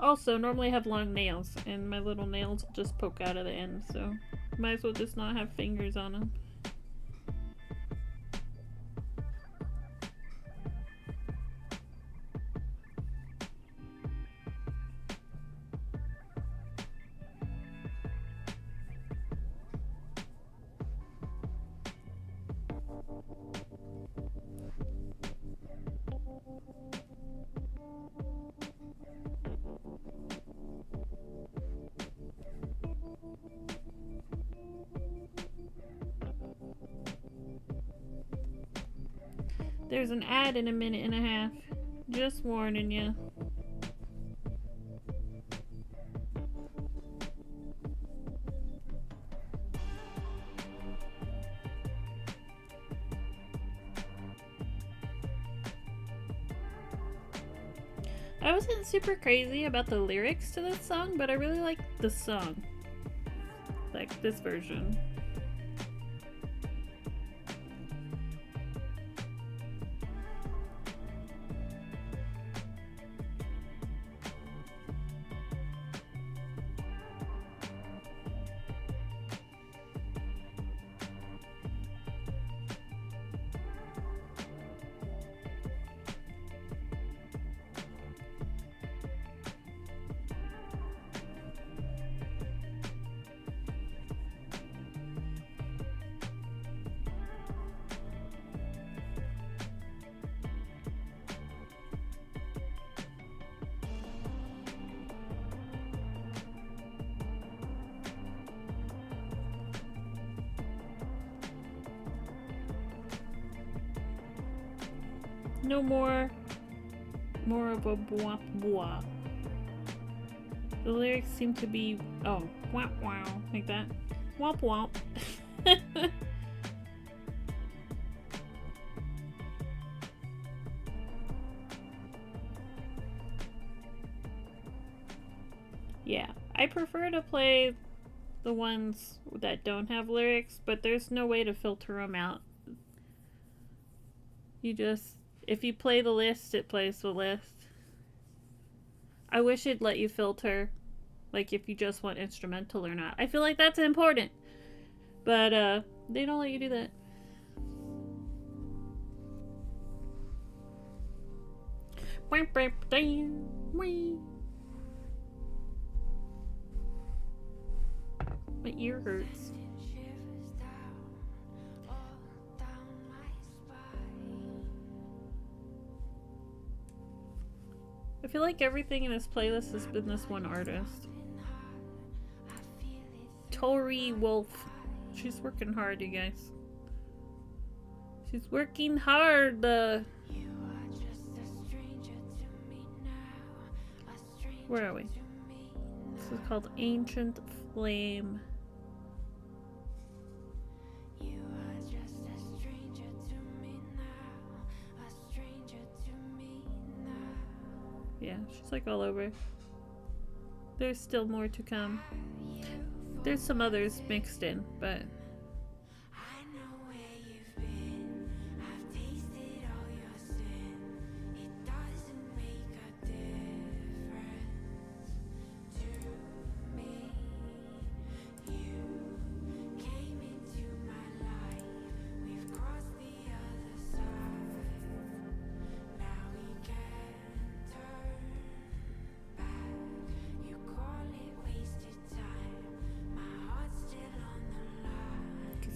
Also, normally I have long nails, and my little nails just poke out of the end, so might as well just not have fingers on them. There's an ad in a minute and a half. Just warning you. I wasn't super crazy about the lyrics to this song, but I really like the song. Like this version. No more of a blah blah. The lyrics seem to be, oh, wow wow, like that. Womp womp. Yeah, I prefer to play the ones that don't have lyrics, but there's no way to filter them out. You just, if you play the list, it plays the list. I wish it'd let you filter, like if you just want instrumental or not. I feel like that's important, but they don't let you do that. My ear hurts. I feel like everything in this playlist has been this one artist. Tori Wolf. She's working hard, you guys. She's working hard. Where are we? This is called Ancient Flame. Yeah, she's like all over. There's still more to come. There's some others mixed in, but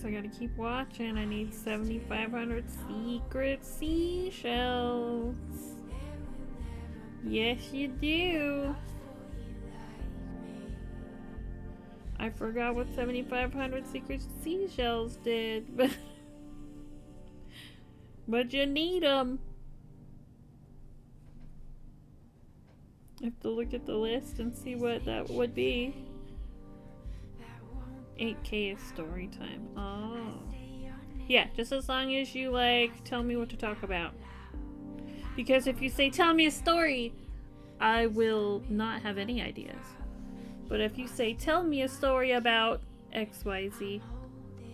I gotta keep watching. I need 7,500 secret seashells. Yes, you do. I forgot what 7,500 secret seashells did, but you need them. I have to look at the list and see what that would be. 8K is story time. Oh. Yeah, just as long as you, like, tell me what to talk about. Because if you say, tell me a story, I will not have any ideas. But if you say, tell me a story about XYZ,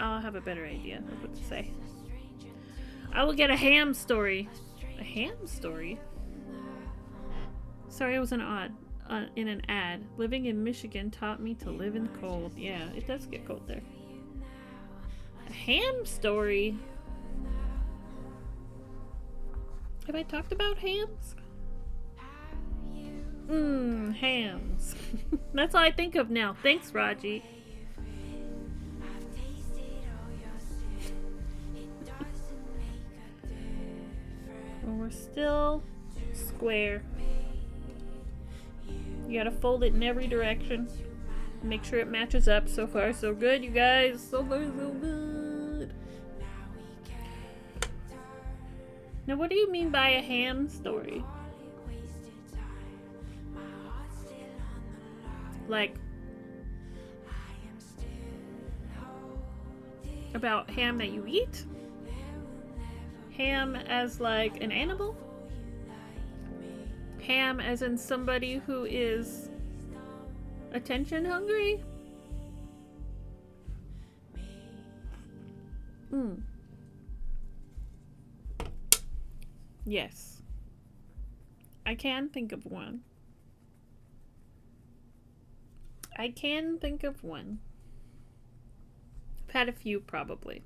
I'll have a better idea of what to say. I will get a ham story. A ham story? Sorry, I was in an ad. Living in Michigan taught me to live in the cold. Yeah, it does get cold there. A ham story? Have I talked about hams? Hams. That's all I think of now. Thanks, Raji. Well, we're still square. You gotta fold it in every direction. Make sure it matches up. So far, so good, you guys. So far, so good. Now, what do you mean by a ham story? Like, about ham that you eat? Ham as like an animal? Ham as in somebody who is attention hungry? Yes. I can think of one. I can think of one. I've had a few, probably.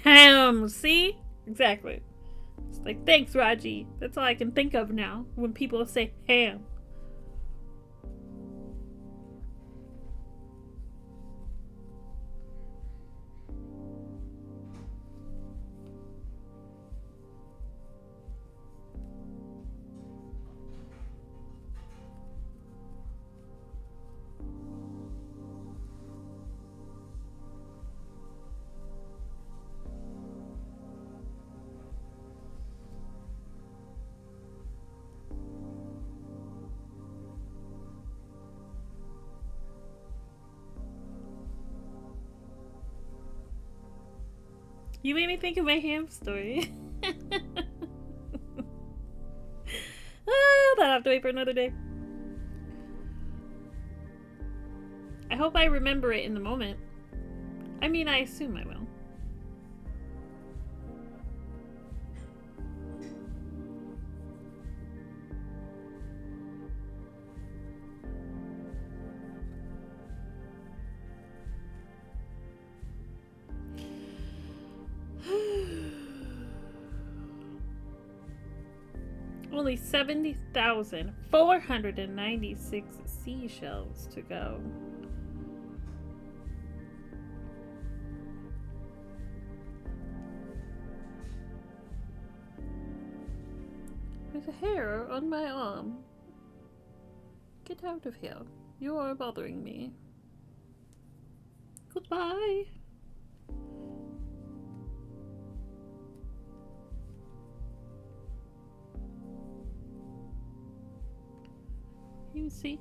Ham. See? Exactly. It's like, thanks, Raji. That's all I can think of now when people say ham. You made me think of my ham story. That'll have to wait for another day. I hope I remember it in the moment. I mean, I assume I will. Only 70,496 seashells to go. There's a hair on my arm. Get out of here. You are bothering me. Goodbye. You see?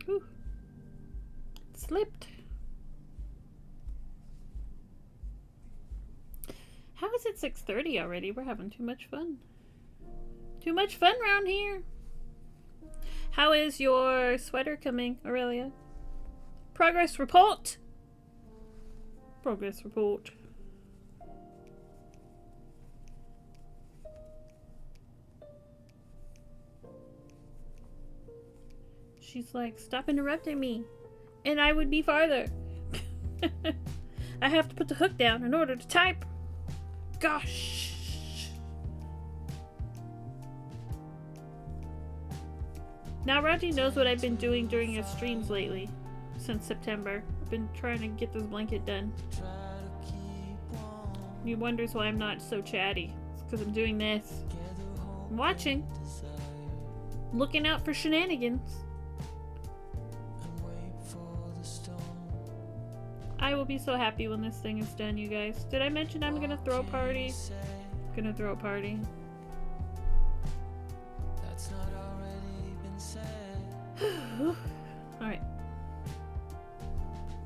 Ooh. Slipped. How is it 6:30 already? We're having too much fun. Too much fun around here. How is your sweater coming, Aurelia? Progress report. Progress report. She's like, stop interrupting me. And I would be farther. I have to put the hook down in order to type. Gosh. Now Raji knows what I've been doing during his streams lately. Since September. I've been trying to get this blanket done. And he wonders why I'm not so chatty. It's because I'm doing this. I'm watching. Looking out for shenanigans. I will be so happy when this thing is done, you guys. Did I mention I'm gonna throw a party? Gonna throw a party.
That's not already been said.
Alright.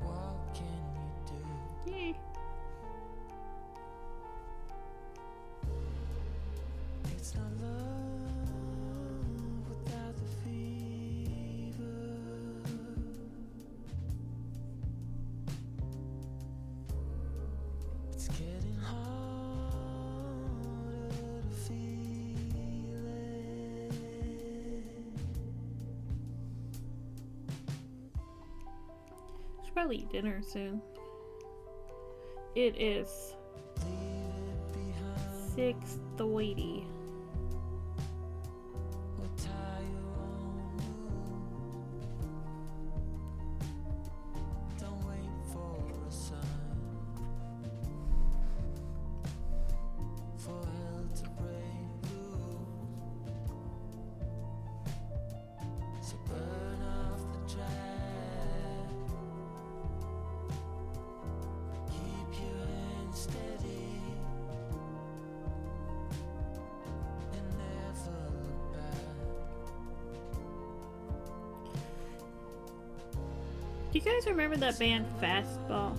What can you do?
Yay.
It's not love without the fever. It's getting harder to feel it.
Should probably eat dinner soon. It is 6:30.
Or tie your own noose. Don't wait for a sign for hell to break loose. So burn off the track. Keep your hands steady.
Do you guys remember that band Fastball?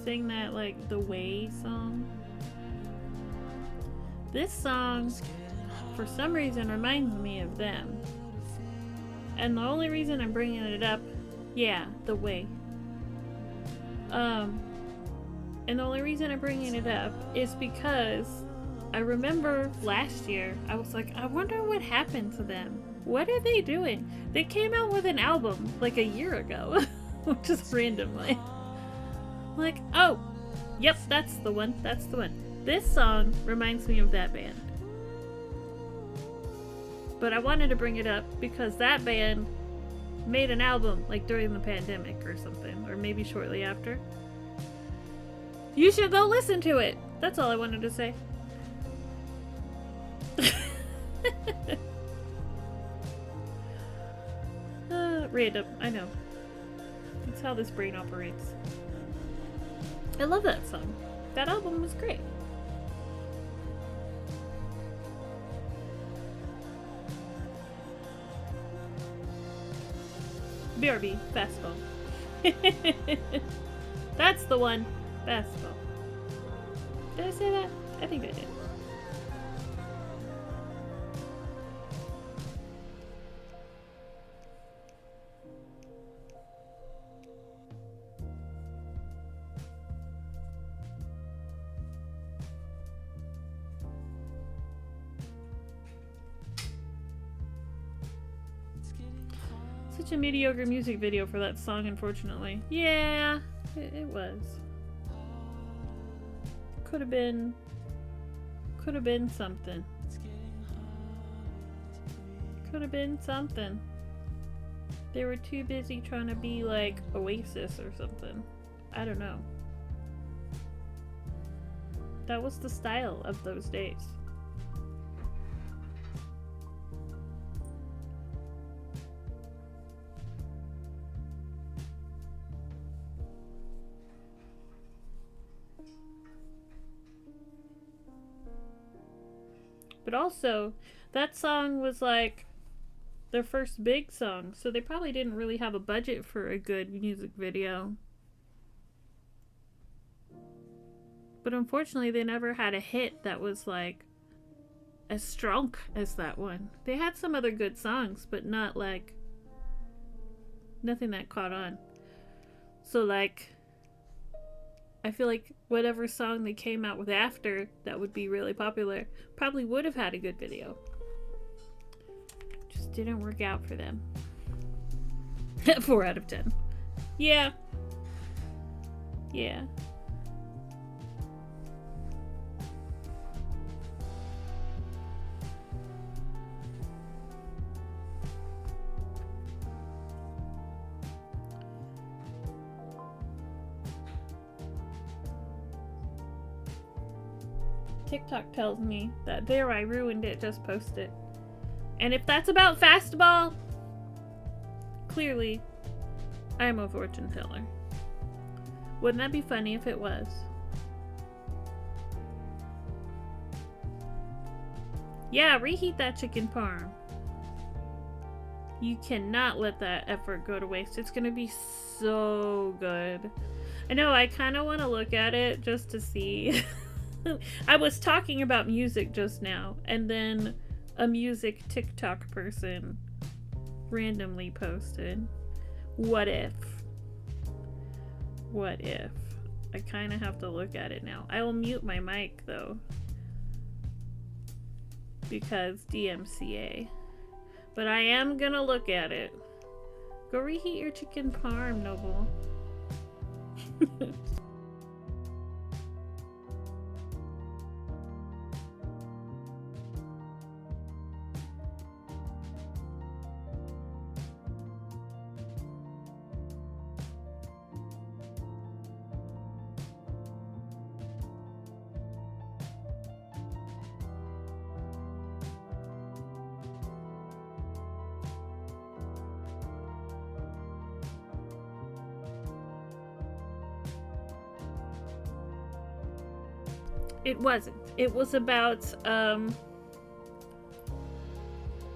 Sing that like the Way song. This song, for some reason, reminds me of them. And the only reason I'm bringing it up, yeah, the Way. And the only reason I'm bringing it up is because I remember last year, I was like, I wonder what happened to them. What are they doing? They came out with an album like a year ago, just randomly. Like, oh, yep, that's the one, that's the one. This song reminds me of that band. But I wanted to bring it up because that band made an album like during the pandemic or something, or maybe shortly after. You should go listen to it. That's all I wanted to say. Random, I know. That's how this brain operates. I love that song. That album was great. BRB, Fastball. That's the one. Fastball. Did I say that? I think I did. Such a mediocre music video for that song, unfortunately. Yeah, it was. Could have been something. Could have been something. They were too busy trying to be like Oasis or something. I don't know. That was the style of those days. But also, that song was like their first big song, so they probably didn't really have a budget for a good music video. But unfortunately, they never had a hit that was like as strong as that one. They had some other good songs, but not like nothing that caught on. So like, I feel like whatever song they came out with after that would be really popular probably would have had a good video. Just didn't work out for them. 4 out of 10. Yeah. Yeah. TikTok tells me that there I ruined it, just post it. And if that's about Fastball, clearly I'm a fortune teller. Wouldn't that be funny if it was? Yeah, reheat that chicken parm. You cannot let that effort go to waste. It's gonna be so good. I know, I kind of want to look at it just to see. I was talking about music just now, and then a music TikTok person randomly posted, what if? What if? I kind of have to look at it now. I will mute my mic, though, because DMCA. But I am gonna look at it. Go reheat your chicken parm, Noble. It wasn't. It was about,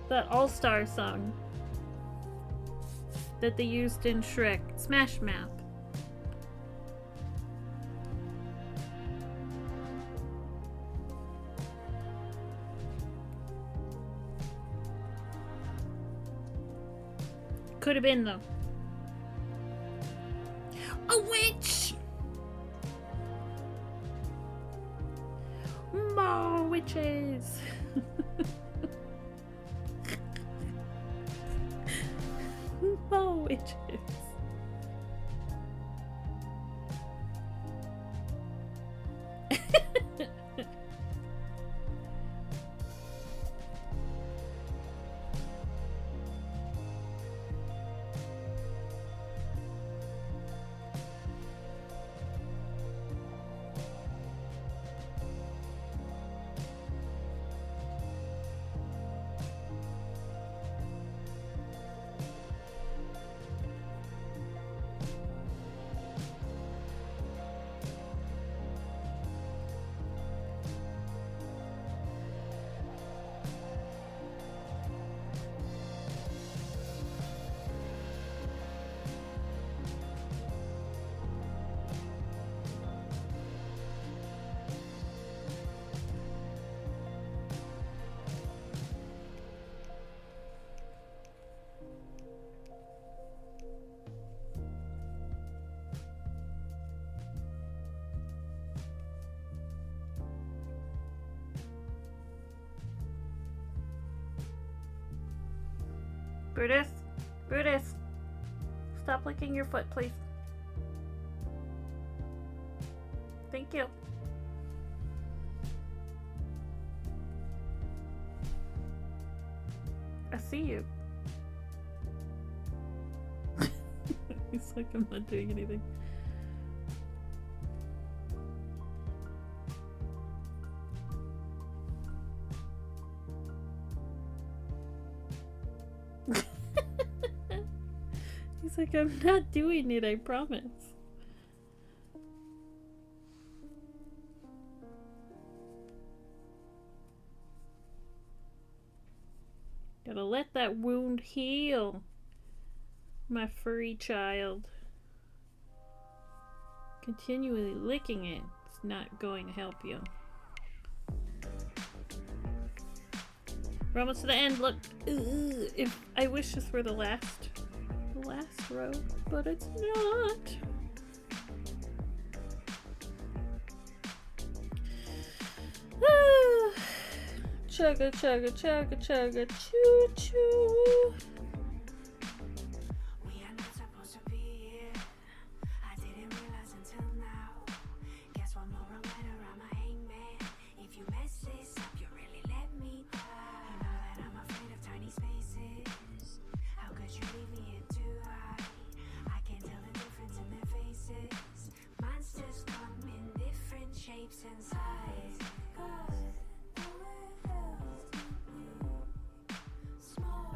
The All-Star song that they used in Shrek. Smash Mouth. Could have been though. A witch! More witches! More witches. Brutus, Brutus, stop licking your foot, please. Thank you. I see you. He's like, I'm not doing anything. He's like, I'm not doing it, I promise. Gotta let that wound heal, my furry child. Continually licking it, it's not going to help you. We're almost to the end, look. Ugh, if I wish this were the last row, but it's not. Chugga, chugga, chugga, chugga, choo choo.
We are not supposed to be here. I didn't realize until now. Guess one more reminder, I'm a hangman. If you mess this up, you really let me down. You know that I'm afraid of tiny spaces. How could you leave me here to hide? I can't tell the difference in their faces. Monsters come in different shapes and sizes. Good. Small.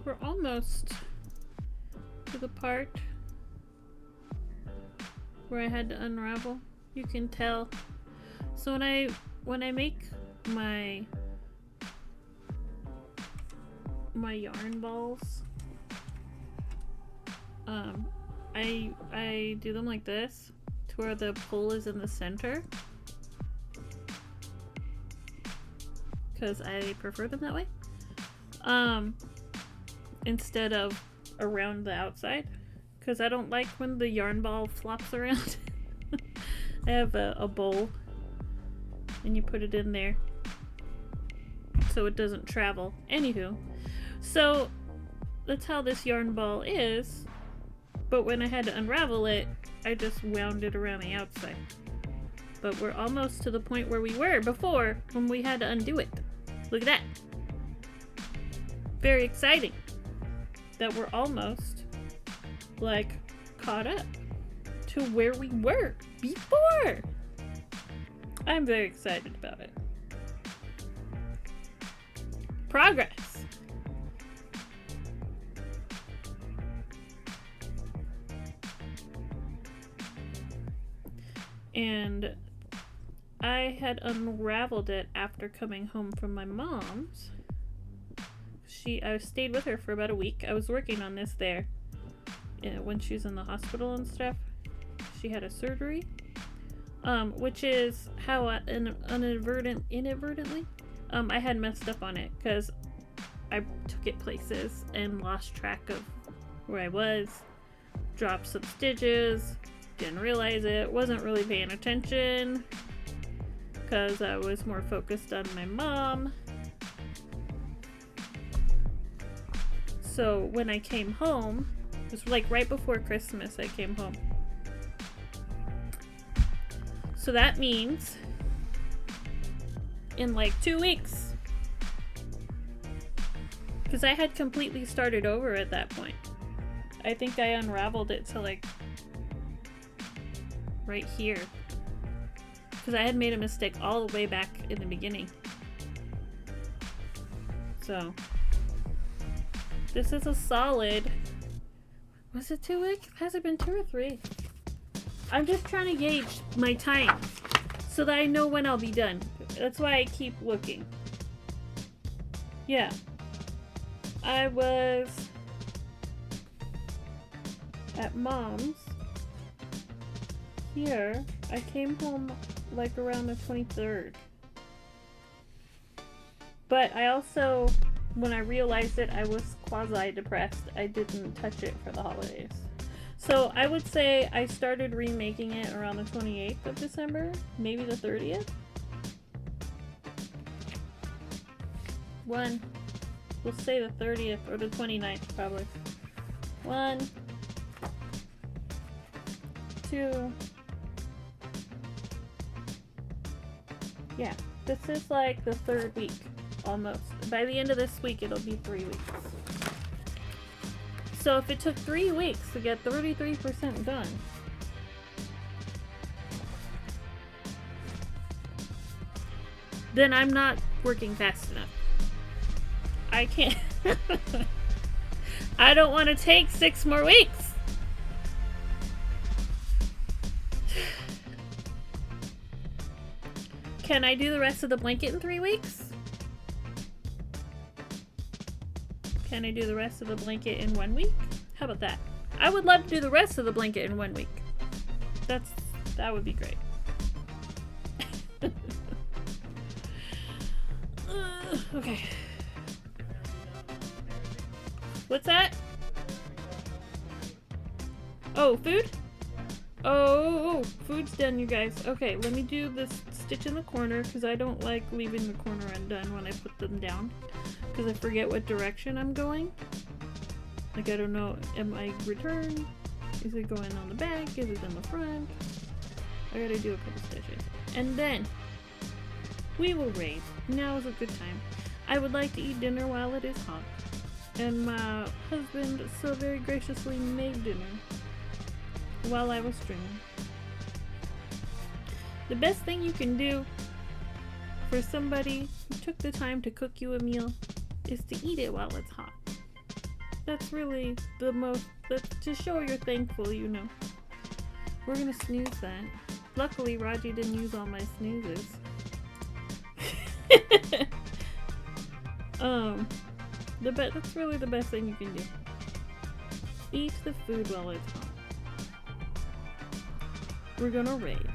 we're almost to the part where I had to unravel. You can tell. So when I make my yarn balls, I do them like this, to where the pull is in the center, because I prefer them that way, instead of around the outside, because I don't like when the yarn ball flops around. I have a bowl, and you put it in there so it doesn't travel. Anywho, so that's how this yarn ball is, but when I had to unravel it, I just wound it around the outside. But we're almost to the point where we were before when we had to undo it. Look at that. Very exciting that we're almost like caught up to where we were before. I'm very excited about it. Progress. And I had unraveled it after coming home from my mom's. I stayed with her for about a week. I was working on this there when she was in the hospital and stuff. She had a surgery, which is how inadvertently I had messed up on it, because I took it places and lost track of where I was, dropped some stitches, didn't realize it, wasn't really paying attention because I was more focused on my mom. So when I came home, it was like right before Christmas I came home. So that means in like 2 weeks, because I had completely started over at that point. I think I unraveled it to like right here, because I had made a mistake all the way back in the beginning. So this is a solid, was it 2 weeks? Has it been 2 or 3? I'm just trying to gauge my time so that I know when I'll be done. That's why I keep looking. Yeah, I was at mom's here. I came home like around the 23rd. But I also, when I realized it, I was quasi-depressed. I didn't touch it for the holidays. So I would say I started remaking it around the 28th of December, maybe the 30th. We'll say the 30th or the 29th probably. 1, 2. Yeah, this is like the 3rd week, almost. By the end of this week, it'll be 3 weeks. So if it took 3 weeks to get 33% done, then I'm not working fast enough. I can't. I don't want to take 6 more weeks. Can I do the rest of the blanket in 3 weeks? Can I do the rest of the blanket in 1 week? How about that? I would love to do the rest of the blanket in 1 week. That would be great. Okay. What's that? Oh, food? Oh, food's done, you guys. Okay, let me do this stitch in the corner, because I don't like leaving the corner undone when I put them down, because I forget what direction I'm going. Like, I don't know, am I return? Is it going on the back? Is it in the front? I gotta do a couple stitches. And then, we will raise. Now is a good time. I would like to eat dinner while it is hot. And my husband so very graciously made dinner while I was streaming. The best thing you can do for somebody who took the time to cook you a meal is to eat it while it's hot. That's really the most, to show you're thankful, you know. We're gonna snooze that. Luckily, Raji didn't use all my snoozes. That's really the best thing you can do. Eat the food while it's hot. We're gonna raid.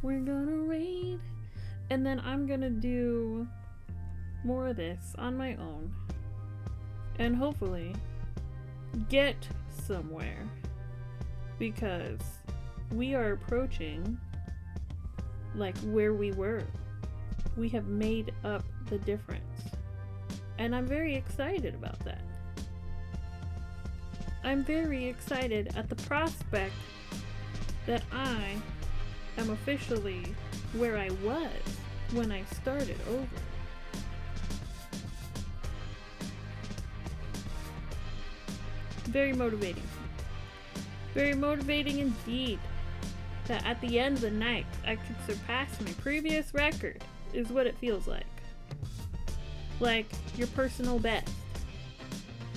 We're gonna raid. And then I'm gonna do more of this on my own. And hopefully get somewhere. Because we are approaching like where we were. We have made up the difference. And I'm very excited about that. I'm very excited at the prospect that I am officially where I was when I started over. Very motivating. Very motivating indeed. That at the end of the night, I could surpass my previous record, is what it feels like. Like your personal best.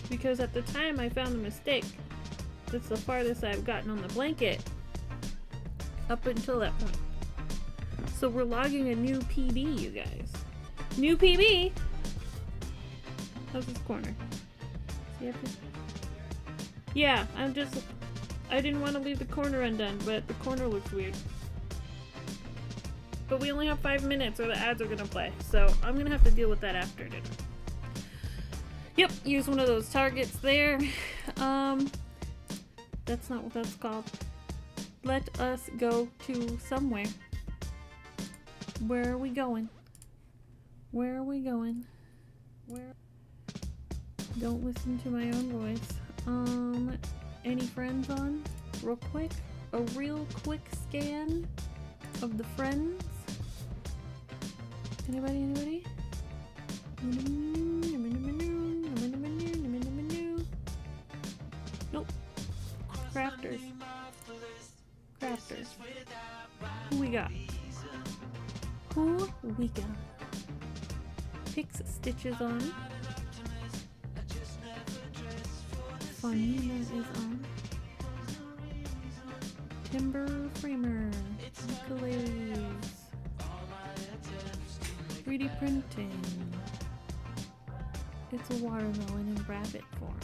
Because at the time I found the mistake, that's the farthest I've gotten on the blanket up until that point. So we're logging a new PB, you guys. New PB? How's this corner? Yeah, I didn't want to leave the corner undone, but the corner looks weird. But we only have 5 minutes or the ads are gonna play, so I'm gonna have to deal with that after dinner. Yep, use one of those targets there. That's not what that's called. Let us go to somewhere. Where are we going? Where are we going? Where? Don't listen to my own voice. Any friends on? Real quick? A real quick scan of the friends? Anybody? Nope. Crafters. Who we got? Picks Stitches on. Fanina is on. Timber Framer. Ukuleles. 3D printing. It's a watermelon in rabbit form.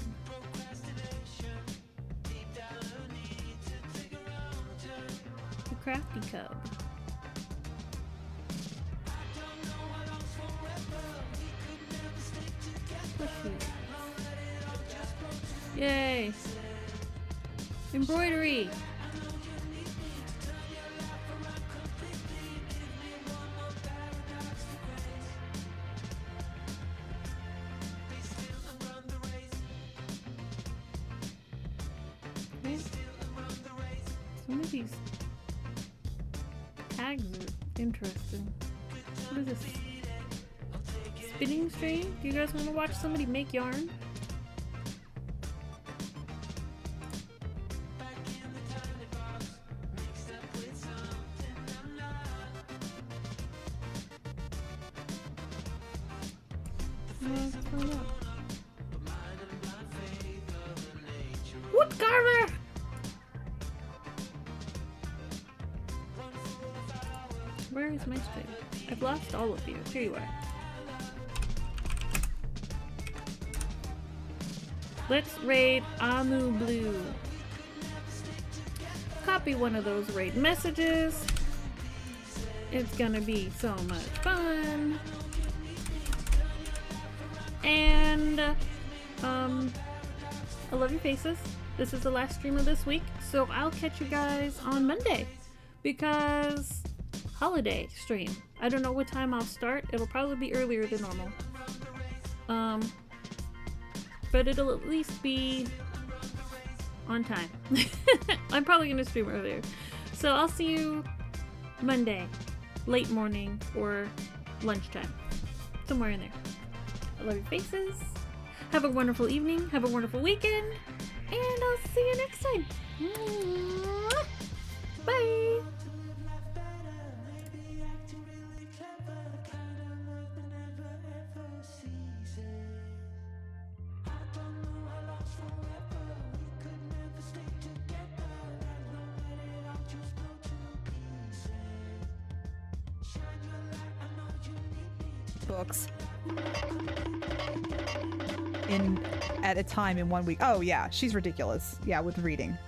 The Crafty Cub. Plushies. Yay! Embroidery! Okay. Some of these tags are interesting. What is this? Spinning string? Do you guys want to watch somebody make yarn? Wood carver! Where is my string? I've lost all of you. Here you are. Let's raid Amu Blue. Copy one of those raid messages. It's gonna be so much fun. And I love your faces. This is the last stream of this week, so I'll catch you guys on Monday because holiday stream. I don't know what time I'll start. It'll probably be earlier than normal. But it'll at least be on time. I'm probably gonna stream earlier. So I'll see you Monday, late morning or lunchtime. Somewhere in there. I love your faces. Have a wonderful evening. Have a wonderful weekend. And I'll see you next time. Bye.
books at a time in 1 week. Oh yeah, she's ridiculous. Yeah, with reading.